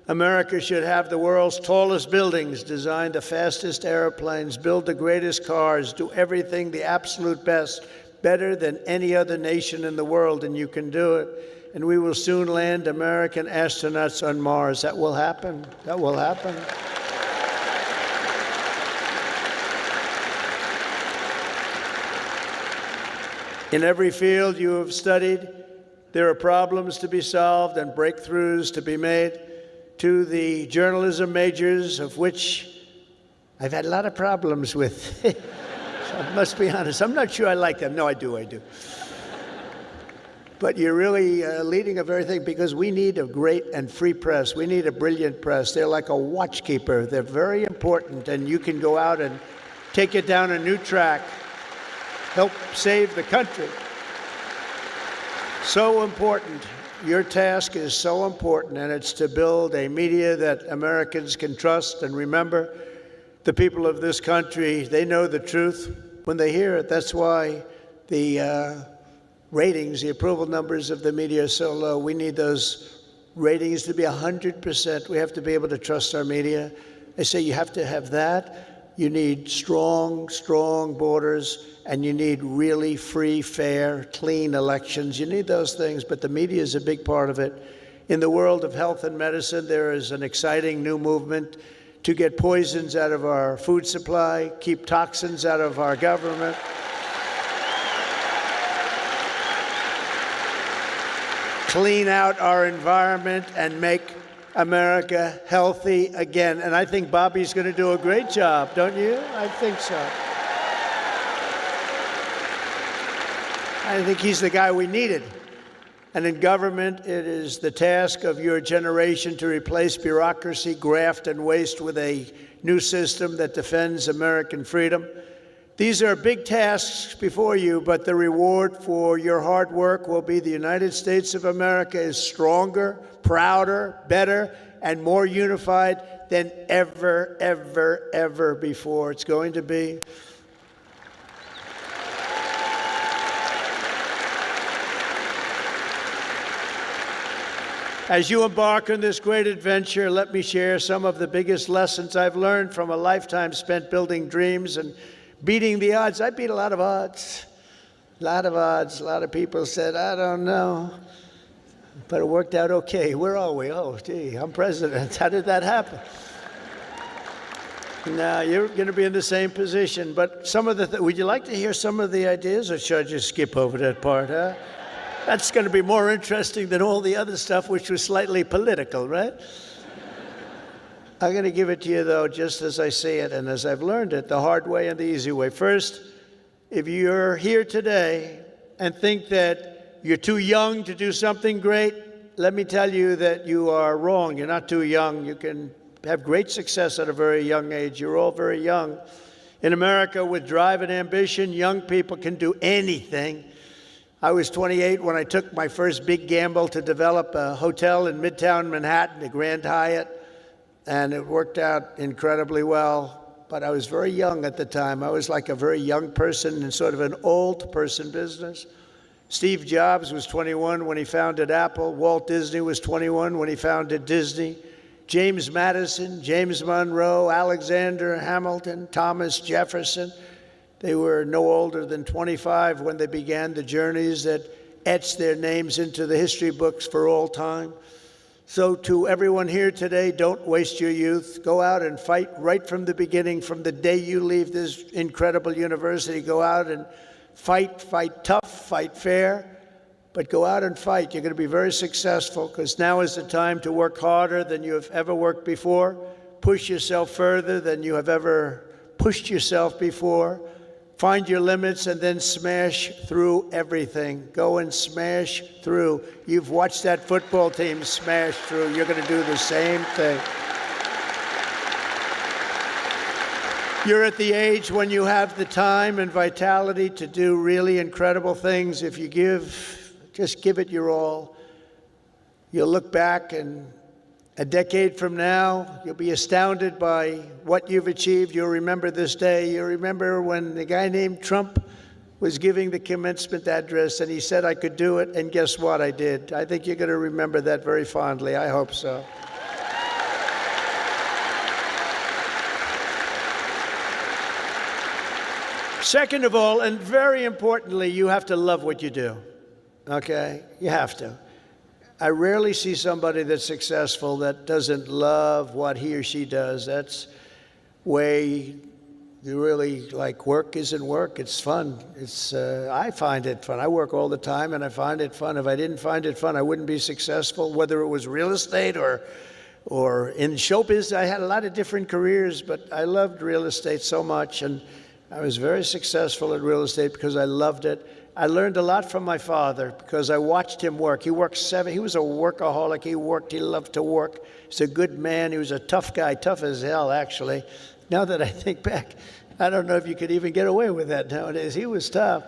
America should have the world's tallest buildings, design the fastest airplanes, build the greatest cars, do everything the absolute best, better than any other nation in the world, and you can do it. And we will soon land American astronauts on Mars. That will happen. That will happen. In every field you have studied, there are problems to be solved and breakthroughs to be made. To the journalism majors, of which I've had a lot of problems with. So I must be honest. I'm not sure I like them. No, I do. But you're really leading a very thing because we need a great and free press. We need a brilliant press. They're like a watchkeeper. They're very important, and you can go out and take it down a new track, help save the country. So important. Your task is so important, and it's to build a media that Americans can trust. And remember, the people of this country, they know the truth when they hear it. That's why the ratings, the approval numbers of the media are so low. We need those ratings to be 100%. We have to be able to trust our media. I say you have to have that. You need strong borders, and you need really free, fair, clean elections. You need those things, but the media is a big part of it. In the world of health and medicine, there is an exciting new movement to get poisons out of our food supply, keep toxins out of our government. Clean out our environment and make America healthy again. And I think Bobby's going to do a great job, don't you? I think so. I think he's the guy we needed. And in government, it is the task of your generation to replace bureaucracy, graft, and waste with a new system that defends American freedom. These are big tasks before you, but the reward for your hard work will be the United States of America is stronger, prouder, better, and more unified than ever, ever, ever before. It's going to be. As you embark on this great adventure, let me share some of the biggest lessons I've learned from a lifetime spent building dreams and beating the odds. I beat a lot of odds. A lot of odds. A lot of people said, I don't know. But it worked out okay. Where are we? Oh, gee, I'm president. How did that happen? Now, you're going to be in the same position. But some of the would you like to hear some of the ideas, or should I just skip over that part, huh? That's going to be more interesting than all the other stuff, which was slightly political, right? I'm going to give it to you, though, just as I see it and as I've learned it, the hard way and the easy way. First, if you're here today and think that you're too young to do something great, let me tell you that you are wrong. You're not too young. You can have great success at a very young age. You're all very young. In America, with drive and ambition, young people can do anything. I was 28 when I took my first big gamble to develop a hotel in Midtown Manhattan, the Grand Hyatt, and it worked out incredibly well. But I was very young at the time. I was like a very young person in sort of an old person business. Steve Jobs was 21 when he founded Apple. Walt Disney was 21 when he founded Disney. James Madison, James Monroe, Alexander Hamilton, Thomas Jefferson. They were no older than 25 when they began the journeys that etched their names into the history books for all time. So to everyone here today, don't waste your youth. Go out and fight right from the beginning, from the day you leave this incredible university. Go out and fight tough, fight fair, but go out and fight. You're going to be very successful, because now is the time to work harder than you have ever worked before. Push yourself further than you have ever pushed yourself before. Find your limits and then smash through everything. Go and smash through. You've watched that football team smash through. You're going to do the same thing. You're at the age when you have the time and vitality to do really incredible things. If you just give it your all. You'll look back, and a decade from now, you'll be astounded by what you've achieved. You'll remember this day. You'll remember when the guy named Trump was giving the commencement address, and he said I could do it, and guess what? I did. I think you're going to remember that very fondly. I hope so. Second of all, and very importantly, you have to love what you do, okay? You have to. I rarely see somebody that's successful that doesn't love what he or she does. That's way you really like. Work isn't work. It's fun. I find it fun. I work all the time, and I find it fun. If I didn't find it fun, I wouldn't be successful, whether it was real estate or in showbiz. I had a lot of different careers, but I loved real estate so much, and I was very successful at real estate because I loved it. I learned a lot from my father because I watched him work. He worked he was a workaholic. He worked. He loved to work. He's a good man. He was a tough guy, tough as hell, actually. Now that I think back, I don't know if you could even get away with that nowadays. He was tough,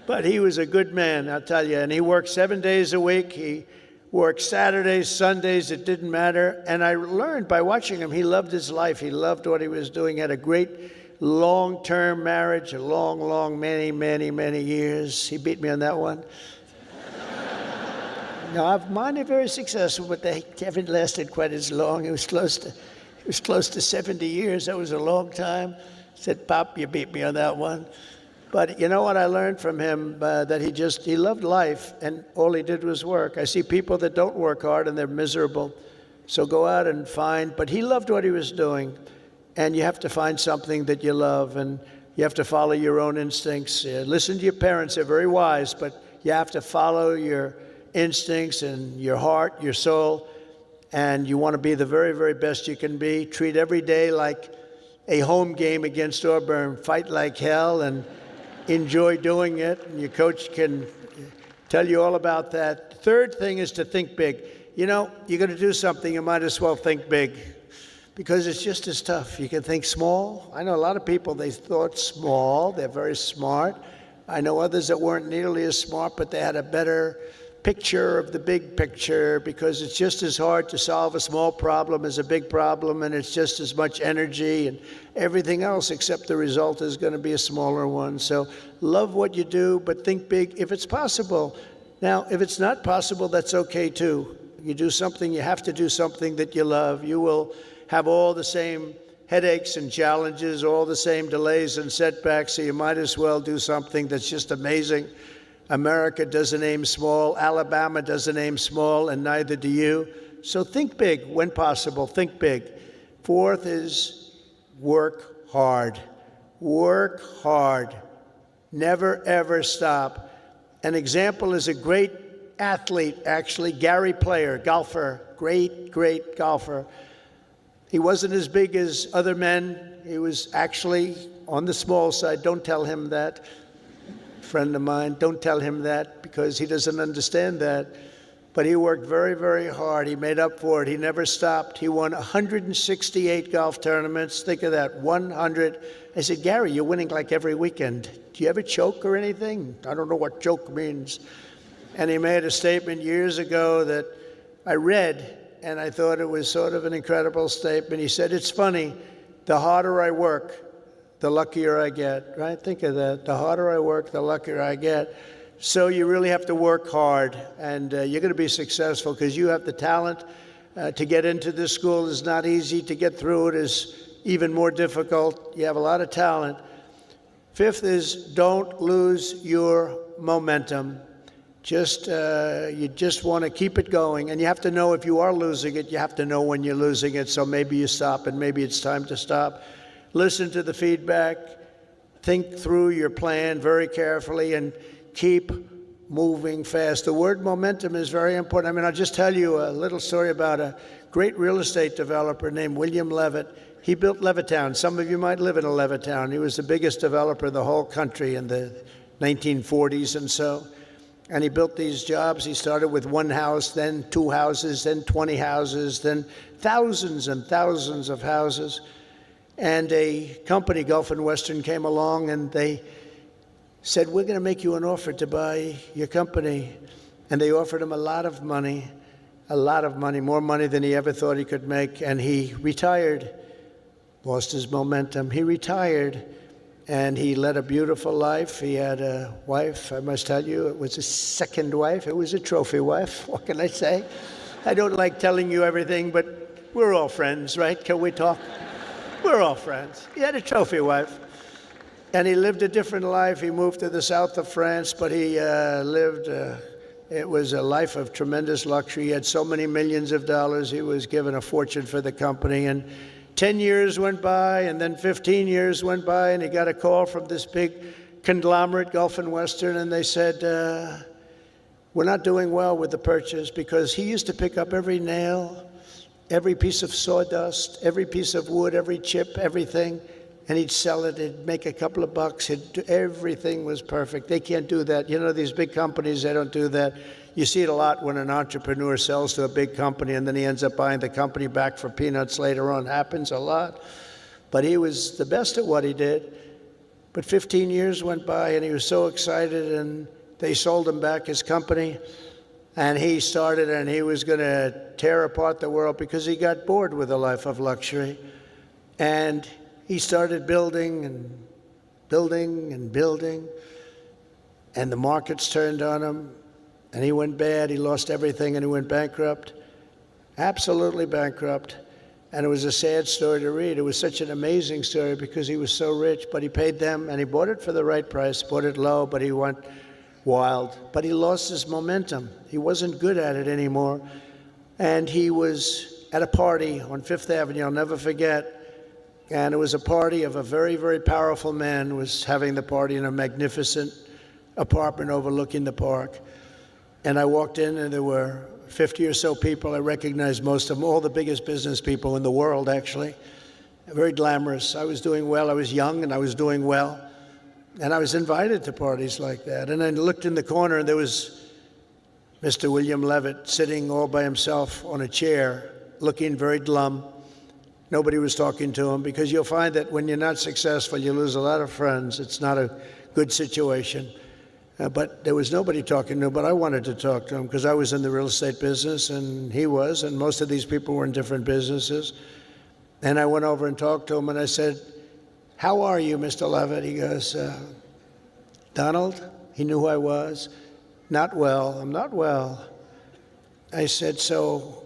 but he was a good man, I'll tell you. And he worked 7 days a week. He worked Saturdays, Sundays. It didn't matter. And I learned by watching him, he loved his life. He loved what he was doing. He had a great long-term marriage, a long, many years. He beat me on that one. No, mine are very successful, but they haven't lasted quite as long. It was close to 70 years. That was a long time. I said, Pop, you beat me on that one. But you know what I learned from him? That he loved life, and all he did was work. I see people that don't work hard, and they're miserable. So go out and find. But he loved what he was doing. And you have to find something that you love, and you have to follow your own instincts. Listen to your parents. They're very wise, but you have to follow your instincts and your heart, your soul, and you want to be the very, very best you can be. Treat every day like a home game against Auburn. Fight like hell, and enjoy doing it, and your coach can tell you all about that. Third thing is to think big. You know, you're going to do something, you might as well think big, because it's just as tough. You can think small. I know a lot of people, they thought small. They're very smart. I know others that weren't nearly as smart, but they had a better picture of the big picture, because it's just as hard to solve a small problem as a big problem, and it's just as much energy and everything else, except the result is going to be a smaller one. So love what you do, but think big if it's possible. Now, if it's not possible, that's okay too. You do something, you have to do something that you love. You will have all the same headaches and challenges, all the same delays and setbacks, so you might as well do something that's just amazing. America doesn't aim small, Alabama doesn't aim small, and neither do you. So think big when possible, think big. Fourth is work hard. Work hard. Never, ever stop. An example is a great athlete, actually, Gary Player, golfer, great golfer. He wasn't as big as other men. He was actually on the small side. Don't tell him that. Friend of mine, don't tell him that, because he doesn't understand that. But he worked very, very hard. He made up for it. He never stopped. He won 168 golf tournaments. Think of that, 100. I said, Gary, you're winning like every weekend. Do you ever choke or anything? I don't know what choke means. And he made a statement years ago that I read, and I thought it was sort of an incredible statement. He said, it's funny, the harder I work, the luckier I get, right? Think of that. The harder I work, the luckier I get. So you really have to work hard, and you're going to be successful because you have the talent. To get into this school is not easy. To get through it is even more difficult. You have a lot of talent. Fifth is don't lose your momentum. You just want to keep it going, and you have to know if you are losing it, you have to know when you're losing it, so maybe you stop, and maybe it's time to stop. Listen to the feedback, think through your plan very carefully, and keep moving fast. The word momentum is very important. I mean, I'll just tell you a little story about a great real estate developer named William Levitt. He built Levittown. Some of you might live in a Levittown. He was the biggest developer in the whole country in the 1940s and so. And he built these jobs. He started with one house, then 2 houses, then 20 houses, then thousands and thousands of houses. And a company, Gulf and Western, came along and they said, we're going to make you an offer to buy your company. And they offered him a lot of money, more money than he ever thought he could make. And he retired, lost his momentum. He retired. And he led a beautiful life. He had a wife, I must tell you, it was his second wife. It was a trophy wife. What can I say? I don't like telling you everything, but we're all friends, right? Can we talk? We're all friends. He had a trophy wife. And he lived a different life. He moved to the south of France, but he it was a life of tremendous luxury. He had so many millions of dollars. He was given a fortune for the company. And 10 years went by, and then 15 years went by, and he got a call from this big conglomerate, Gulf and Western, and they said, we're not doing well with the purchase, because he used to pick up every nail, every piece of sawdust, every piece of wood, every chip, everything, and he'd sell it. He'd make a couple of bucks. Everything was perfect. They can't do that. You know, these big companies, they don't do that. You see it a lot when an entrepreneur sells to a big company and then he ends up buying the company back for peanuts later on. Happens a lot. But he was the best at what he did. But 15 years went by and he was so excited, and they sold him back his company. And he started, and he was going to tear apart the world because he got bored with a life of luxury. And he started building and building and building. And the markets turned on him. And he went bad, he lost everything, and he went bankrupt, absolutely bankrupt. And it was a sad story to read. It was such an amazing story because he was so rich, but he paid them, and he bought it for the right price, bought it low, but he went wild. But he lost his momentum. He wasn't good at it anymore. And he was at a party on Fifth Avenue, I'll never forget. And it was a party of a very, very powerful man who was having the party in a magnificent apartment overlooking the park. And I walked in, and there were 50 or so people. I recognized most of them, all the biggest business people in the world, actually. Very glamorous. I was doing well. I was young, and I was doing well. And I was invited to parties like that. And I looked in the corner, and there was Mr. William Levitt sitting all by himself on a chair, looking very glum. Nobody was talking to him, because you'll find that when you're not successful, you lose a lot of friends. It's not a good situation. But there was nobody talking to him, but I wanted to talk to him because I was in the real estate business and he was, and most of these people were in different businesses. And I went over and talked to him, and I said, "How are you, Mr. Levitt?" He goes, "Donald," he knew who I was, "not well, I'm not well." I said, "So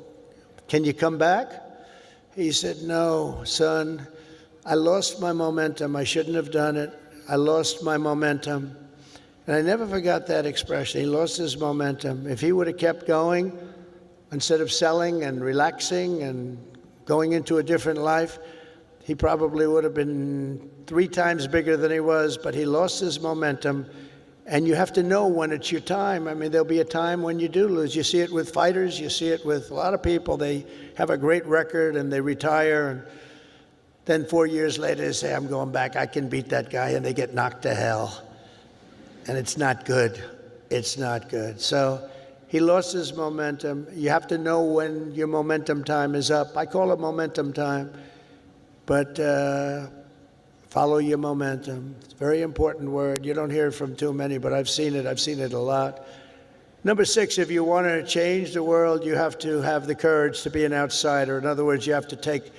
can you come back?" He said, "No, son, I lost my momentum. I shouldn't have done it. I lost my momentum." And I never forgot that expression. He lost his momentum. If he would have kept going, instead of selling and relaxing and going into a different life, he probably would have been 3 times bigger than he was, but he lost his momentum. And you have to know when it's your time. I mean, there'll be a time when you do lose. You see it with fighters. You see it with a lot of people. They have a great record and they retire. And then 4 years later, they say, "I'm going back. I can beat that guy." And they get knocked to hell. And it's not good. It's not good. So he lost his momentum. You have to know when your momentum time is up. I call it momentum time. But follow your momentum. It's a very important word. You don't hear it from too many, but I've seen it. I've seen it a lot. Number 6, if you want to change the world, you have to have the courage to be an outsider. In other words, you have to take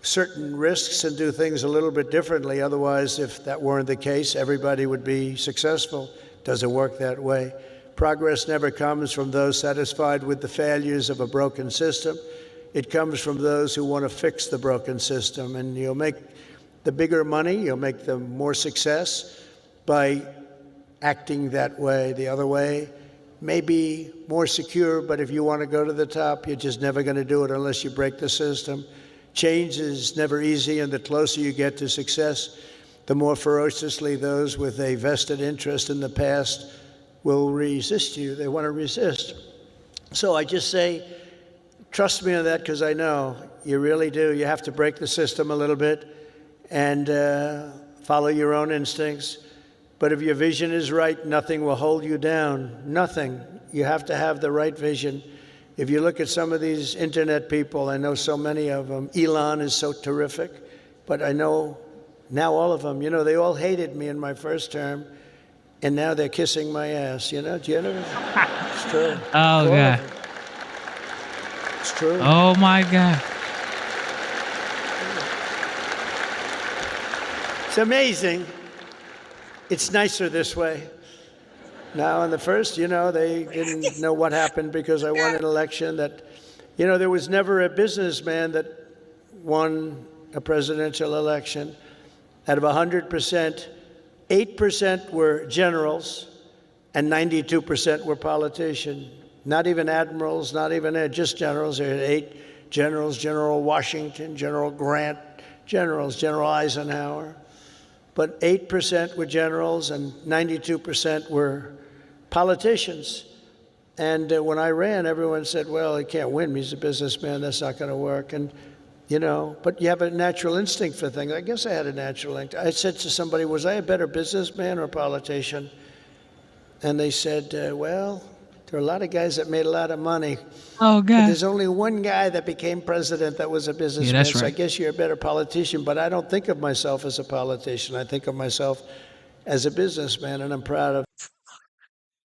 certain risks and do things a little bit differently. Otherwise, if that weren't the case, everybody would be successful. It doesn't work that way. Progress never comes from those satisfied with the failures of a broken system. It comes from those who want to fix the broken system. And you'll make the bigger money, you'll make the more success by acting that way. The other way may be more secure, but if you want to go to the top, you're just never going to do it unless you break the system. Change is never easy, and the closer you get to success, the more ferociously those with a vested interest in the past will resist you. They want to resist. So I just say, trust me on that, because I know you really do. You have to break the system a little bit and follow your own instincts. But if your vision is right, nothing will hold you down. Nothing. You have to have the right vision. If you look at some of these internet people, I know so many of them. Elon is so terrific, but I know now all of them, they all hated me in my first term, and now they're kissing my ass, Do you know? It's true. Oh, God. It's true. Oh, my God. It's amazing. It's nicer this way. Now, in the first, they didn't know what happened because I won an election that, there was never a businessman that won a presidential election. Out of 100%, 8% were generals and 92% were politicians. Not even admirals, not even just generals. There were 8 generals: General Washington, General Grant, General Eisenhower. But 8% were generals and 92% were politicians. And when I ran, everyone said, "Well, he can't win. He's a businessman. That's not going to work." And, but you have a natural instinct for things. I guess I had a natural instinct. I said to somebody, "Was I a better businessman or a politician?" And they said, "Well, there are a lot of guys that made a lot of money. Oh, God. But there's only one guy that became president that was a businessman. Yeah, that's right. So I guess you're a better politician." But I don't think of myself as a politician. I think of myself as a businessman, and I'm proud of.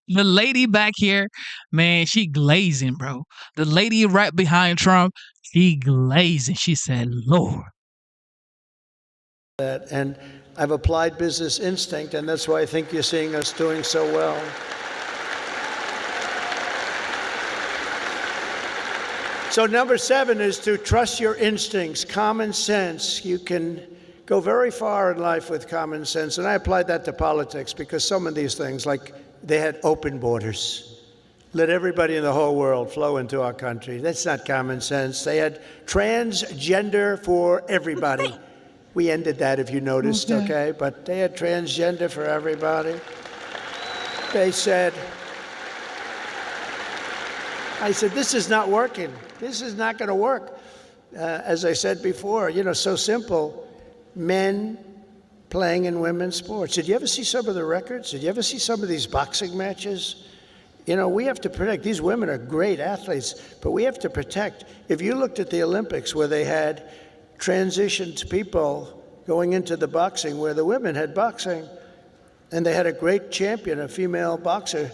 The lady back here, man, she glazing, bro. The lady right behind Trump, she glazing. She said, "Lord." That. And I've applied business instinct, and that's why I think you're seeing us doing so well. So number 7 is to trust your instincts, common sense. You can go very far in life with common sense. And I applied that to politics because some of these things, like they had open borders, let everybody in the whole world flow into our country. That's not common sense. They had transgender for everybody. We ended that, if you noticed, okay? But they had transgender for everybody. They said, I said, this is not working. This is not going to work. As I said before, so simple. Men playing in women's sports. Did you ever see some of the records? Did you ever see some of these boxing matches? You know, we have to protect. These women are great athletes, but we have to protect. If you looked at the Olympics where they had transitioned people going into the boxing, where the women had boxing, and they had a great champion, a female boxer.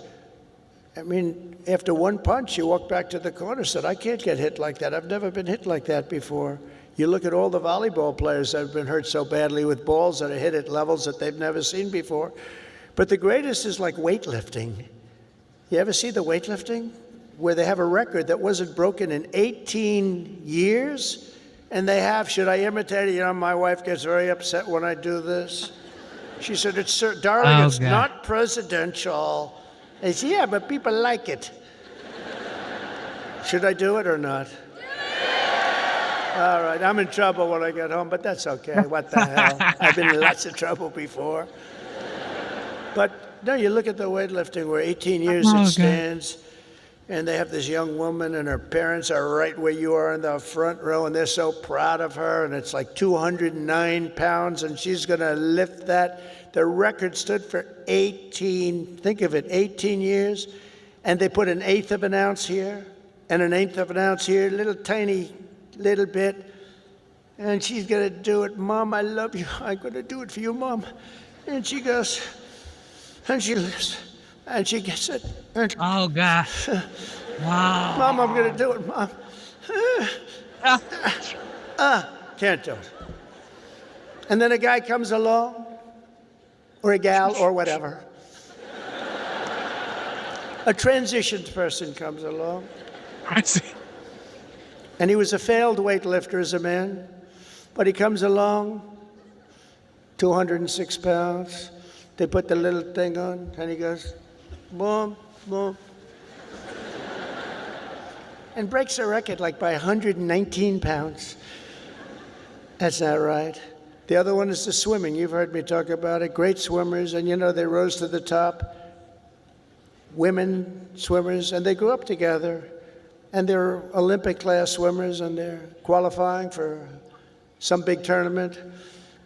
I mean, after one punch, she walked back to the corner and said, I can't get hit like that. I've never been hit like that before. You look at all the volleyball players that have been hurt so badly with balls that are hit at levels that they've never seen before. But the greatest is like weightlifting. You ever see the weightlifting? Where they have a record that wasn't broken in 18 years? And they have, should I imitate it? You know, my wife gets very upset when I do this. She said, darling, it's not presidential. I said, yeah, but people like it. Should I do it or not? All right, I'm in trouble when I get home, but that's okay. What the hell? I've been in lots of trouble before. But no, you look at the weightlifting where 18 years it stands, and they have this young woman, and her parents are right where you are in the front row, and they're so proud of her, and it's like 209 pounds, and she's going to lift that. The record stood for 18, think of it, 18 years, and they put 1/8 of an ounce here, and 1/8 of an ounce here, little bit, and she's going to do it. Mom, I love you. I'm going to do it for you, Mom. And she goes, and she lifts, and she gets it. And oh, God. Wow. Mom, I'm going to do it, Mom. Can't do it. And then a guy comes along, or a gal, or whatever. A transitioned person comes along. I see. And he was a failed weightlifter as a man, but he comes along, 206 pounds. They put the little thing on, and he goes, boom, boom. And breaks the record like by 119 pounds. That's not right. The other one is the swimming. You've heard me talk about it. Great swimmers, and you know, they rose to the top. Women swimmers, and they grew up together. And they're Olympic class swimmers, and they're qualifying for some big tournament.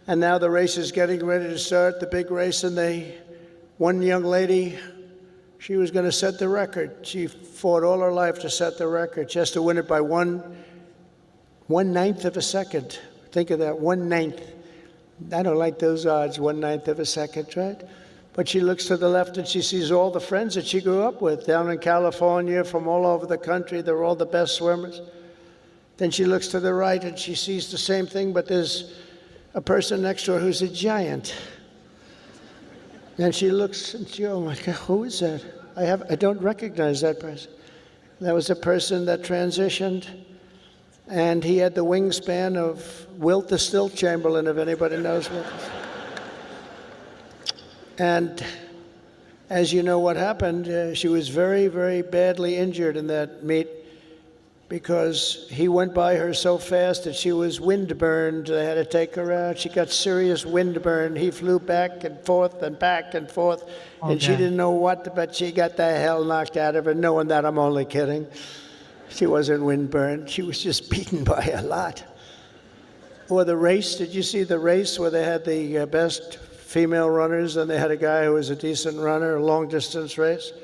And now the race is getting ready to start, the big race, and one young lady, she was going to set the record. She fought all her life to set the record. She has to win it by 1/9 of a second. Think of that, 1/9. I don't like those odds, 1/9 of a second, right? But she looks to the left and she sees all the friends that she grew up with down in California, from all over the country. They're all the best swimmers. Then she looks to the right and she sees the same thing, but there's a person next to her who's a giant. And she looks and she, oh my God, who is that? I don't recognize that person. That was a person that transitioned, and he had the wingspan of Wilt the Still Chamberlain, if anybody knows Wilt. And as you know what happened, she was very, very badly injured in that meet because he went by her so fast that she was windburned. They had to take her out. She got serious windburn. He flew back and forth and back and forth, and she didn't know what, but she got the hell knocked out of her, knowing that I'm only kidding. She wasn't windburned. She was just beaten by a lot. Or the race, did you see the race where they had the best female runners, and they had a guy who was a decent runner, a long distance race,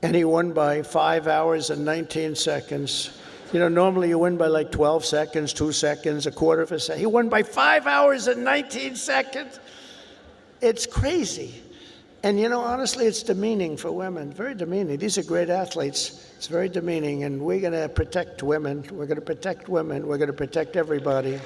and he won by 5 hours and 19 seconds. You know, normally you win by like 12 seconds, 2 seconds, a quarter of a second. He won by 5 hours and 19 seconds. It's crazy. And you know, honestly, it's demeaning for women, very demeaning. These are great athletes. It's very demeaning, and we're going to protect women. We're going to protect women. We're going to protect everybody.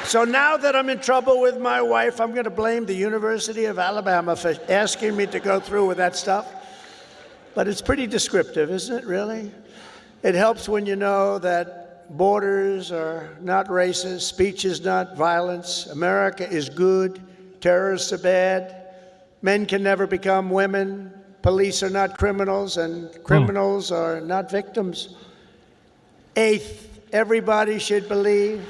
So now that I'm in trouble with my wife, I'm going to blame the University of Alabama for asking me to go through with that stuff. But it's pretty descriptive, isn't it, really? It helps when you know that borders are not racist, speech is not violence, America is good, terrorists are bad, men can never become women, police are not criminals, and criminals are not victims. Eighth, everybody should believe.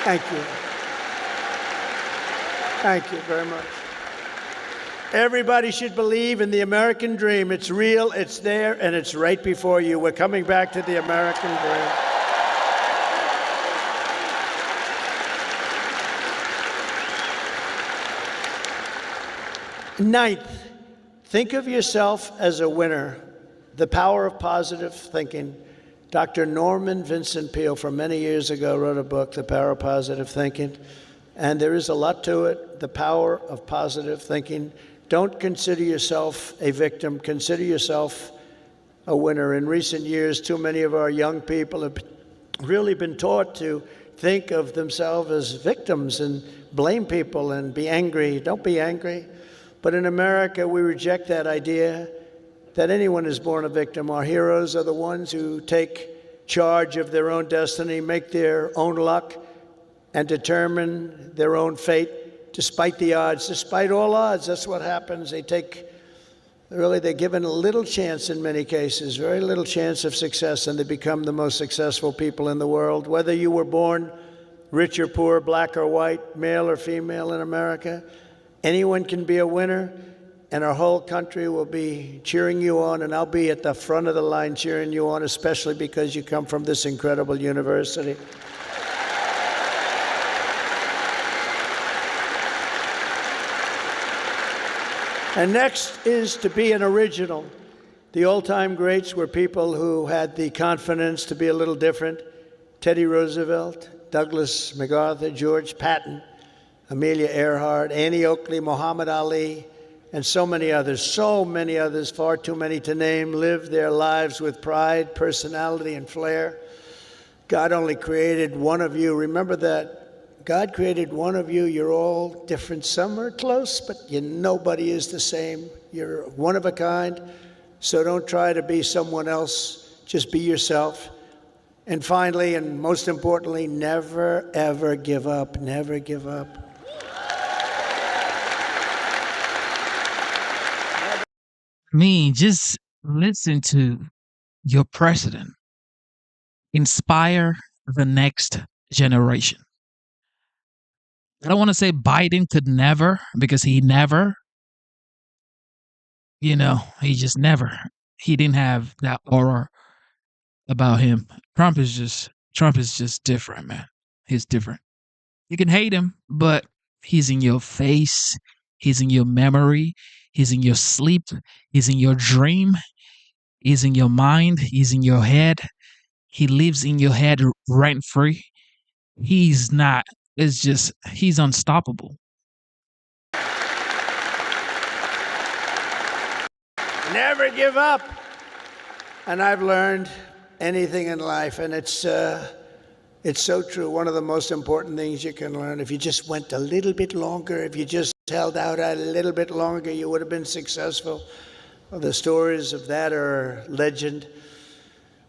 Thank you. Thank you very much. Everybody should believe in the American dream. It's real, it's there, and it's right before you. We're coming back to the American dream. Ninth, think of yourself as a winner. The power of positive thinking. Dr. Norman Vincent Peale, from many years ago, wrote a book, The Power of Positive Thinking, and there is a lot to it. The power of positive thinking. Don't consider yourself a victim. Consider yourself a winner. In recent years, too many of our young people have really been taught to think of themselves as victims and blame people and be angry. Don't be angry. But in America, we reject that idea that anyone is born a victim. Our heroes are the ones who take charge of their own destiny, make their own luck, and determine their own fate despite the odds, despite all odds. That's what happens. They're given a little chance in many cases, very little chance of success, and they become the most successful people in the world. Whether you were born rich or poor, black or white, male or female in America, anyone can be a winner, and our whole country will be cheering you on, and I'll be at the front of the line cheering you on, especially because you come from this incredible university. And next is to be an original. The old-time greats were people who had the confidence to be a little different. Teddy Roosevelt, Douglas MacArthur, George Patton, Amelia Earhart, Annie Oakley, Muhammad Ali, and so many others, far too many to name, lived their lives with pride, personality, and flair. God only created one of you. Remember that. God created one of you. You're all different. Some are close, but nobody is the same. You're one of a kind, so don't try to be someone else. Just be yourself. And finally, and most importantly, never, ever give up. Never give up. Just listen to your president. Inspire the next generation. I don't want to say Biden could never, because he never, he just never. He didn't have that aura about him. Trump is just different, man. He's different. You can hate him, but he's in your face. He's in your memory. He's in your sleep. He's in your dream. He's in your mind. He's in your head. He lives in your head rent free. He's unstoppable. Never give up. And I've learned anything in life, and it's so true. One of the most important things you can learn, if you just went a little bit longer, if you just held out a little bit longer, you would have been successful. Well, the stories of that are legend.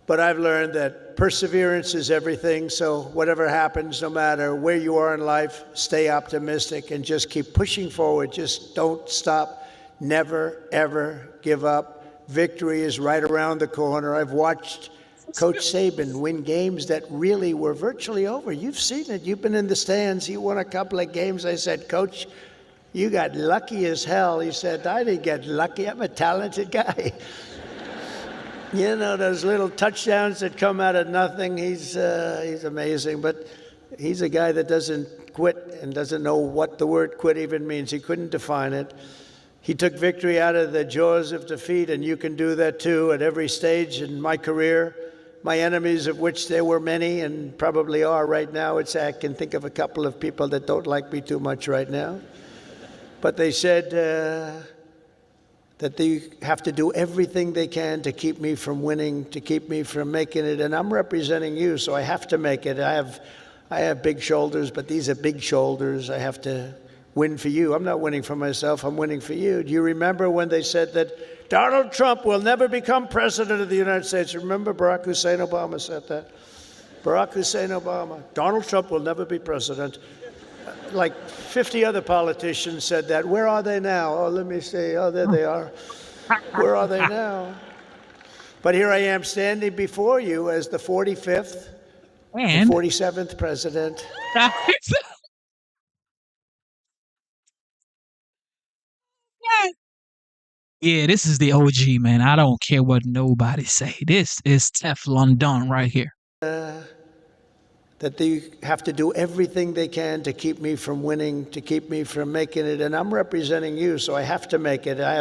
But I've learned that perseverance is everything. So whatever happens, no matter where you are in life, stay optimistic and just keep pushing forward. Just don't stop. Never, ever give up. Victory is right around the corner. I've watched Coach Saban win games that really were virtually over. You've seen it. You've been in the stands. He won a couple of games. I said, Coach, you got lucky as hell. He said, I didn't get lucky. I'm a talented guy. Those little touchdowns that come out of nothing, he's amazing. But he's a guy that doesn't quit and doesn't know what the word quit even means. He couldn't define it. He took victory out of the jaws of defeat, and you can do that too at every stage in my career. My enemies, of which there were many and probably are right now, I can think of a couple of people that don't like me too much right now. But they said that they have to do everything they can to keep me from winning, to keep me from making it. And I'm representing you, so I have to make it. I have big shoulders, but these are big shoulders. I have to win for you. I'm not winning for myself. I'm winning for you. Do you remember when they said that Donald Trump will never become president of the United States? Remember Barack Hussein Obama said that? Barack Hussein Obama. Donald Trump will never be president. Like 50 other politicians said that. Where are they now? Oh, let me see. Oh, there they are. Where are they now? But here I am standing before you as the 45th and 47th president. Yeah, this is the OG, man. I don't care what nobody say. This is Teflon Don right here. That they have to do everything they can to keep me from winning, to keep me from making it. And I'm representing you, so I have to make it. I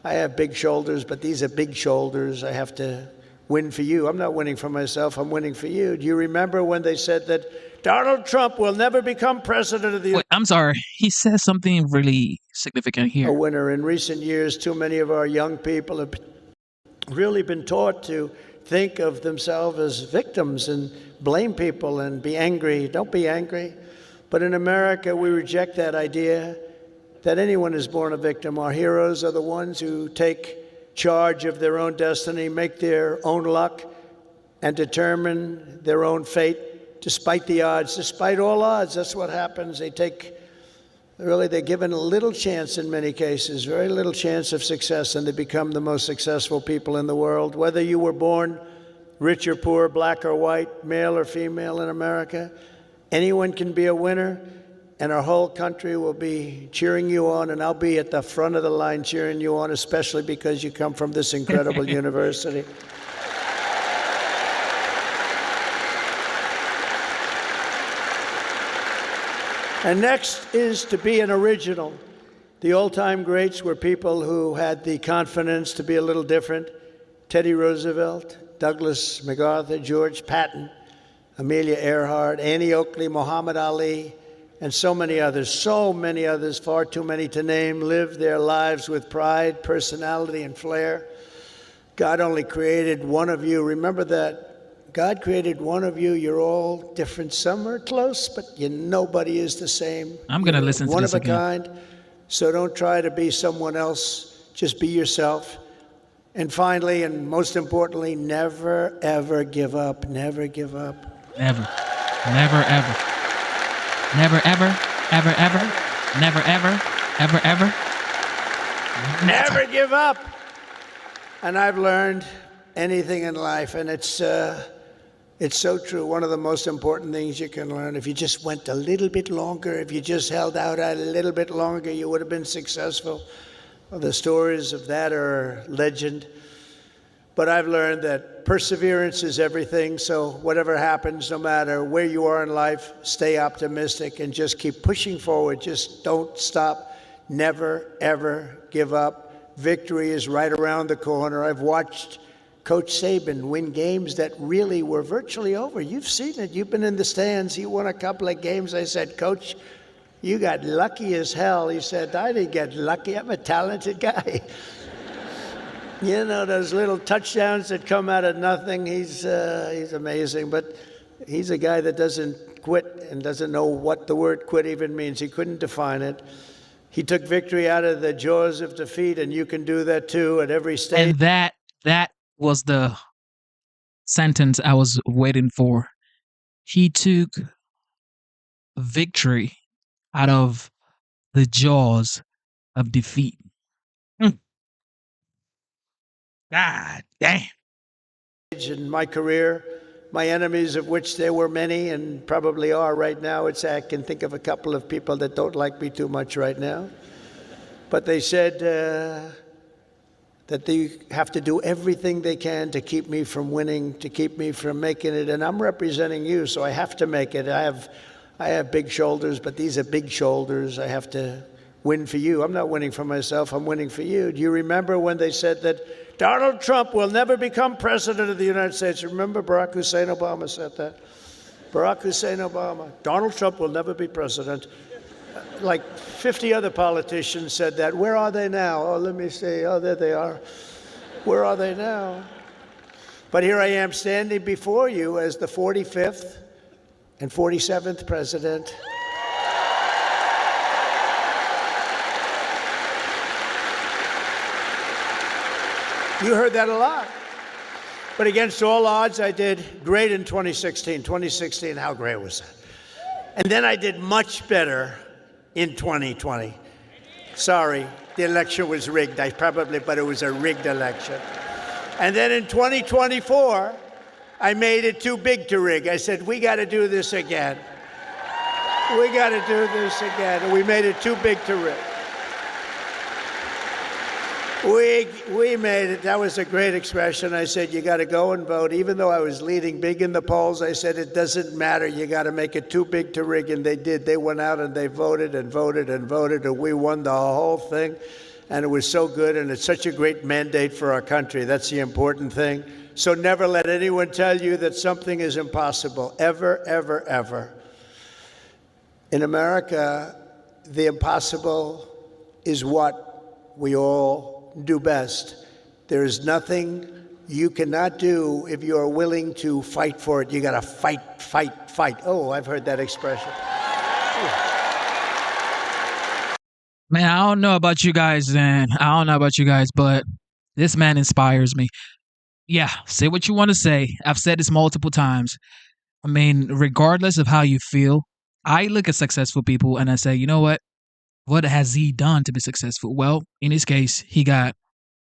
have big shoulders, but these are big shoulders. I have to win for you. I'm not winning for myself. I'm winning for you. Do you remember when they said that Donald Trump will never become president of the United States? I'm sorry. He says something really significant here. A winner. In recent years, too many of our young people have really been taught to think of themselves as victims and blame people and be angry. Don't be angry. But in America, we reject that idea that anyone is born a victim. Our heroes are the ones who take charge of their own destiny, make their own luck, and determine their own fate despite the odds, despite all odds. That's what happens. They're given a little chance in many cases, very little chance of success, and they become the most successful people in the world. Whether you were born rich or poor, black or white, male or female in America, anyone can be a winner, and our whole country will be cheering you on, and I'll be at the front of the line cheering you on, especially because you come from this incredible university. And next is to be an original. The old-time greats were people who had the confidence to be a little different. Teddy Roosevelt, Douglas MacArthur, George Patton, Amelia Earhart, Annie Oakley, Muhammad Ali, and so many others, far too many to name, lived their lives with pride, personality, and flair. God only created one of you. Remember that. God created one of you. You're all different. Some are close, but nobody is the same. I'm going to listen to this again. One of a kind. So don't try to be someone else. Just be yourself. And finally, and most importantly, never, ever give up. Never give up. Never. Never, ever. Never, ever. Ever, ever. Never, ever. Ever, ever. Never give up. And I've learned anything in life, and it's so true. One of the most important things you can learn, if you just went a little bit longer, if you just held out a little bit longer, you would have been successful. Well, the stories of that are legend. But I've learned that perseverance is everything. So whatever happens, no matter where you are in life, stay optimistic and just keep pushing forward. Just don't stop. Never, ever give up. Victory is right around the corner. I've watched Coach Saban win games that really were virtually over. You've seen it. You've been in the stands. He won a couple of games. I said, Coach, you got lucky as hell. He said, I didn't get lucky. I'm a talented guy. You know, those little touchdowns that come out of nothing. He's amazing. But he's a guy that doesn't quit and doesn't know what the word quit even means. He couldn't define it. He took victory out of the jaws of defeat, and you can do that too at every stage. And that was the sentence I was waiting for. He took victory out of the jaws of defeat. God damn. In my career, my enemies, of which there were many and probably are right now, I can think of a couple of people that don't like me too much right now. But they said that they have to do everything they can to keep me from winning, to keep me from making it. And I'm representing you, so I have to make it. I have big shoulders, but these are big shoulders. I have to win for you. I'm not winning for myself. I'm winning for you. Do you remember when they said that Donald Trump will never become president of the United States? Remember Barack Hussein Obama said that? Barack Hussein Obama. Donald Trump will never be president. Like 50 other politicians said that. Where are they now? Oh, let me see. Oh, there they are. Where are they now? But here I am standing before you as the 45th and 47th president. You heard that a lot. But against all odds, I did great in 2016. 2016, how great was that? And then I did much better in 2020. Sorry, the election was rigged. But it was a rigged election. And then in 2024, I made it too big to rig. I said, we got to do this again. We got to do this again. And we made it too big to rig. We made it. That was a great expression. I said, you got to go and vote. Even though I was leading big in the polls, I said, it doesn't matter. You got to make it too big to rig. And they did. They went out and they voted and voted and voted. And we won the whole thing. And it was so good. And it's such a great mandate for our country. That's the important thing. So never let anyone tell you that something is impossible. Ever, ever, ever. In America, the impossible is what we all do best. There is nothing you cannot do if you are willing to fight for it. You got to fight, fight, fight. Oh, I've heard that expression. Man, I don't know about you guys, but this man inspires me. Yeah, say what you want to say. I've said this multiple times. I mean, regardless of how you feel, I look at successful people and I say, you know what? What has he done to be successful? Well, in his case, he got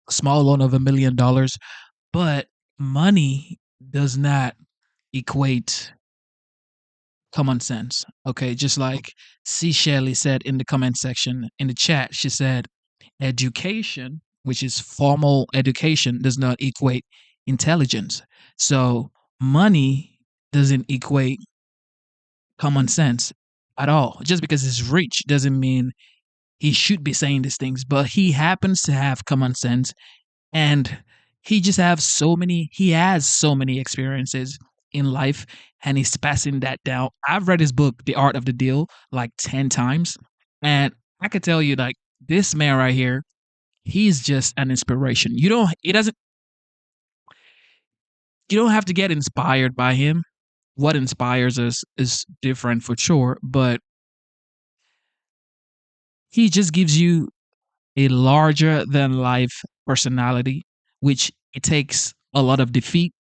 a small loan of $1 million, but money does not equate common sense. Okay, just like C. Shelley said in the comment section in the chat, she said, education, which is formal education, does not equate intelligence. So money doesn't equate common sense at all. Just because he's rich doesn't mean he should be saying these things, but he happens to have common sense, and he has so many experiences in life, and he's passing that down. I've read his book, The Art of the Deal, like 10 times, and I could tell you, like, this man right here, he's just an inspiration. You don't have to get inspired by him. What inspires us is different for sure, but he just gives you a larger than life personality, which it takes a lot of defeat,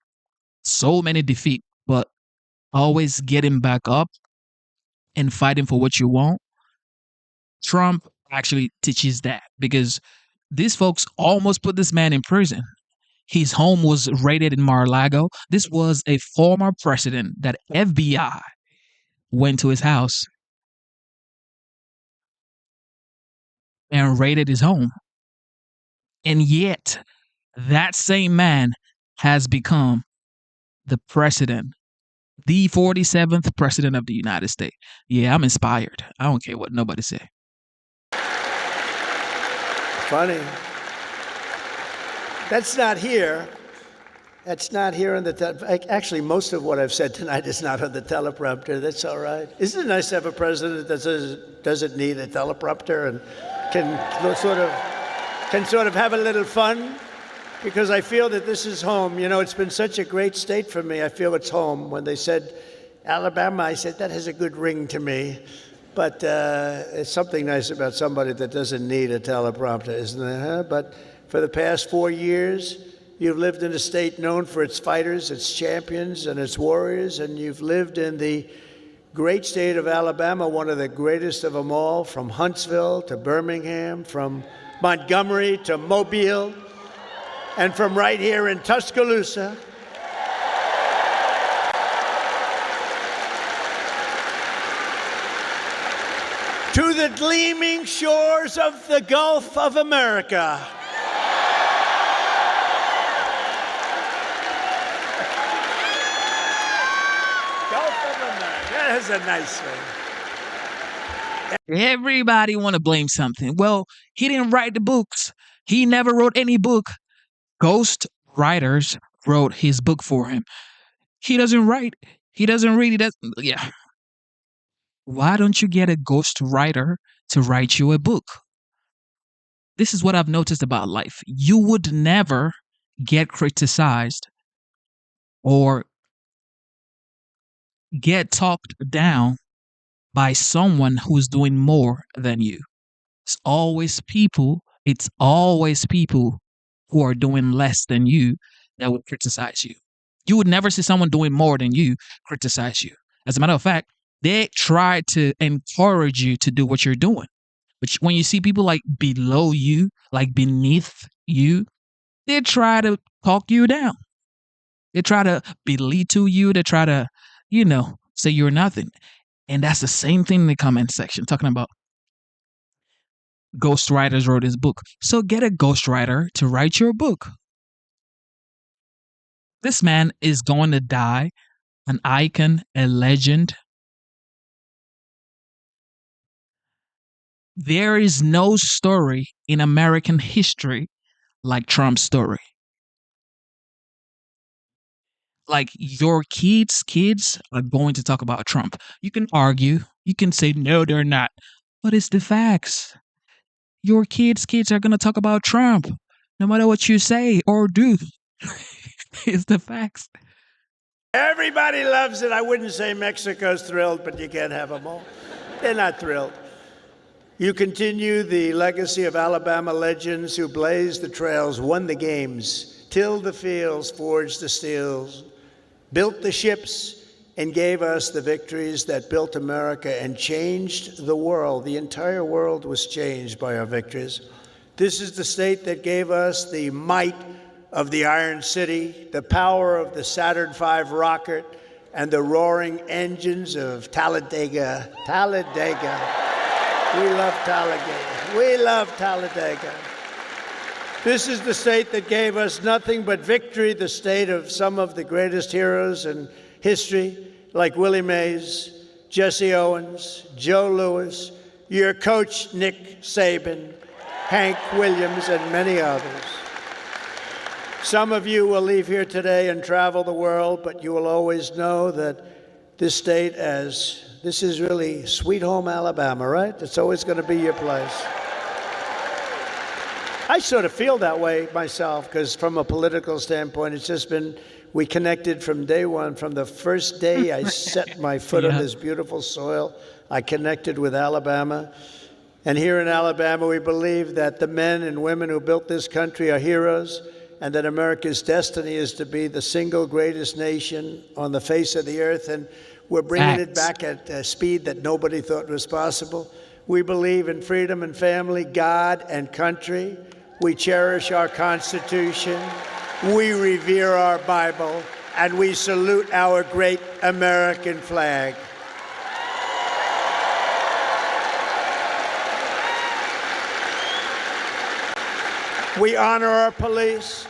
so many defeat, but always getting back up and fighting for what you want. Trump actually teaches that, because these folks almost put this man in prison. His home was raided in Mar-a-Lago. This was a former president that FBI went to his house and raided his home. And yet, that same man has become the president, the 47th president of the United States. Yeah, I'm inspired. I don't care what nobody say. Funny. That's not here. That's not here on the actually, most of what I've said tonight is not on the teleprompter. That's all right. Isn't it nice to have a president that doesn't need a teleprompter and can sort of have a little fun? Because I feel that this is home. You know, it's been such a great state for me. I feel it's home. When they said Alabama, I said, that has a good ring to me. But it's something nice about somebody that doesn't need a teleprompter, isn't there? Huh? But for the past 4 years, you've lived in a state known for its fighters, its champions, and its warriors, and you've lived in the great state of Alabama, one of the greatest of them all, from Huntsville to Birmingham, from Montgomery to Mobile, and from right here in Tuscaloosa. To the gleaming shores of the Gulf of America. That's a nice thing. Everybody want to blame something. Well, he didn't write the books. He never wrote any book. Ghost writers wrote his book for him. He doesn't write. He doesn't read. He doesn't. Yeah. Why don't you get a ghost writer to write you a book? This is what I've noticed about life. You would never get criticized or get talked down by someone who's doing more than you. It's always people who are doing less than you that would criticize you. You would never see someone doing more than you criticize you. As a matter of fact, they try to encourage you to do what you're doing. But when you see people like below you, like beneath you, they try to talk you down. They try to belittle you. They try to, say you're nothing. And that's the same thing in the comment section, talking about ghostwriters wrote his book. So get a ghostwriter to write your book. This man is going to die, an icon, a legend. There is no story in American history like Trump's story. Like your kids are going to talk about Trump. You can argue, you can say no, they're not, but it's the facts. Your kids are going to talk about Trump, no matter what you say or do. It's the facts. Everybody loves it. I wouldn't say Mexico's thrilled, but you can't have them all. They're not thrilled. You continue the legacy of Alabama legends who blazed the trails, won the games, tilled the fields, forged the steels, built the ships, and gave us the victories that built America and changed the world. The entire world was changed by our victories. This is the state that gave us the might of the Iron City, the power of the Saturn V rocket, and the roaring engines of Talladega. Talladega. We love Talladega. We love Talladega. This is the state that gave us nothing but victory, the state of some of the greatest heroes in history, like Willie Mays, Jesse Owens, Joe Louis, your coach, Nick Saban, Hank Williams, and many others. Some of you will leave here today and travel the world, but you will always know that this state this is really sweet home Alabama, right? It's always going to be your place. I sort of feel that way myself, because from a political standpoint, it's just been, we connected from day one. From the first day I set my foot on this beautiful soil, I connected with Alabama. And here in Alabama, we believe that the men and women who built this country are heroes, and that America's destiny is to be the single greatest nation on the face of the earth. And we're bringing it back at a speed that nobody thought was possible. We believe in freedom and family, God and country. We cherish our Constitution. We revere our Bible. And we salute our great American flag. We honor our police,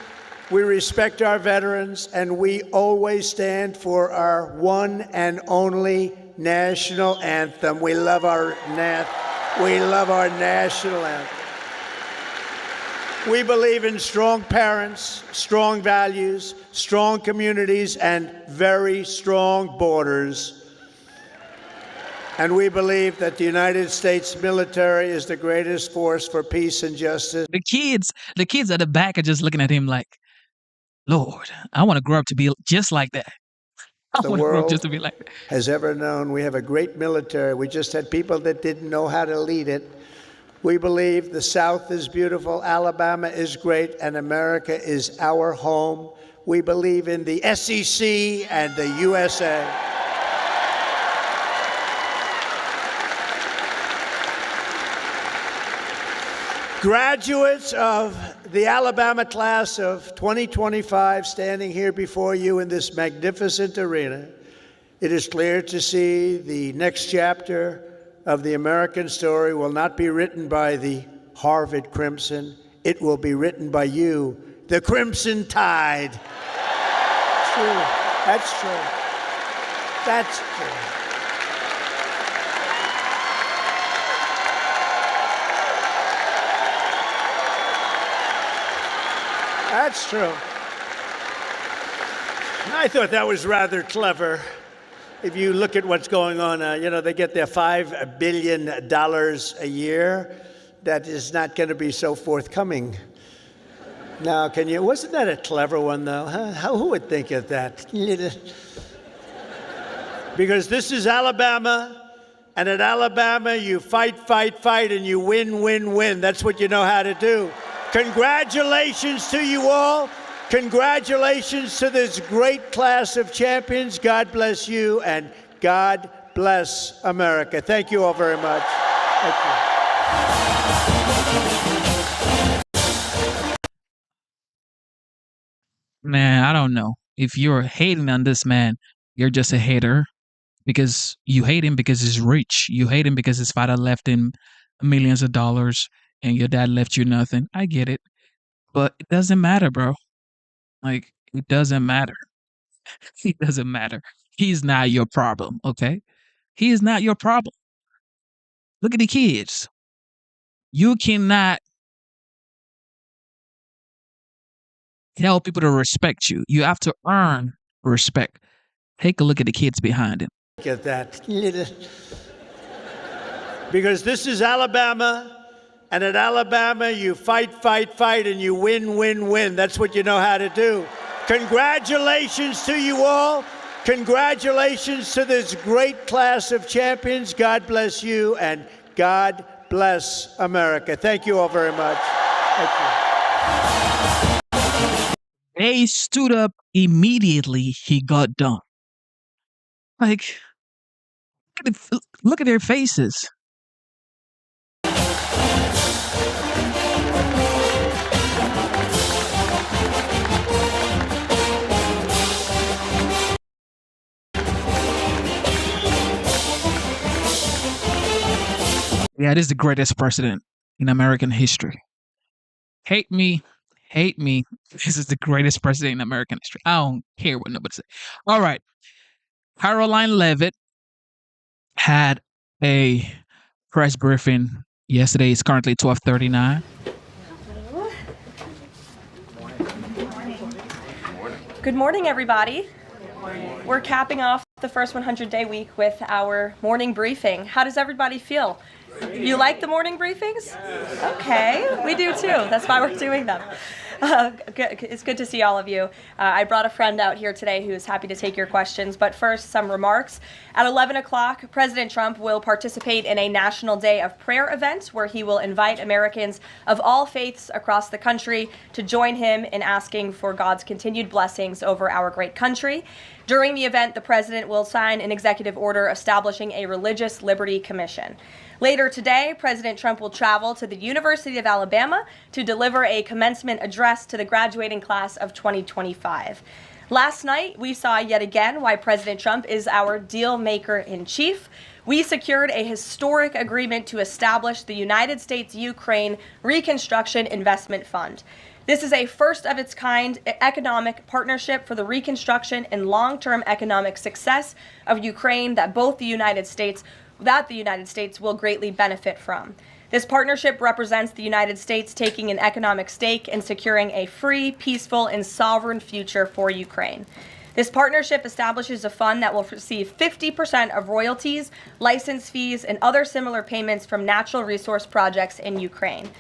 we respect our veterans, and we always stand for our one and only national anthem. We love our national anthem. We believe in strong parents, strong values, strong communities, and very strong borders. And we believe that the United States military is the greatest force for peace and justice. The kids at the back are just looking at him like, Lord, I want to grow up to be just like that. The world has ever known. We have a great military. We just had people that didn't know how to lead it. We believe the South is beautiful, Alabama is great, and America is our home. We believe in the SEC and the USA. Graduates of the Alabama class of 2025 standing here before you in this magnificent arena, it is clear to see the next chapter of the American story will not be written by the Harvard Crimson. It will be written by you, the Crimson Tide. True. That's true. That's true. That's true. I thought that was rather clever. If you look at what's going on, they get their $5 billion a year. That is not going to be so forthcoming. Now, wasn't that a clever one, though? Huh? Who would think of that? Because this is Alabama, and at Alabama, you fight, and you win. That's what you know how to do. Congratulations to you all. Congratulations to this great class of champions. God bless you, and God bless America. Thank you all very much. Thank you. Man, I don't know. If you're hating on this man, you're just a hater, because you hate him because he's rich. You hate him because his father left him millions of dollars, and your dad left you nothing. I get it. But it doesn't matter, bro. Like, it doesn't matter. It doesn't matter. He's not your problem, okay? He is not your problem. Look at the kids. You cannot tell people to respect you. You have to earn respect. Take a look at the kids behind him. Look at that little. Because this is Alabama, and at Alabama, you fight, and you win. That's what you know how to do. Congratulations to you all. Congratulations to this great class of champions. God bless you, and God bless America. Thank you all very much. Thank you. They stood up immediately. He got done. Like, look at their faces. Yeah, this is the greatest president in American history. Hate me. This is the greatest president in American history. I don't care what nobody says. All right. Caroline Leavitt had a press briefing yesterday. It's currently 12:39. Good morning, everybody. We're capping off the first 100-day week with our morning briefing. How does everybody feel? You like the morning briefings? Okay, we do too. That's why we're doing them. It's good to see all of you. I brought a friend out here today who is happy to take your questions, but first, some remarks. At 11 o'clock, President Trump will participate in a National Day of Prayer event where he will invite Americans of all faiths across the country to join him in asking for God's continued blessings over our great country. During the event, the president will sign an executive order establishing a Religious Liberty Commission. Later today, President Trump will travel to the University of Alabama to deliver a commencement address to the graduating class of 2025. Last night, we saw yet again why President Trump is our deal maker in chief. We secured a historic agreement to establish the United States-Ukraine Reconstruction Investment Fund. This is a first of its kind economic partnership for the reconstruction and long-term economic success of Ukraine that the United States will greatly benefit from. This partnership represents the United States taking an economic stake in securing a free, peaceful, and sovereign future for Ukraine. This partnership establishes a fund that will receive 50% of royalties, license fees, and other similar payments from natural resource projects in Ukraine.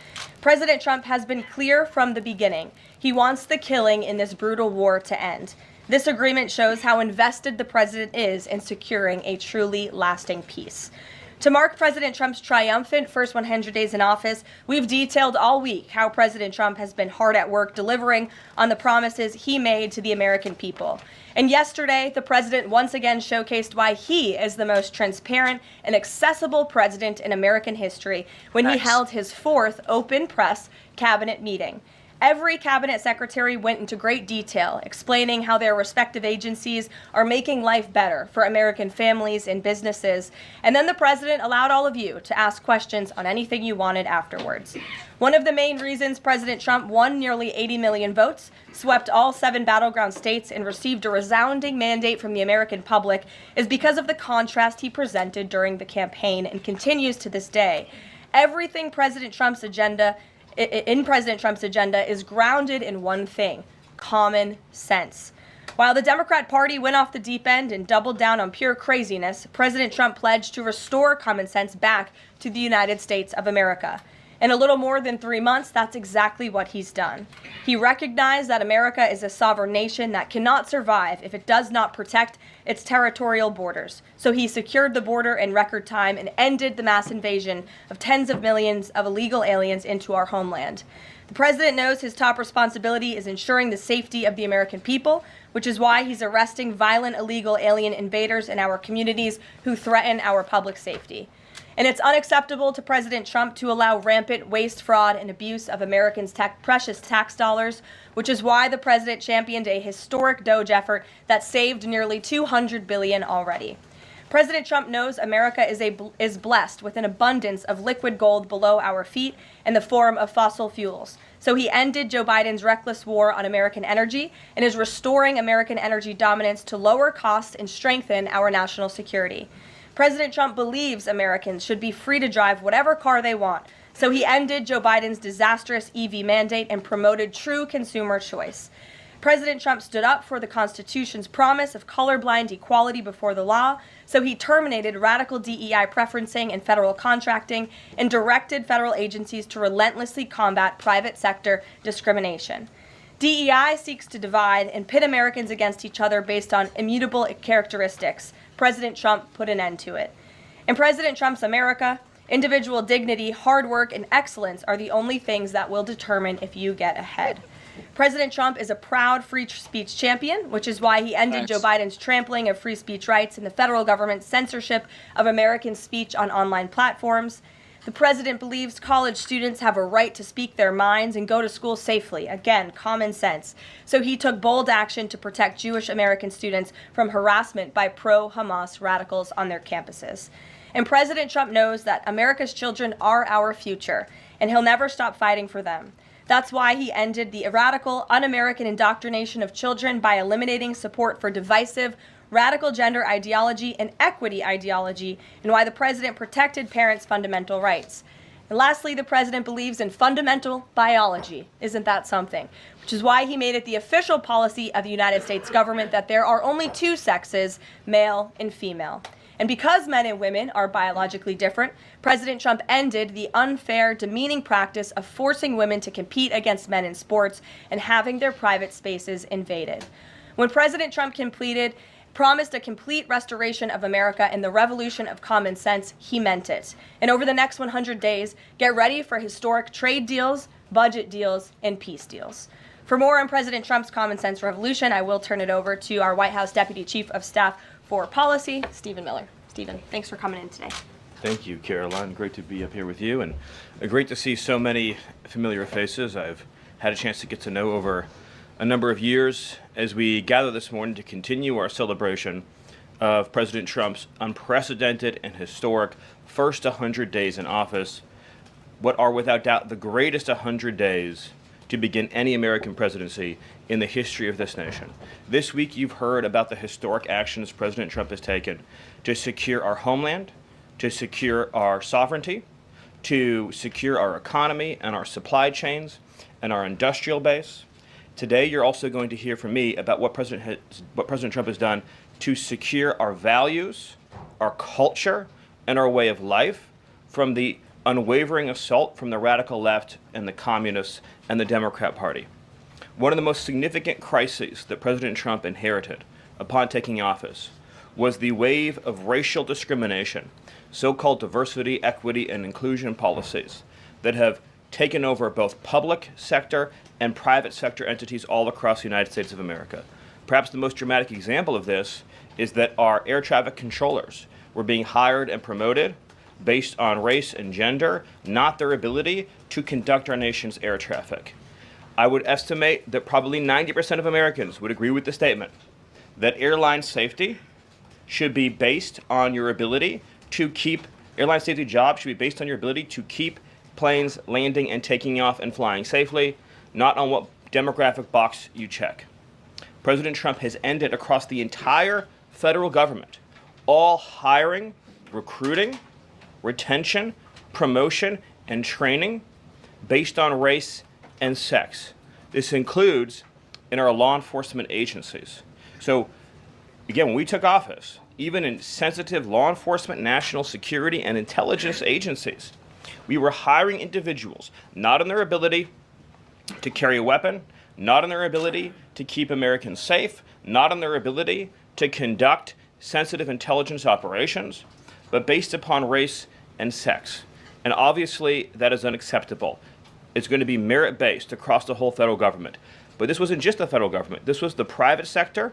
President Trump has been clear from the beginning. He wants the killing in this brutal war to end. This agreement shows how invested the president is in securing a truly lasting peace. To mark President Trump's triumphant first 100 days in office, we've detailed all week how President Trump has been hard at work delivering on the promises he made to the American people. And yesterday, the president once again showcased why he is the most transparent and accessible president in American history when he held his fourth open press cabinet meeting. Every cabinet secretary went into great detail, explaining how their respective agencies are making life better for American families and businesses. And then the president allowed all of you to ask questions on anything you wanted afterwards. One of the main reasons President Trump won nearly 80 million votes, swept all 7 battleground states, and received a resounding mandate from the American public is because of the contrast he presented during the campaign and continues to this day. Everything President Trump's agenda is grounded in one thing: common sense. While the Democrat Party went off the deep end and doubled down on pure craziness, President Trump pledged to restore common sense back to the United States of America. In a little more than 3 months, that's exactly what he's done. He recognized that America is a sovereign nation that cannot survive if it does not protect its territorial borders. So he secured the border in record time and ended the mass invasion of tens of millions of illegal aliens into our homeland. The president knows his top responsibility is ensuring the safety of the American people, which is why he's arresting violent illegal alien invaders in our communities who threaten our public safety. And it's unacceptable to President Trump to allow rampant waste, fraud, and abuse of Americans' precious tax dollars, which is why the president championed a historic DOGE effort that saved nearly $200 billion already. President Trump knows America is blessed with an abundance of liquid gold below our feet in the form of fossil fuels. So he ended Joe Biden's reckless war on American energy and is restoring American energy dominance to lower costs and strengthen our national security. President Trump believes Americans should be free to drive whatever car they want. So he ended Joe Biden's disastrous EV mandate and promoted true consumer choice. President Trump stood up for the Constitution's promise of colorblind equality before the law, so he terminated radical DEI preferencing and federal contracting and directed federal agencies to relentlessly combat private sector discrimination. DEI seeks to divide and pit Americans against each other based on immutable characteristics. President Trump put an end to it. In President Trump's America, individual dignity, hard work, and excellence are the only things that will determine if you get ahead. President Trump is a proud free speech champion, which is why he ended Joe Biden's trampling of free speech rights and the federal government's censorship of American speech on online platforms. The president believes college students have a right to speak their minds and go to school safely. Again, common sense. So he took bold action to protect Jewish American students from harassment by pro-Hamas radicals on their campuses. And President Trump knows that America's children are our future, and he'll never stop fighting for them. That's why he ended the radical, un-American indoctrination of children by eliminating support for divisive, radical gender ideology and equity ideology, and why the president protected parents' fundamental rights. And lastly, the president believes in fundamental biology. Isn't that something? Which is why he made it the official policy of the United States government that there are only two sexes, male and female. And because men and women are biologically different, President Trump ended the unfair, demeaning practice of forcing women to compete against men in sports and having their private spaces invaded. When President Trump promised a complete restoration of America and the revolution of common sense, he meant it. And over the next 100 days, get ready for historic trade deals, budget deals, and peace deals. For more on President Trump's common sense revolution, I will turn it over to our White House Deputy Chief of Staff for Policy, Stephen Miller. Stephen, thanks for coming in today. Thank you, Caroline. Great to be up here with you, and great to see so many familiar faces I've had a chance to get to know over a number of years as we gather this morning to continue our celebration of President Trump's unprecedented and historic first 100 days in office, what are without doubt the greatest 100 days to begin any American presidency in the history of this nation. This week, you've heard about the historic actions President Trump has taken to secure our homeland, to secure our sovereignty, to secure our economy and our supply chains and our industrial base. Today, you're also going to hear from me about what President Trump has done to secure our values, our culture, and our way of life from the unwavering assault from the radical left and the communists and the Democrat Party. One of the most significant crises that President Trump inherited upon taking office was the wave of racial discrimination, so-called diversity, equity, and inclusion policies that have taken over both public sector and private sector entities all across the United States of America. Perhaps the most dramatic example of this is that our air traffic controllers were being hired and promoted based on race and gender, not their ability to conduct our nation's air traffic. I would estimate that probably 90% of Americans would agree with the statement that airline safety should be based on your ability to keep, airline safety jobs should be based on your ability to keep planes landing and taking off and flying safely, not on what demographic box you check. President Trump has ended across the entire federal government all hiring, recruiting, retention, promotion, and training based on race and sex. This includes in our law enforcement agencies. So again, when we took office, even in sensitive law enforcement, national security, and intelligence agencies, we were hiring individuals not on their ability to carry a weapon, not on their ability to keep Americans safe, not on their ability to conduct sensitive intelligence operations, but based upon race and sex. And obviously, that is unacceptable. It's going to be merit-based across the whole federal government. But this wasn't just the federal government. This was the private sector,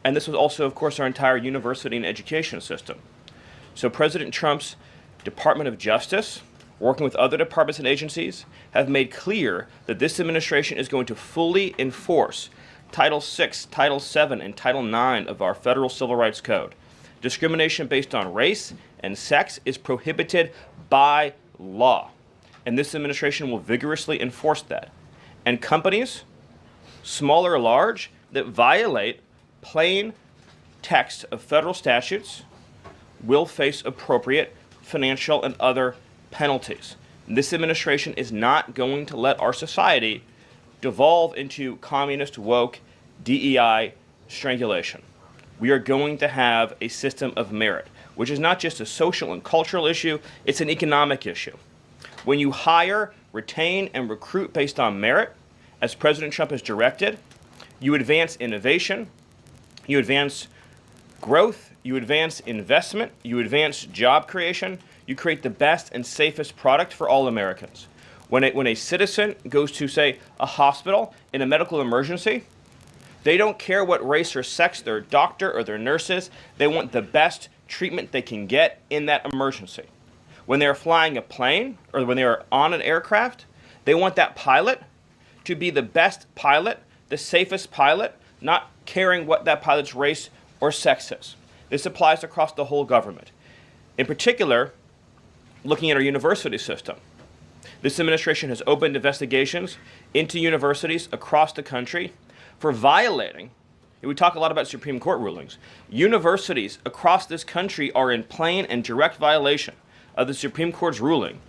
and this was also, of course, our entire university and education system. So President Trump's Department of Justice, working with other departments and agencies, have made clear that this administration is going to fully enforce Title VI, Title VII, and Title IX of our federal civil rights code Discrimination based on race and sex is prohibited by law. And this administration will vigorously enforce that. And companies, small or large, that violate plain text of federal statutes will face appropriate financial and other penalties. This administration is not going to let our society devolve into communist, woke, DEI strangulation. We are going to have a system of merit, which is not just a social and cultural issue, it's an economic issue. When you hire, retain, and recruit based on merit, as President Trump has directed, you advance innovation, you advance growth, you advance investment, you advance job creation, you create the best and safest product for all Americans. When a citizen goes to, say, a hospital in a medical emergency, they don't care what race or sex their doctor or their nurse is. They want the best treatment they can get in that emergency. When they're flying a plane or when they are on an aircraft, they want that pilot to be the best pilot, the safest pilot, not caring what that pilot's race or sex is. This applies across the whole government. In particular, looking at our university system, this administration has opened investigations into universities across the country for violating, and we talk a lot about Supreme Court rulings, universities across this country are in plain and direct violation of the Supreme Court's ruling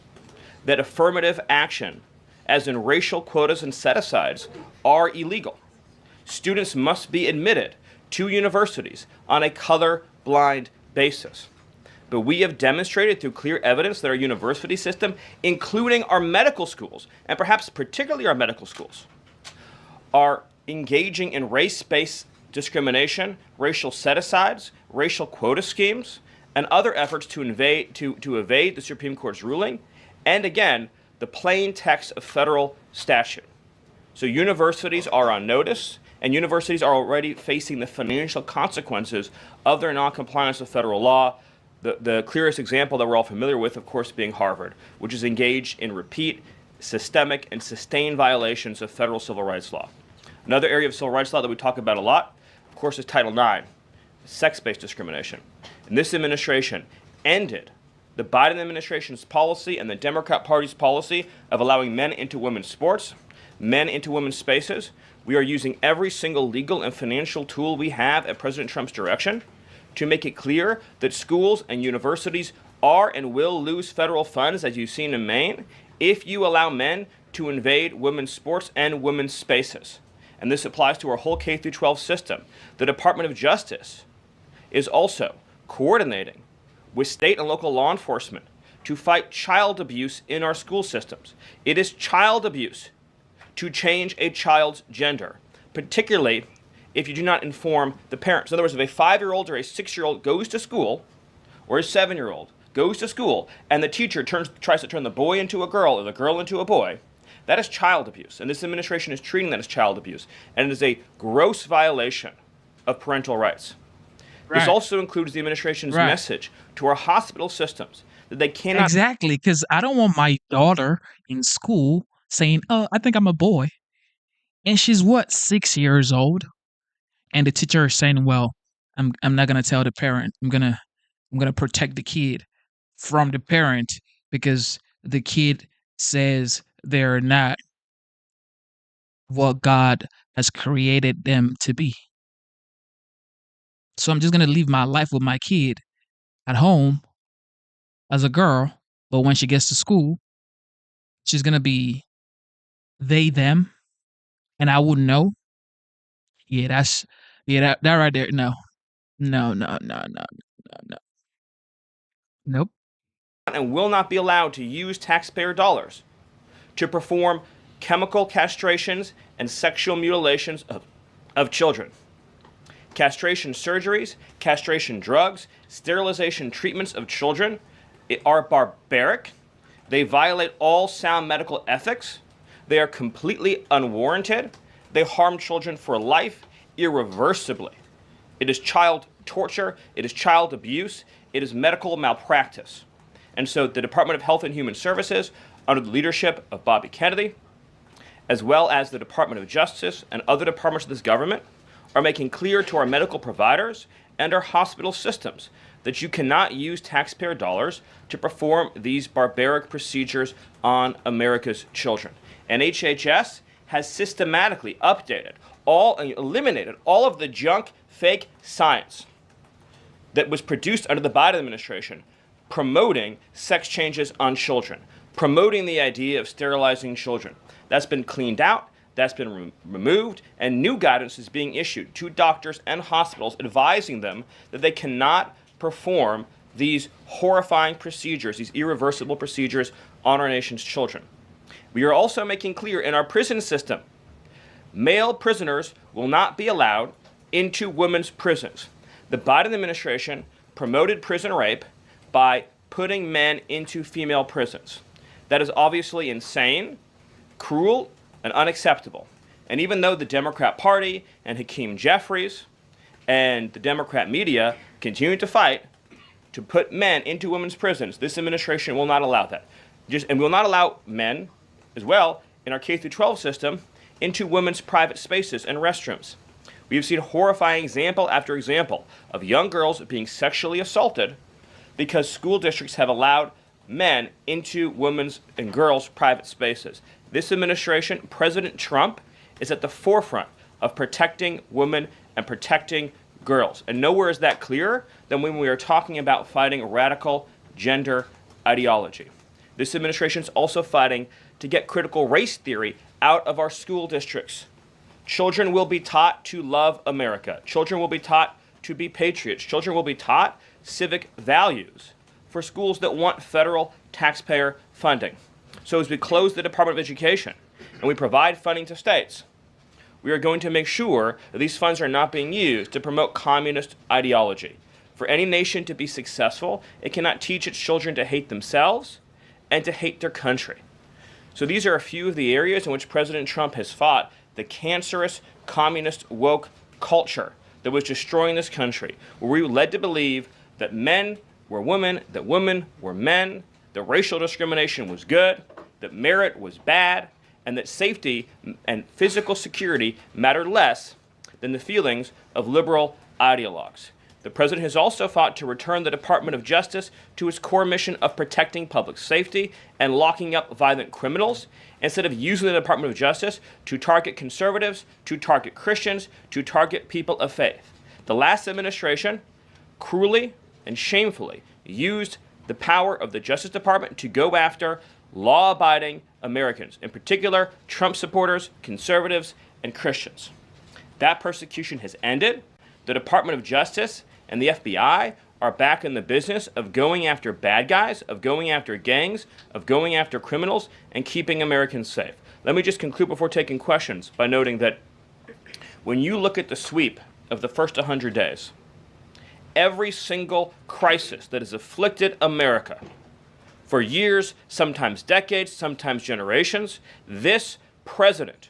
that affirmative action, as in racial quotas and set-asides, are illegal. Students must be admitted to universities on a color-blind basis. But we have demonstrated through clear evidence that our university system, including our medical schools, and perhaps particularly our medical schools, are engaging in race-based discrimination, racial set-asides, racial quota schemes, and other efforts to evade the Supreme Court's ruling, and again, the plain text of federal statute. So universities are on notice, and universities are already facing the financial consequences of their noncompliance with federal law. The clearest example that we're all familiar with, of course, being Harvard, which is engaged in repeat, systemic, and sustained violations of federal civil rights law. Another area of civil rights law that we talk about a lot, of course, is Title IX, sex-based discrimination. And this administration ended the Biden administration's policy and the Democrat Party's policy of allowing men into women's sports, men into women's spaces. We are using every single legal and financial tool we have at President Trump's direction to make it clear that schools and universities are and will lose federal funds, as you've seen in Maine, if you allow men to invade women's sports and women's spaces. And this applies to our whole K-12 system. The Department of Justice is also coordinating with state and local law enforcement to fight child abuse in our school systems. It is child abuse to change a child's gender, particularly if you do not inform the parents. In other words, if a 5-year-old or a 6-year-old goes to school, or a 7-year-old goes to school, and the teacher tries to turn the boy into a girl or the girl into a boy, that is child abuse. And this administration is treating that as child abuse. And it is a gross violation of parental rights. Right. This also includes the administration's message to our hospital systems that they cannot... Exactly, because I don't want my daughter in school saying, oh, I think I'm a boy. And she's, 6 years old? And the teacher is saying, well, I'm not going to tell the parent. I'm going to protect the kid from the parent because the kid says they're not what God has created them to be. So I'm just going to live my life with my kid at home as a girl, but when she gets to school, she's going to be they, them, and I wouldn't know. Yeah, that right there. No. Nope. And will not be allowed to use taxpayer dollars to perform chemical castrations and sexual mutilations of children. Castration surgeries, castration drugs, sterilization treatments of children are barbaric. They violate all sound medical ethics. They are completely unwarranted. They harm children for life, irreversibly. It is child torture. It is child abuse. It is medical malpractice. And so the Department of Health and Human Services, under the leadership of Bobby Kennedy, as well as the Department of Justice and other departments of this government, are making clear to our medical providers and our hospital systems that you cannot use taxpayer dollars to perform these barbaric procedures on America's children. And HHS has systematically eliminated all of the junk, fake science that was produced under the Biden administration, promoting sex changes on children, promoting the idea of sterilizing children. That's been cleaned out, that's been removed, and new guidance is being issued to doctors and hospitals advising them that they cannot perform these horrifying procedures, these irreversible procedures on our nation's children. We are also making clear in our prison system, male prisoners will not be allowed into women's prisons. The Biden administration promoted prison rape by putting men into female prisons. That is obviously insane, cruel, and unacceptable. And even though the Democrat Party and Hakeem Jeffries and the Democrat media continue to fight to put men into women's prisons, this administration will not allow that. And will not allow men as well in our K-12 system into women's private spaces and restrooms. We have seen horrifying example after example of young girls being sexually assaulted because school districts have allowed men into women's and girls' private spaces. This administration, President Trump, is at the forefront of protecting women and protecting girls. And nowhere is that clearer than when we are talking about fighting radical gender ideology. This administration is also fighting to get critical race theory out of our school districts. Children will be taught to love America. Children will be taught to be patriots. Children will be taught civic values for schools that want federal taxpayer funding. So as we close the Department of Education and we provide funding to states, we are going to make sure that these funds are not being used to promote communist ideology. For any nation to be successful, it cannot teach its children to hate themselves and to hate their country. So these are a few of the areas in which President Trump has fought the cancerous communist woke culture that was destroying this country, where we were led to believe that men were women, that women were men, that racial discrimination was good, that merit was bad, and that safety and physical security mattered less than the feelings of liberal ideologues. The president has also fought to return the Department of Justice to its core mission of protecting public safety and locking up violent criminals, instead of using the Department of Justice to target conservatives, to target Christians, to target people of faith. The last administration cruelly and shamefully used the power of the Justice Department to go after law-abiding Americans, in particular Trump supporters, conservatives, and Christians. That persecution has ended. The Department of Justice and the FBI are back in the business of going after bad guys, of going after gangs, of going after criminals, and keeping Americans safe. Let me just conclude before taking questions by noting that when you look at the sweep of the first 100 days, every single crisis that has afflicted America for years, sometimes decades, sometimes generations, this president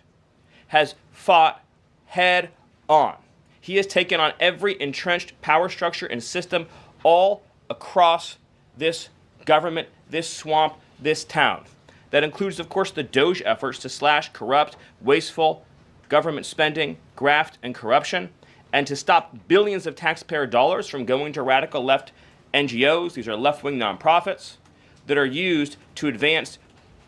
has fought head on. He has taken on every entrenched power structure and system all across this government, this swamp, this town. That includes, of course, the DOGE efforts to slash corrupt, wasteful government spending, graft, and corruption, and to stop billions of taxpayer dollars from going to radical left NGOs. These are left-wing nonprofits that are used to advance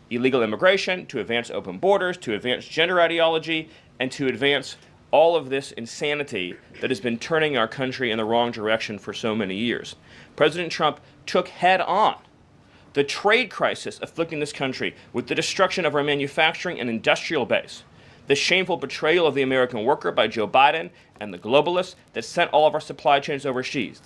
illegal immigration, to advance open borders, to advance gender ideology, and to advance all of this insanity that has been turning our country in the wrong direction for so many years. President Trump took head on the trade crisis afflicting this country with the destruction of our manufacturing and industrial base, the shameful betrayal of the American worker by Joe Biden and the globalists that sent all of our supply chains overseas.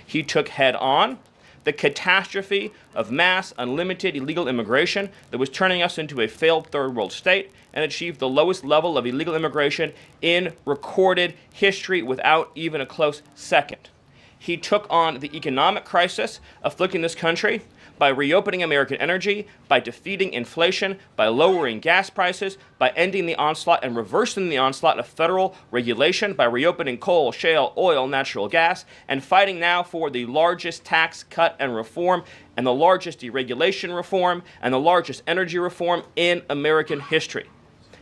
He took head on the catastrophe of mass, unlimited illegal immigration that was turning us into a failed third world state, and achieved the lowest level of illegal immigration in recorded history without even a close second. He took on the economic crisis afflicting this country by reopening American energy, by defeating inflation, by lowering gas prices, by ending the onslaught and reversing the onslaught of federal regulation, by reopening coal, shale, oil, natural gas, and fighting now for the largest tax cut and reform, and the largest deregulation reform, and the largest energy reform in American history.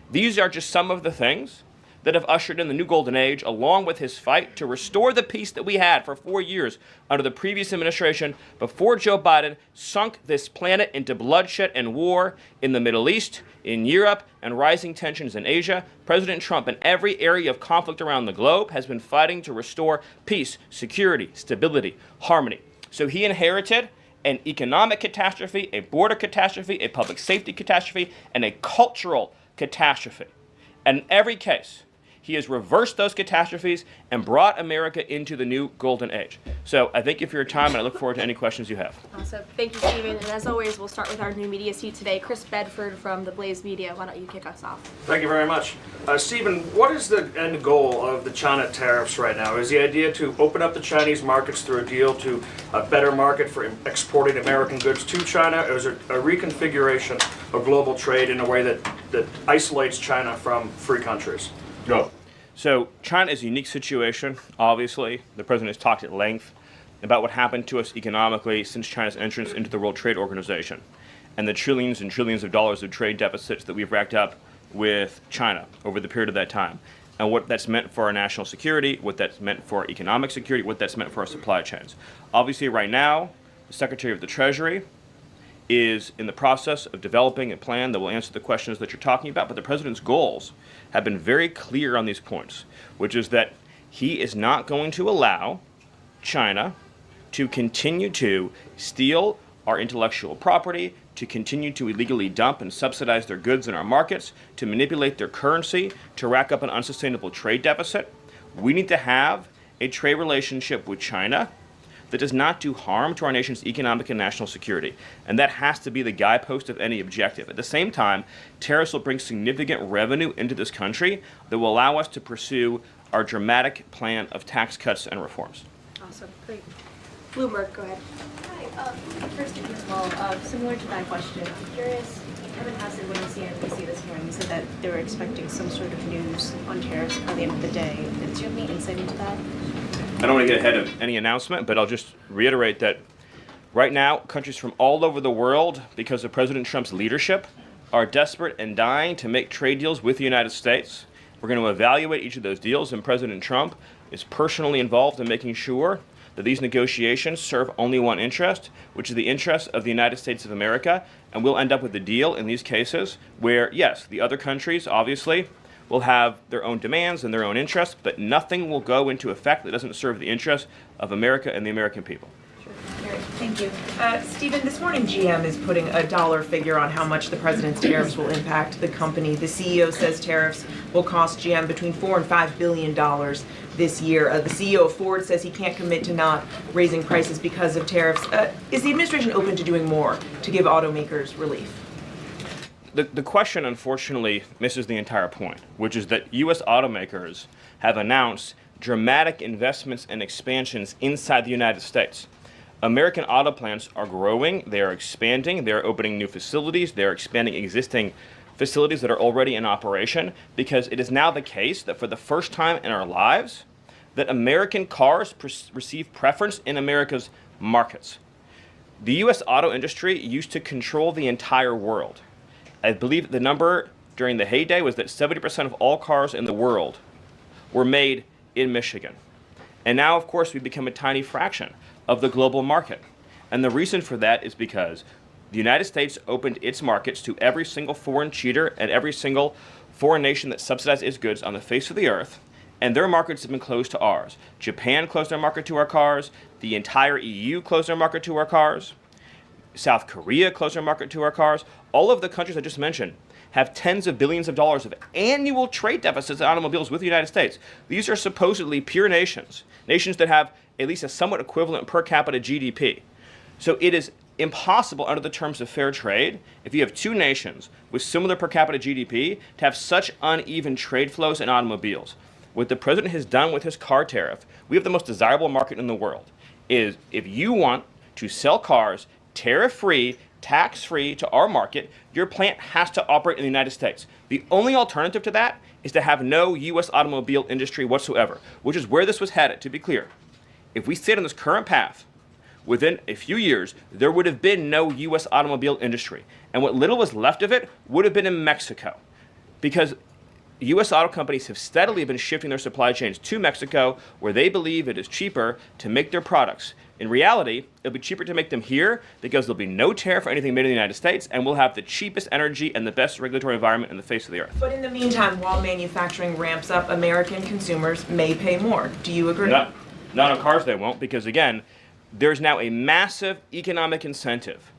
These are just some of the things that have ushered in the new golden age, along with his fight to restore the peace that we had for 4 years under the previous administration before Joe Biden sunk this planet into bloodshed and war in the Middle East, in Europe, and rising tensions in Asia. President Trump, in every area of conflict around the globe, has been fighting to restore peace, security, stability, harmony. So he inherited an economic catastrophe, a border catastrophe, a public safety catastrophe, and a cultural catastrophe. And in every case, he has reversed those catastrophes and brought America into the new golden age. So I thank you for your time, and I look forward to any questions you have. Awesome. Thank you, Stephen. And as always, we'll start with our new media seat today. Chris Bedford from the Blaze Media. Why don't you kick us off? Thank you very much. Stephen, what is the end goal of the China tariffs right now? Is the idea to open up the Chinese markets through a deal to a better market for exporting American goods to China, or is it a reconfiguration of global trade in a way that isolates China from free countries? Go. So China is a unique situation, obviously. The president has talked at length about what happened to us economically since China's entrance into the World Trade Organization and the trillions and trillions of dollars of trade deficits that we've racked up with China over the period of that time, and what that's meant for our national security, what that's meant for economic security, what that's meant for our supply chains. Obviously, right now, the Secretary of the Treasury is in the process of developing a plan that will answer the questions that you're talking about, but the president's goals have been very clear on these points, which is that he is not going to allow China to continue to steal our intellectual property, to continue to illegally dump and subsidize their goods in our markets, to manipulate their currency, to rack up an unsustainable trade deficit. We need to have a trade relationship with China that does not do harm to our nation's economic and national security. And that has to be the guidepost of any objective. At the same time, tariffs will bring significant revenue into this country that will allow us to pursue our dramatic plan of tax cuts and reforms. Awesome. Great. Bloomberg, go ahead. Hi. First, as well, similar to that question, I'm curious, Kevin Hassett, when on CNBC this morning, he said that they were expecting some sort of news on tariffs by the end of the day. Do you have any insight into that? I don't want to get ahead of any announcement, but I'll just reiterate that right now, countries from all over the world, because of President Trump's leadership, are desperate and dying to make trade deals with the United States. We're going to evaluate each of those deals, and President Trump is personally involved in making sure that these negotiations serve only one interest, which is the interest of the United States of America, and we'll end up with a deal in these cases where, yes, the other countries, obviously, will have their own demands and their own interests, but nothing will go into effect that doesn't serve the interests of America and the American people. Thank you. Stephen, this morning GM is putting a dollar figure on how much the president's tariffs will impact the company. The CEO says tariffs will cost GM between $4 and $5 billion this year. The CEO of Ford says he can't commit to not raising prices because of tariffs. Is the administration open to doing more to give automakers relief? The question, unfortunately, misses the entire point, which is that U.S. automakers have announced dramatic investments and expansions inside the United States. American auto plants are growing, they are expanding, they're opening new facilities, they're expanding existing facilities that are already in operation, because it is now the case that for the first time in our lives, that American cars receive preference in America's markets. The U.S. auto industry used to control the entire world. I believe the number during the heyday was that 70% of all cars in the world were made in Michigan. And now, of course, we've become a tiny fraction of the global market. And the reason for that is because the United States opened its markets to every single foreign cheater and every single foreign nation that subsidized its goods on the face of the earth, and their markets have been closed to ours. Japan closed their market to our cars. The entire EU closed their market to our cars. South Korea closed their market to our cars. All of the countries I just mentioned have tens of billions of dollars of annual trade deficits in automobiles with the United States. These are supposedly pure nations, nations that have at least a somewhat equivalent per capita GDP. So it is impossible under the terms of fair trade, if you have two nations with similar per capita GDP, to have such uneven trade flows in automobiles. What the president has done with his car tariff, we have the most desirable market in the world, is if you want to sell cars tariff-free, tax-free to our market, your plant has to operate in the United States. The only alternative to that is to have no U.S. automobile industry whatsoever, which is where this was headed, to be clear. If we stayed on this current path, within a few years, there would have been no U.S. automobile industry. And what little was left of it would have been in Mexico. Because U.S. auto companies have steadily been shifting their supply chains to Mexico, where they believe it is cheaper to make their products. In reality, it'll be cheaper to make them here because there'll be no tariff for anything made in the United States, and we'll have the cheapest energy and the best regulatory environment in the face of the earth. But in the meantime, while manufacturing ramps up, American consumers may pay more. Do you agree? Not on cars they won't, because again, there's now a massive economic incentive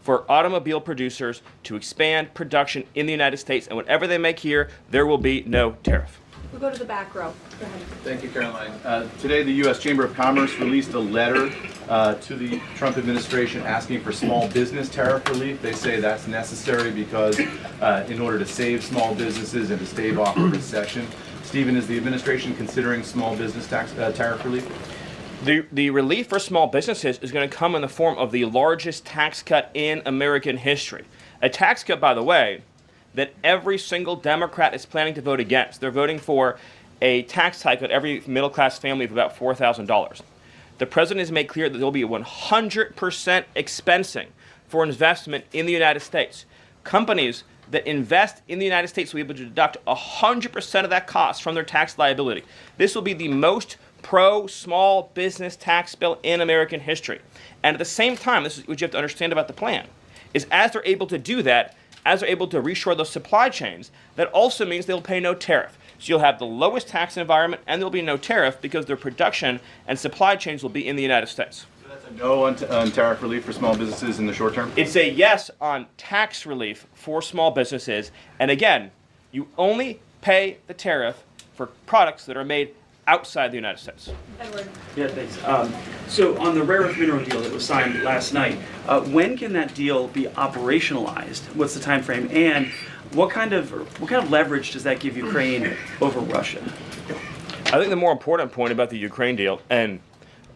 for automobile producers to expand production in the United States, and whatever they make here, there will be no tariff. We'll go to the back row. Go ahead. Thank you, Caroline. Today, the U.S. Chamber of Commerce released a letter to the Trump administration asking for small business tariff relief. They say that's necessary because in order to save small businesses and to stave off a recession. Stephen, is the administration considering small business tariff relief? The relief for small businesses is going to come in the form of the largest tax cut in American history. A tax cut, by the way, that every single Democrat is planning to vote against. They're voting for a tax hike on every middle-class family of about $4,000. The president has made clear that there will be 100% expensing for investment in the United States. Companies that invest in the United States will be able to deduct 100% of that cost from their tax liability. This will be the most pro-small business tax bill in American history. And at the same time, this is what you have to understand about the plan, is as they're able to do that, as they're able to reshore those supply chains, that also means they'll pay no tariff. So you'll have the lowest tax environment and there'll be no tariff because their production and supply chains will be in the United States. So that's a no on tariff relief for small businesses in the short term? It's a yes on tax relief for small businesses. And again, you only pay the tariff for products that are made outside the United States. Edward. Yeah, thanks. So on the rare earth mineral deal that was signed last night, when can that deal be operationalized? What's the time frame? And what kind of leverage does that give Ukraine over Russia? I think the more important point about the Ukraine deal, and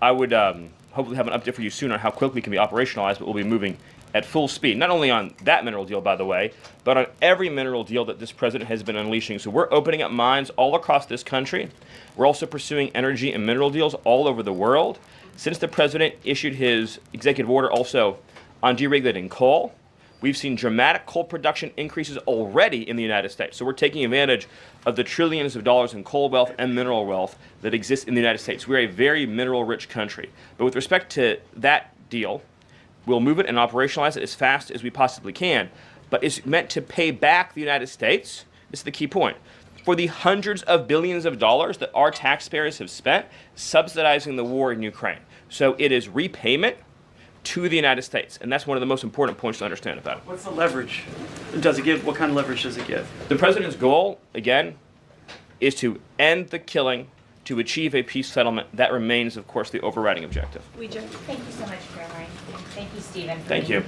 I would hopefully have an update for you soon on how quickly it can be operationalized, but we'll be moving at full speed, not only on that mineral deal, by the way, but on every mineral deal that this president has been unleashing. So we're opening up mines all across this country. We're also pursuing energy and mineral deals all over the world. Since the president issued his executive order also on deregulating coal, we've seen dramatic coal production increases already in the United States. So we're taking advantage of the trillions of dollars in coal wealth and mineral wealth that exists in the United States. We're a very mineral-rich country. But with respect to that deal, we'll move it and operationalize it as fast as we possibly can. But it's meant to pay back the United States, this is the key point, for the hundreds of billions of dollars that our taxpayers have spent subsidizing the war in Ukraine. So it is repayment to the United States. And that's one of the most important points to understand about it. What's the leverage? Does it give? What kind of leverage does it give? The president's goal, again, is to end the killing, to achieve a peace settlement. That remains, of course, the overriding objective. Thank you so much, Caroline. Thank you, Stephen. Thank you.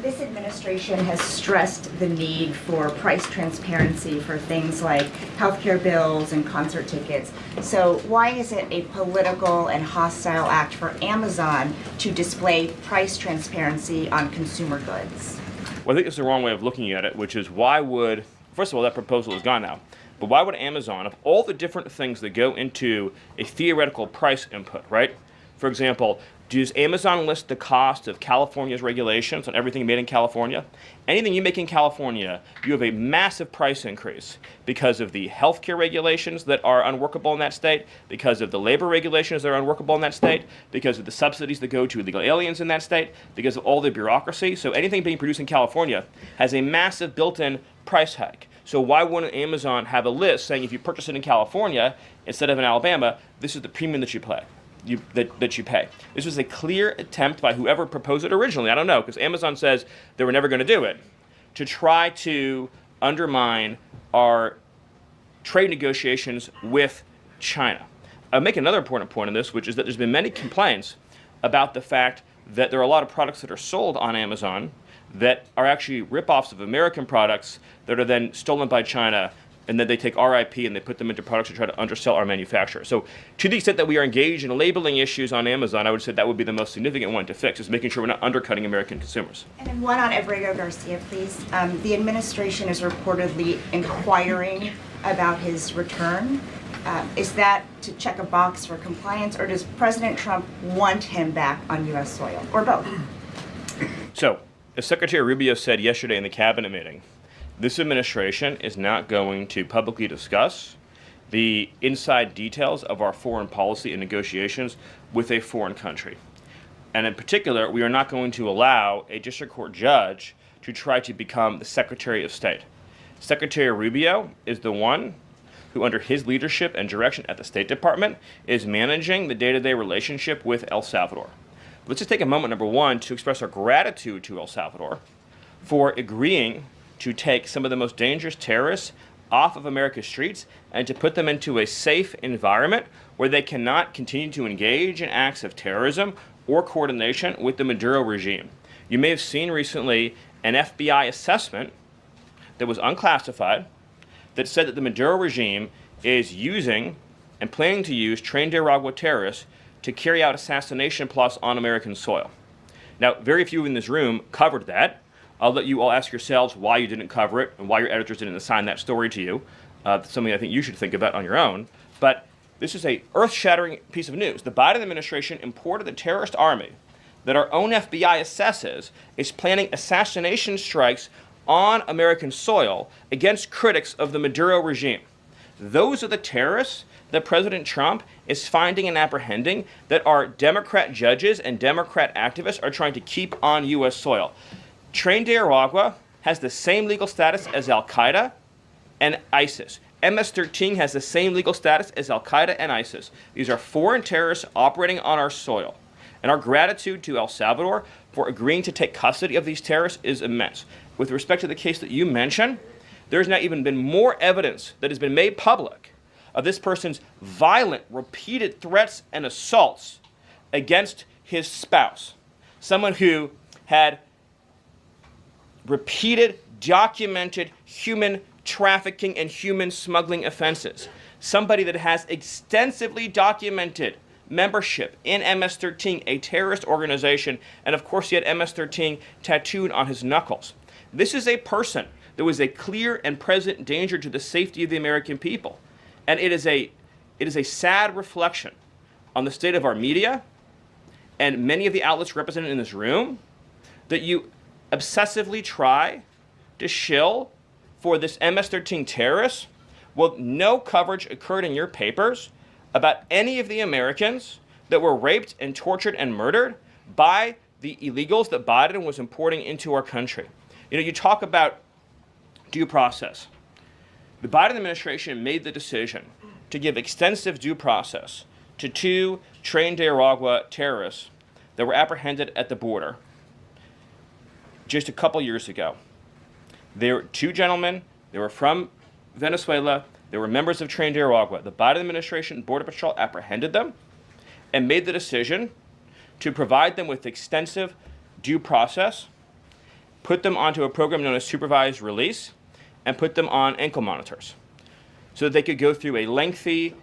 This administration has stressed the need for price transparency for things like healthcare bills and concert tickets. So why is it a political and hostile act for Amazon to display price transparency on consumer goods? Well, I think it's the wrong way of looking at it, which is why would, first of all, that proposal is gone now. But why would Amazon, of all the different things that go into a theoretical price input, right? For example, does Amazon list the cost of California's regulations on everything made in California? Anything you make in California, you have a massive price increase because of the healthcare regulations that are unworkable in that state, because of the labor regulations that are unworkable in that state, because of the subsidies that go to illegal aliens in that state, because of all the bureaucracy. So anything being produced in California has a massive built-in price hike. So why wouldn't Amazon have a list saying if you purchase it in California instead of in Alabama, this is the premium that you pay? That you pay. This was a clear attempt by whoever proposed it originally, I don't know, because Amazon says they were never going to do it, to try to undermine our trade negotiations with China. I'll make another important point in this, which is that there's been many complaints about the fact that there are a lot of products that are sold on Amazon that are actually ripoffs of American products that are then stolen by China, and then they take our IP and they put them into products to try to undersell our manufacturer. So to the extent that we are engaged in labeling issues on Amazon, I would say that would be the most significant one to fix, is making sure we're not undercutting American consumers. And then one on Abrego Garcia, please. The administration is reportedly inquiring about his return. Is that to check a box for compliance, or does President Trump want him back on U.S. soil, or both? So, as Secretary Rubio said yesterday in the cabinet meeting, this administration is not going to publicly discuss the inside details of our foreign policy and negotiations with a foreign country. And in particular, we are not going to allow a district court judge to try to become the Secretary of State. Secretary Rubio is the one who, under his leadership and direction at the State Department, is managing the day-to-day relationship with El Salvador. Let's just take a moment, number one, to express our gratitude to El Salvador for agreeing to take some of the most dangerous terrorists off of America's streets and to put them into a safe environment where they cannot continue to engage in acts of terrorism or coordination with the Maduro regime. You may have seen recently an FBI assessment that was unclassified that said that the Maduro regime is using and planning to use Trinidad terrorists to carry out assassination plots on American soil. Now, very few in this room covered that. I'll let you all ask yourselves why you didn't cover it and why your editors didn't assign that story to you. Something I think you should think about on your own. But this is a earth-shattering piece of news. The Biden administration imported the terrorist army that our own FBI assesses is planning assassination strikes on American soil against critics of the Maduro regime. Those are the terrorists that President Trump is finding and apprehending that our Democrat judges and Democrat activists are trying to keep on U.S. soil. Trinidad has the same legal status as Al-Qaeda and ISIS. MS-13 has the same legal status as Al-Qaeda and ISIS. These are foreign terrorists operating on our soil. And our gratitude to El Salvador for agreeing to take custody of these terrorists is immense. With respect to the case that you mentioned, there's now even been more evidence that has been made public of this person's violent, repeated threats and assaults against his spouse, someone who had repeated, documented human trafficking and human smuggling offenses, somebody that has extensively documented membership in MS-13, a terrorist organization, and of course he had MS-13 tattooed on his knuckles. This is a person that was a clear and present danger to the safety of the American people. And it is a sad reflection on the state of our media and many of the outlets represented in this room that you obsessively try to shill for this MS-13 terrorist. Well, no coverage occurred in your papers about any of the Americans that were raped and tortured and murdered by the illegals that Biden was importing into our country. You know, you talk about due process. The Biden administration made the decision to give extensive due process to two Trinidad terrorists that were apprehended at the border just a couple years ago. They were two gentlemen. They were from Venezuela. They were members of Trinidad. The Biden administration Border Patrol apprehended them and made the decision to provide them with extensive due process, put them onto a program known as supervised release, and put them on ankle monitors so that they could go through a lengthy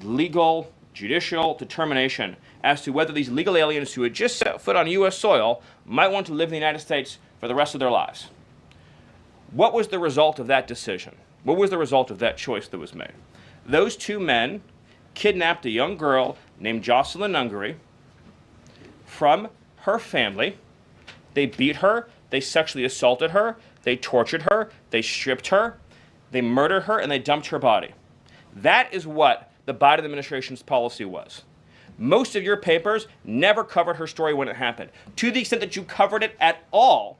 legal, judicial determination as to whether these legal aliens who had just set foot on U.S. soil might want to live in the United States for the rest of their lives. What was the result of that decision? What was the result of that choice that was made? Those two men kidnapped a young girl named Jocelyn Ungary from her family. They beat her, they sexually assaulted her, they tortured her, they stripped her, they murdered her, and they dumped her body. That is what the Biden administration's policy was. Most of your papers never covered her story when it happened. To the extent that you covered it at all,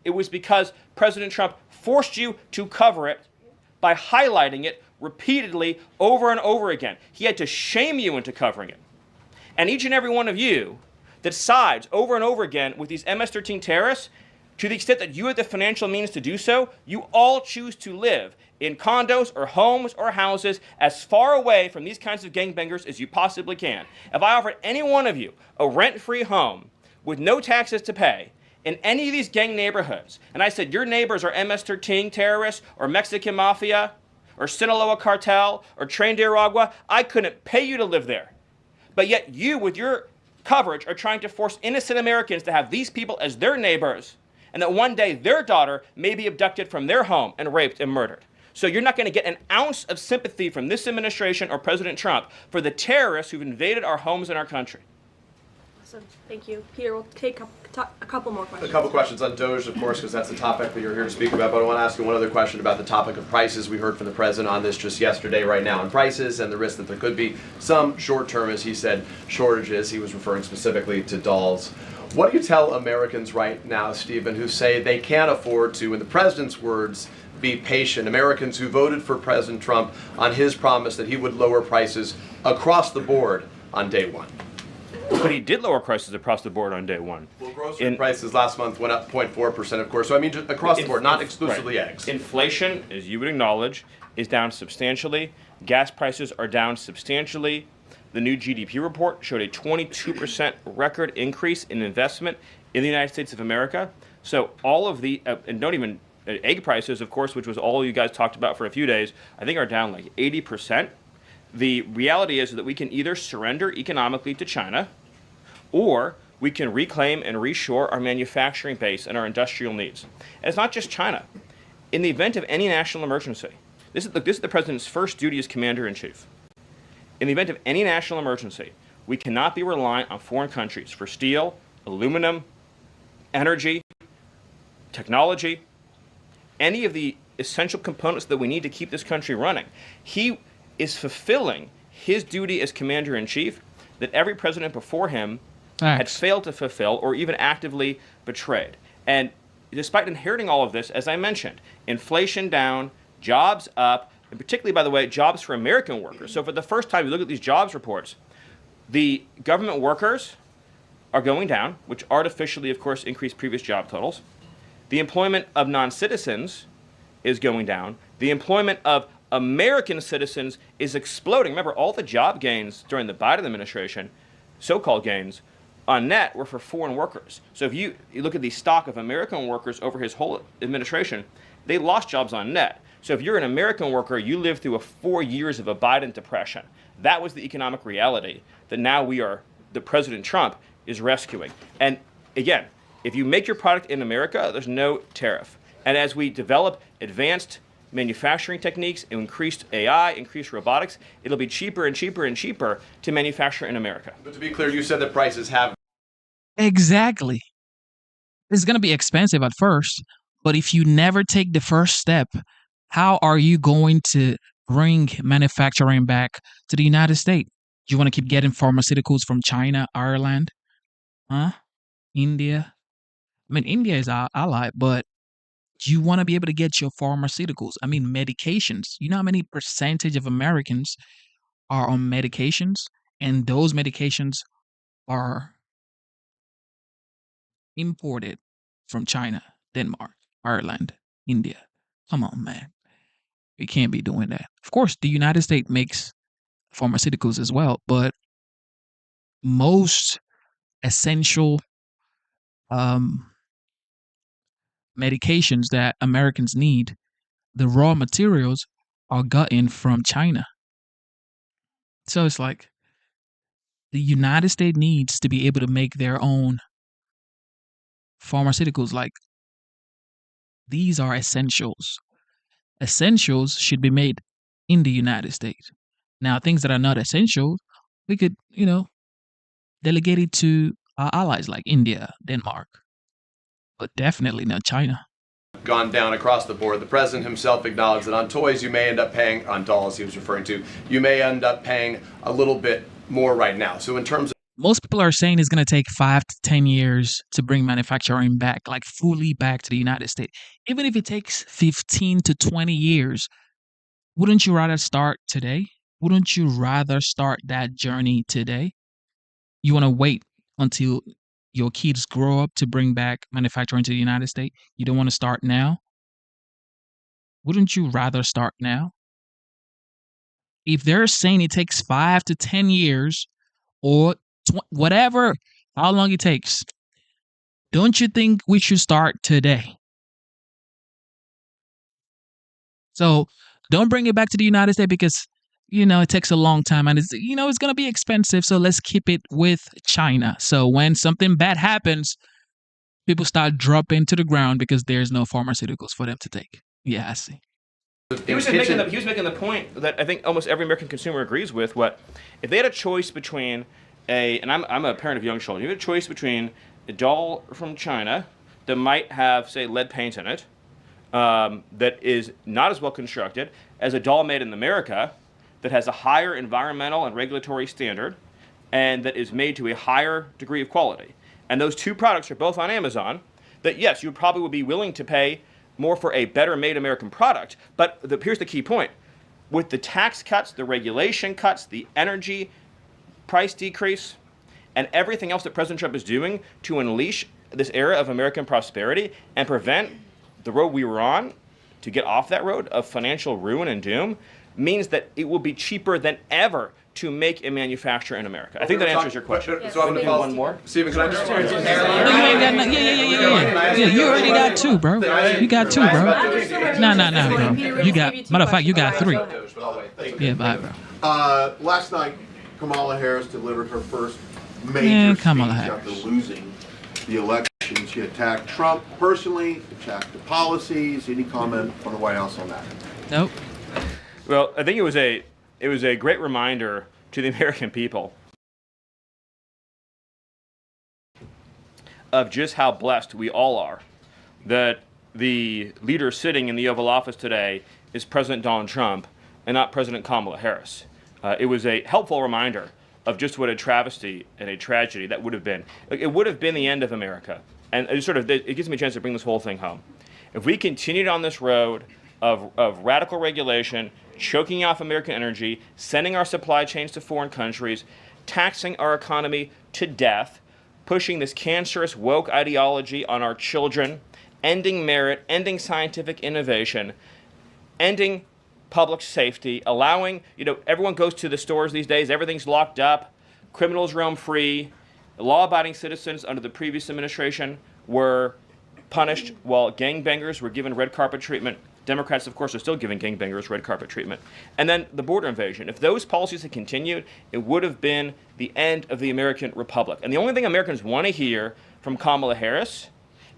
it was because President Trump forced you to cover it by highlighting it repeatedly over and over again. He had to shame you into covering it. And each and every one of you that sides over and over again with these MS-13 terrorists, to the extent that you have the financial means to do so, you all choose to live in condos or homes or houses as far away from these kinds of gangbangers as you possibly can. If I offered any one of you a rent-free home with no taxes to pay in any of these gang neighborhoods, and I said your neighbors are MS-13 terrorists or Mexican mafia or Sinaloa cartel or Trinidad, I couldn't pay you to live there. But yet you, with your coverage, are trying to force innocent Americans to have these people as their neighbors, and that one day their daughter may be abducted from their home and raped and murdered. So you're not going to get an ounce of sympathy from this administration or President Trump for the terrorists who've invaded our homes and our country. Awesome. Thank you. Peter, we'll take a couple more questions. A couple questions on DOGE, of course, because that's the topic that you're here to speak about. But I want to ask you one other question about the topic of prices. We heard from the president on this just yesterday, right now, on prices and the risk that there could be some short-term, as he said, shortages. He was referring specifically to dolls. What do you tell Americans right now, Stephen, who say they can't afford to, in the president's words, be patient? Americans who voted for President Trump on his promise that he would lower prices across the board on day one. But he did lower prices across the board on day one. Well, grocery prices last month went up 0.4%, of course. So I mean, just across the board, not exclusively eggs. Inflation, as you would acknowledge, is down substantially. Gas prices are down substantially. The new GDP report showed a 22% record increase in investment in the United States of America. So all of the, and don't even, egg prices, of course, which was all you guys talked about for a few days, I think are down like 80%. The reality is that we can either surrender economically to China, or we can reclaim and reshore our manufacturing base and our industrial needs. And it's not just China. In the event of any national emergency, this is the president's first duty as commander-in-chief. In the event of any national emergency, we cannot be reliant on foreign countries for steel, aluminum, energy, technology, any of the essential components that we need to keep this country running. He is fulfilling his duty as commander-in-chief that every president before him had failed to fulfill or even actively betrayed. And despite inheriting all of this, as I mentioned, inflation down, jobs up, and particularly, by the way, jobs for American workers. So for the first time, you look at these jobs reports, the government workers are going down, which artificially, of course, increased previous job totals. The employment of non-citizens is going down. The employment of American citizens is exploding. Remember, all the job gains during the Biden administration, so-called gains, on net were for foreign workers. So if you look at the stock of American workers over his whole administration, they lost jobs on net. So if you're an American worker, you lived through 4 years of a Biden depression. That was the economic reality that now the President Trump is rescuing. And again, if you make your product in America, there's no tariff. And as we develop advanced manufacturing techniques, increased AI, increased robotics, it'll be cheaper and cheaper and cheaper to manufacture in America. But to be clear, you said that prices have... Exactly. It's going to be expensive at first, but if you never take the first step, how are you going to bring manufacturing back to the United States? You want to keep getting pharmaceuticals from China, Ireland, India? I mean, India is our ally, but you want to be able to get your pharmaceuticals. I mean, medications. You know how many percentage of Americans are on medications? And those medications are imported from China, Denmark, Ireland, India. Come on, man. We can't be doing that. Of course, the United States makes pharmaceuticals as well, but most essential medications that Americans need, the raw materials are gotten from China. So it's like the United States needs to be able to make their own pharmaceuticals. Like, these are essentials. Essentials should be made in the United States. Now, things that are not essential, we could, delegate it to our allies like India, Denmark, but definitely not China. Gone down across the board. The president himself acknowledged that on toys you may end up paying, on dolls he was referring to, you may end up paying a little bit more right now. So in terms of... Most people are saying it's going to take 5 to 10 years to bring manufacturing back, like fully back to the United States. Even if it takes 15 to 20 years, wouldn't you rather start today? Wouldn't you rather start that journey today? You want to wait until your kids grow up to bring back manufacturing to the United States? You don't want to start now? Wouldn't you rather start now? If they're saying it takes 5 to 10 years or whatever, how long it takes, don't you think we should start today? So don't bring it back to the United States because, it takes a long time and it's going to be expensive. So let's keep it with China. So when something bad happens, people start dropping to the ground because there's no pharmaceuticals for them to take. Yeah, I see. He was making the point that I think almost every American consumer agrees with. If they had a choice between and I'm a parent of young children, you have a choice between a doll from China that might have, say, lead paint in it, that is not as well constructed as a doll made in America that has a higher environmental and regulatory standard and that is made to a higher degree of quality. And those two products are both on Amazon, that yes, you probably would be willing to pay more for a better made American product, but here's the key point. With the tax cuts, the regulation cuts, the energy price decrease, and everything else that President Trump is doing to unleash this era of American prosperity and prevent the road we were on to get off that road of financial ruin and doom, means that it will be cheaper than ever to make a manufacturer in America. I think that answers your question. So I'm going to follow one more. Stephen, can I just... No, you ain't got no, yeah. You already got two, bro. You got two, bro. No, bro. You got, matter of fact, you got three. Yeah, bye, bro. Last night, Kamala Harris delivered her first major speech after losing the election. She attacked Trump personally, attacked the policies. Any comment from the White House on that? Nope. Well, I think it was a great reminder to the American people of just how blessed we all are that the leader sitting in the Oval Office today is President Donald Trump and not President Kamala Harris. It was a helpful reminder of just what a travesty and a tragedy that would have been. It would have been the end of America. And it gives me a chance to bring this whole thing home. If we continued on this road of radical regulation, choking off American energy, sending our supply chains to foreign countries, taxing our economy to death, pushing this cancerous woke ideology on our children, ending merit, ending scientific innovation, ending public safety, allowing, everyone goes to the stores these days, everything's locked up, criminals roam free, law-abiding citizens under the previous administration were punished while gangbangers were given red carpet treatment. Democrats, of course, are still giving gangbangers red carpet treatment. And then the border invasion. If those policies had continued, it would have been the end of the American Republic. And the only thing Americans want to hear from Kamala Harris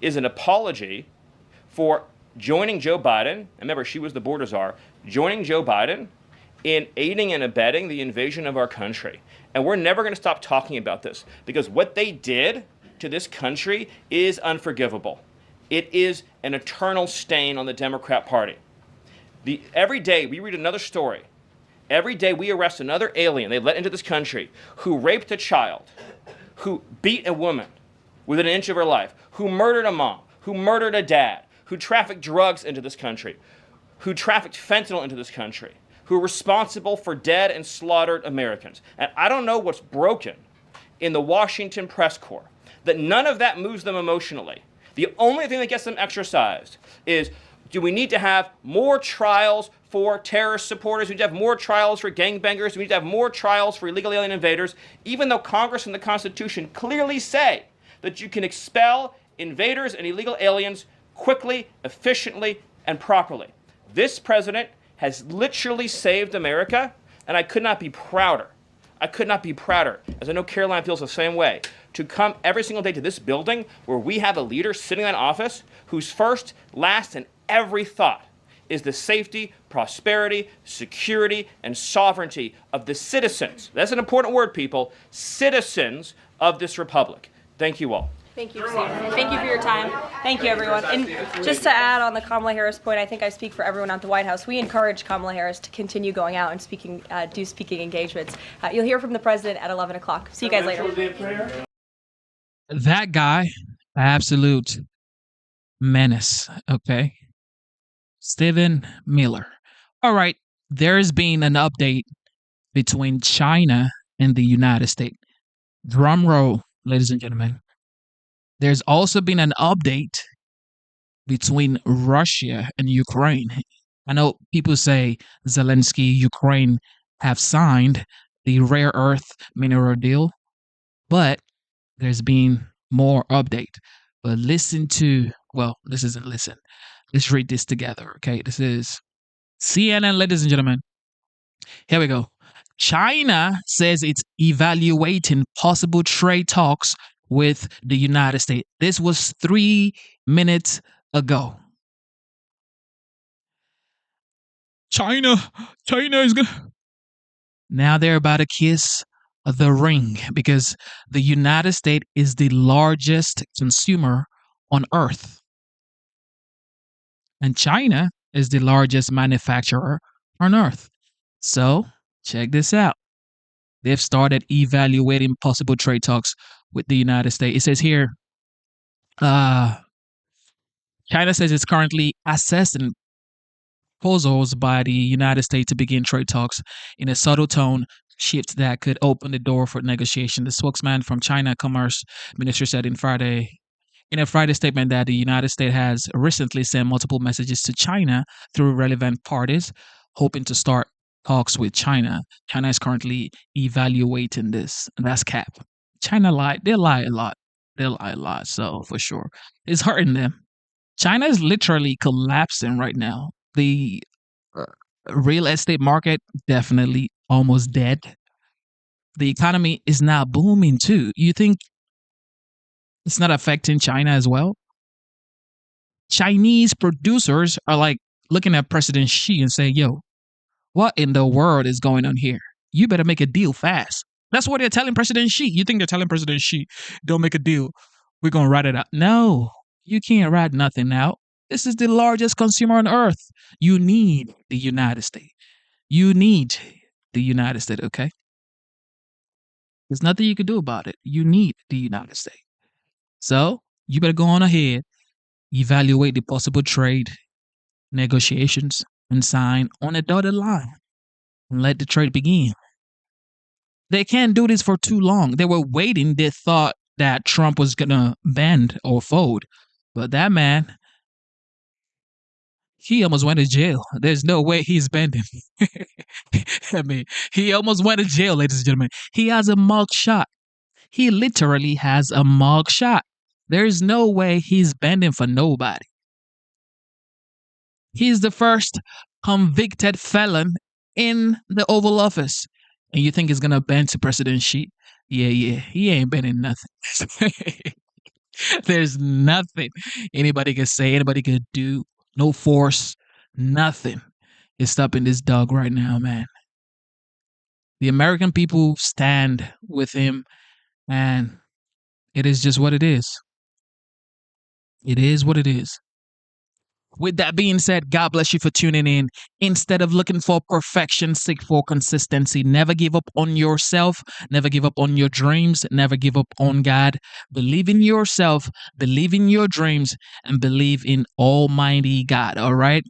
is an apology for joining Joe Biden, and remember, she was the border czar, joining Joe Biden in aiding and abetting the invasion of our country. And we're never going to stop talking about this because what they did to this country is unforgivable. It is an eternal stain on the Democrat Party. Every day we read another story. Every day we arrest another alien they let into this country who raped a child, who beat a woman within an inch of her life, who murdered a mom, who murdered a dad, who trafficked drugs into this country, who trafficked fentanyl into this country, who are responsible for dead and slaughtered Americans. And I don't know what's broken in the Washington press corps, that none of that moves them emotionally. The only thing that gets them exercised is, do we need to have more trials for terrorist supporters? We need to have more trials for gangbangers. We need to have more trials for illegal alien invaders, even though Congress and the Constitution clearly say that you can expel invaders and illegal aliens quickly, efficiently, and properly. This president has literally saved America, and I could not be prouder. I could not be prouder, as I know Caroline feels the same way, to come every single day to this building where we have a leader sitting in that office whose first, last, and every thought is the safety, prosperity, security, and sovereignty of the citizens. That's an important word, people. Citizens of this republic. Thank you all. Thank you, Stephen. Thank you for your time. Thank you, everyone. And just to add on the Kamala Harris point, I think I speak for everyone at the White House. We encourage Kamala Harris to continue going out and do speaking engagements. You'll hear from the president at 11 o'clock. See you guys later. That guy, absolute menace, okay? Stephen Miller. All right, there's been an update between China and the United States. Drum roll, ladies and gentlemen. There's also been an update between Russia and Ukraine. I know people say Zelensky, Ukraine have signed the rare earth mineral deal, but there's been more update. But this isn't listen. Let's read this together, okay? This is CNN, ladies and gentlemen. Here we go. China says it's evaluating possible trade talks with the United States. This was 3 minutes ago. China is gonna. Now they're about to kiss the ring because the United States is the largest consumer on earth. And China is the largest manufacturer on earth. So, check this out. They've started evaluating possible trade talks with the United States. It says here, China says it's currently assessing proposals by the United States to begin trade talks in a subtle tone shift that could open the door for negotiation. The spokesman from China Commerce Minister said in a Friday statement that the United States has recently sent multiple messages to China through relevant parties, hoping to start talks with China. China is currently evaluating this, and that's cap. China lie. They lie a lot. They lie a lot. So for sure, it's hurting them. China is literally collapsing right now. The real estate market definitely almost dead. The economy is not booming too. You think it's not affecting China as well? Chinese producers are like looking at President Xi and say, yo, what in the world is going on here? You better make a deal fast. That's what they're telling President Xi. You think they're telling President Xi, don't make a deal. We're going to write it out. No, you can't write nothing out. This is the largest consumer on earth. You need the United States. You need the United States, okay? There's nothing you can do about it. You need the United States. So you better go on ahead, evaluate the possible trade negotiations, and sign on a dotted line and let the trade begin. They can't do this for too long. They were waiting. They thought that Trump was going to bend or fold. But that man, he almost went to jail. There's no way he's bending. I mean, he almost went to jail, ladies and gentlemen. He has a mug shot. He literally has a mug shot. There's no way he's bending for nobody. He's the first convicted felon in the Oval Office. And you think he's going to bend to President Xi? Yeah. He ain't bending nothing. There's nothing anybody can say, anybody could do. No force, nothing is stopping this dog right now, man. The American people stand with him, and it is just what it is. It is what it is. With that being said, God bless you for tuning in. Instead of looking for perfection, seek for consistency. Never give up on yourself. Never give up on your dreams. Never give up on God. Believe in yourself. Believe in your dreams. And believe in Almighty God. All right?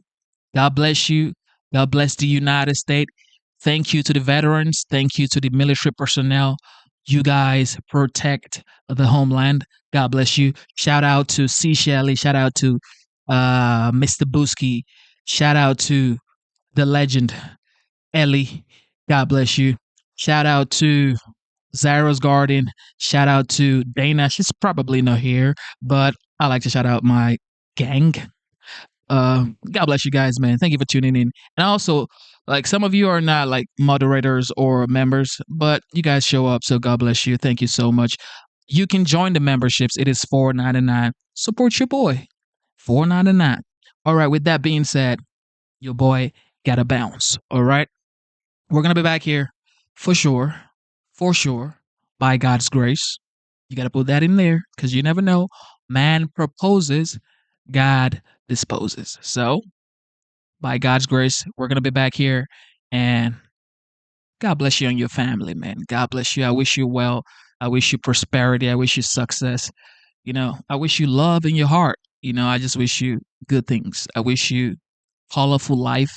God bless you. God bless the United States. Thank you to the veterans. Thank you to the military personnel. You guys protect the homeland. God bless you. Shout out to C. Shelley. Shout out to Mr. Busky. Shout out to the legend Ellie. God bless you. Shout out to Zara's Garden. Shout out to Dana. She's probably not here, but I like to shout out my gang. God bless you guys, man. Thank you for tuning in. And also, like, some of you are not like moderators or members, but you guys show up, so God bless you. Thank you so much. You can join the memberships. It is $4.99. Support your boy. $4.99. All right, with that being said, your boy gotta bounce. All right. We're gonna be back here for sure, by God's grace. You gotta put that in there because you never know. Man proposes, God disposes. So, by God's grace, we're gonna be back here, and God bless you and your family, man. God bless you. I wish you well. I wish you prosperity. I wish you success. I wish you love in your heart. I just wish you good things. I wish you colorful life.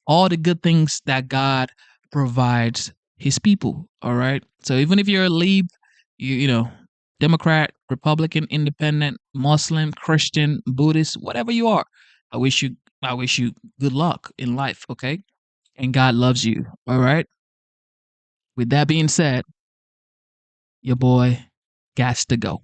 All the good things that God provides his people. All right. So even if you're a Lib, Democrat, Republican, Independent, Muslim, Christian, Buddhist, whatever you are, I wish you good luck in life. Okay. And God loves you. All right. With that being said, your boy got to go.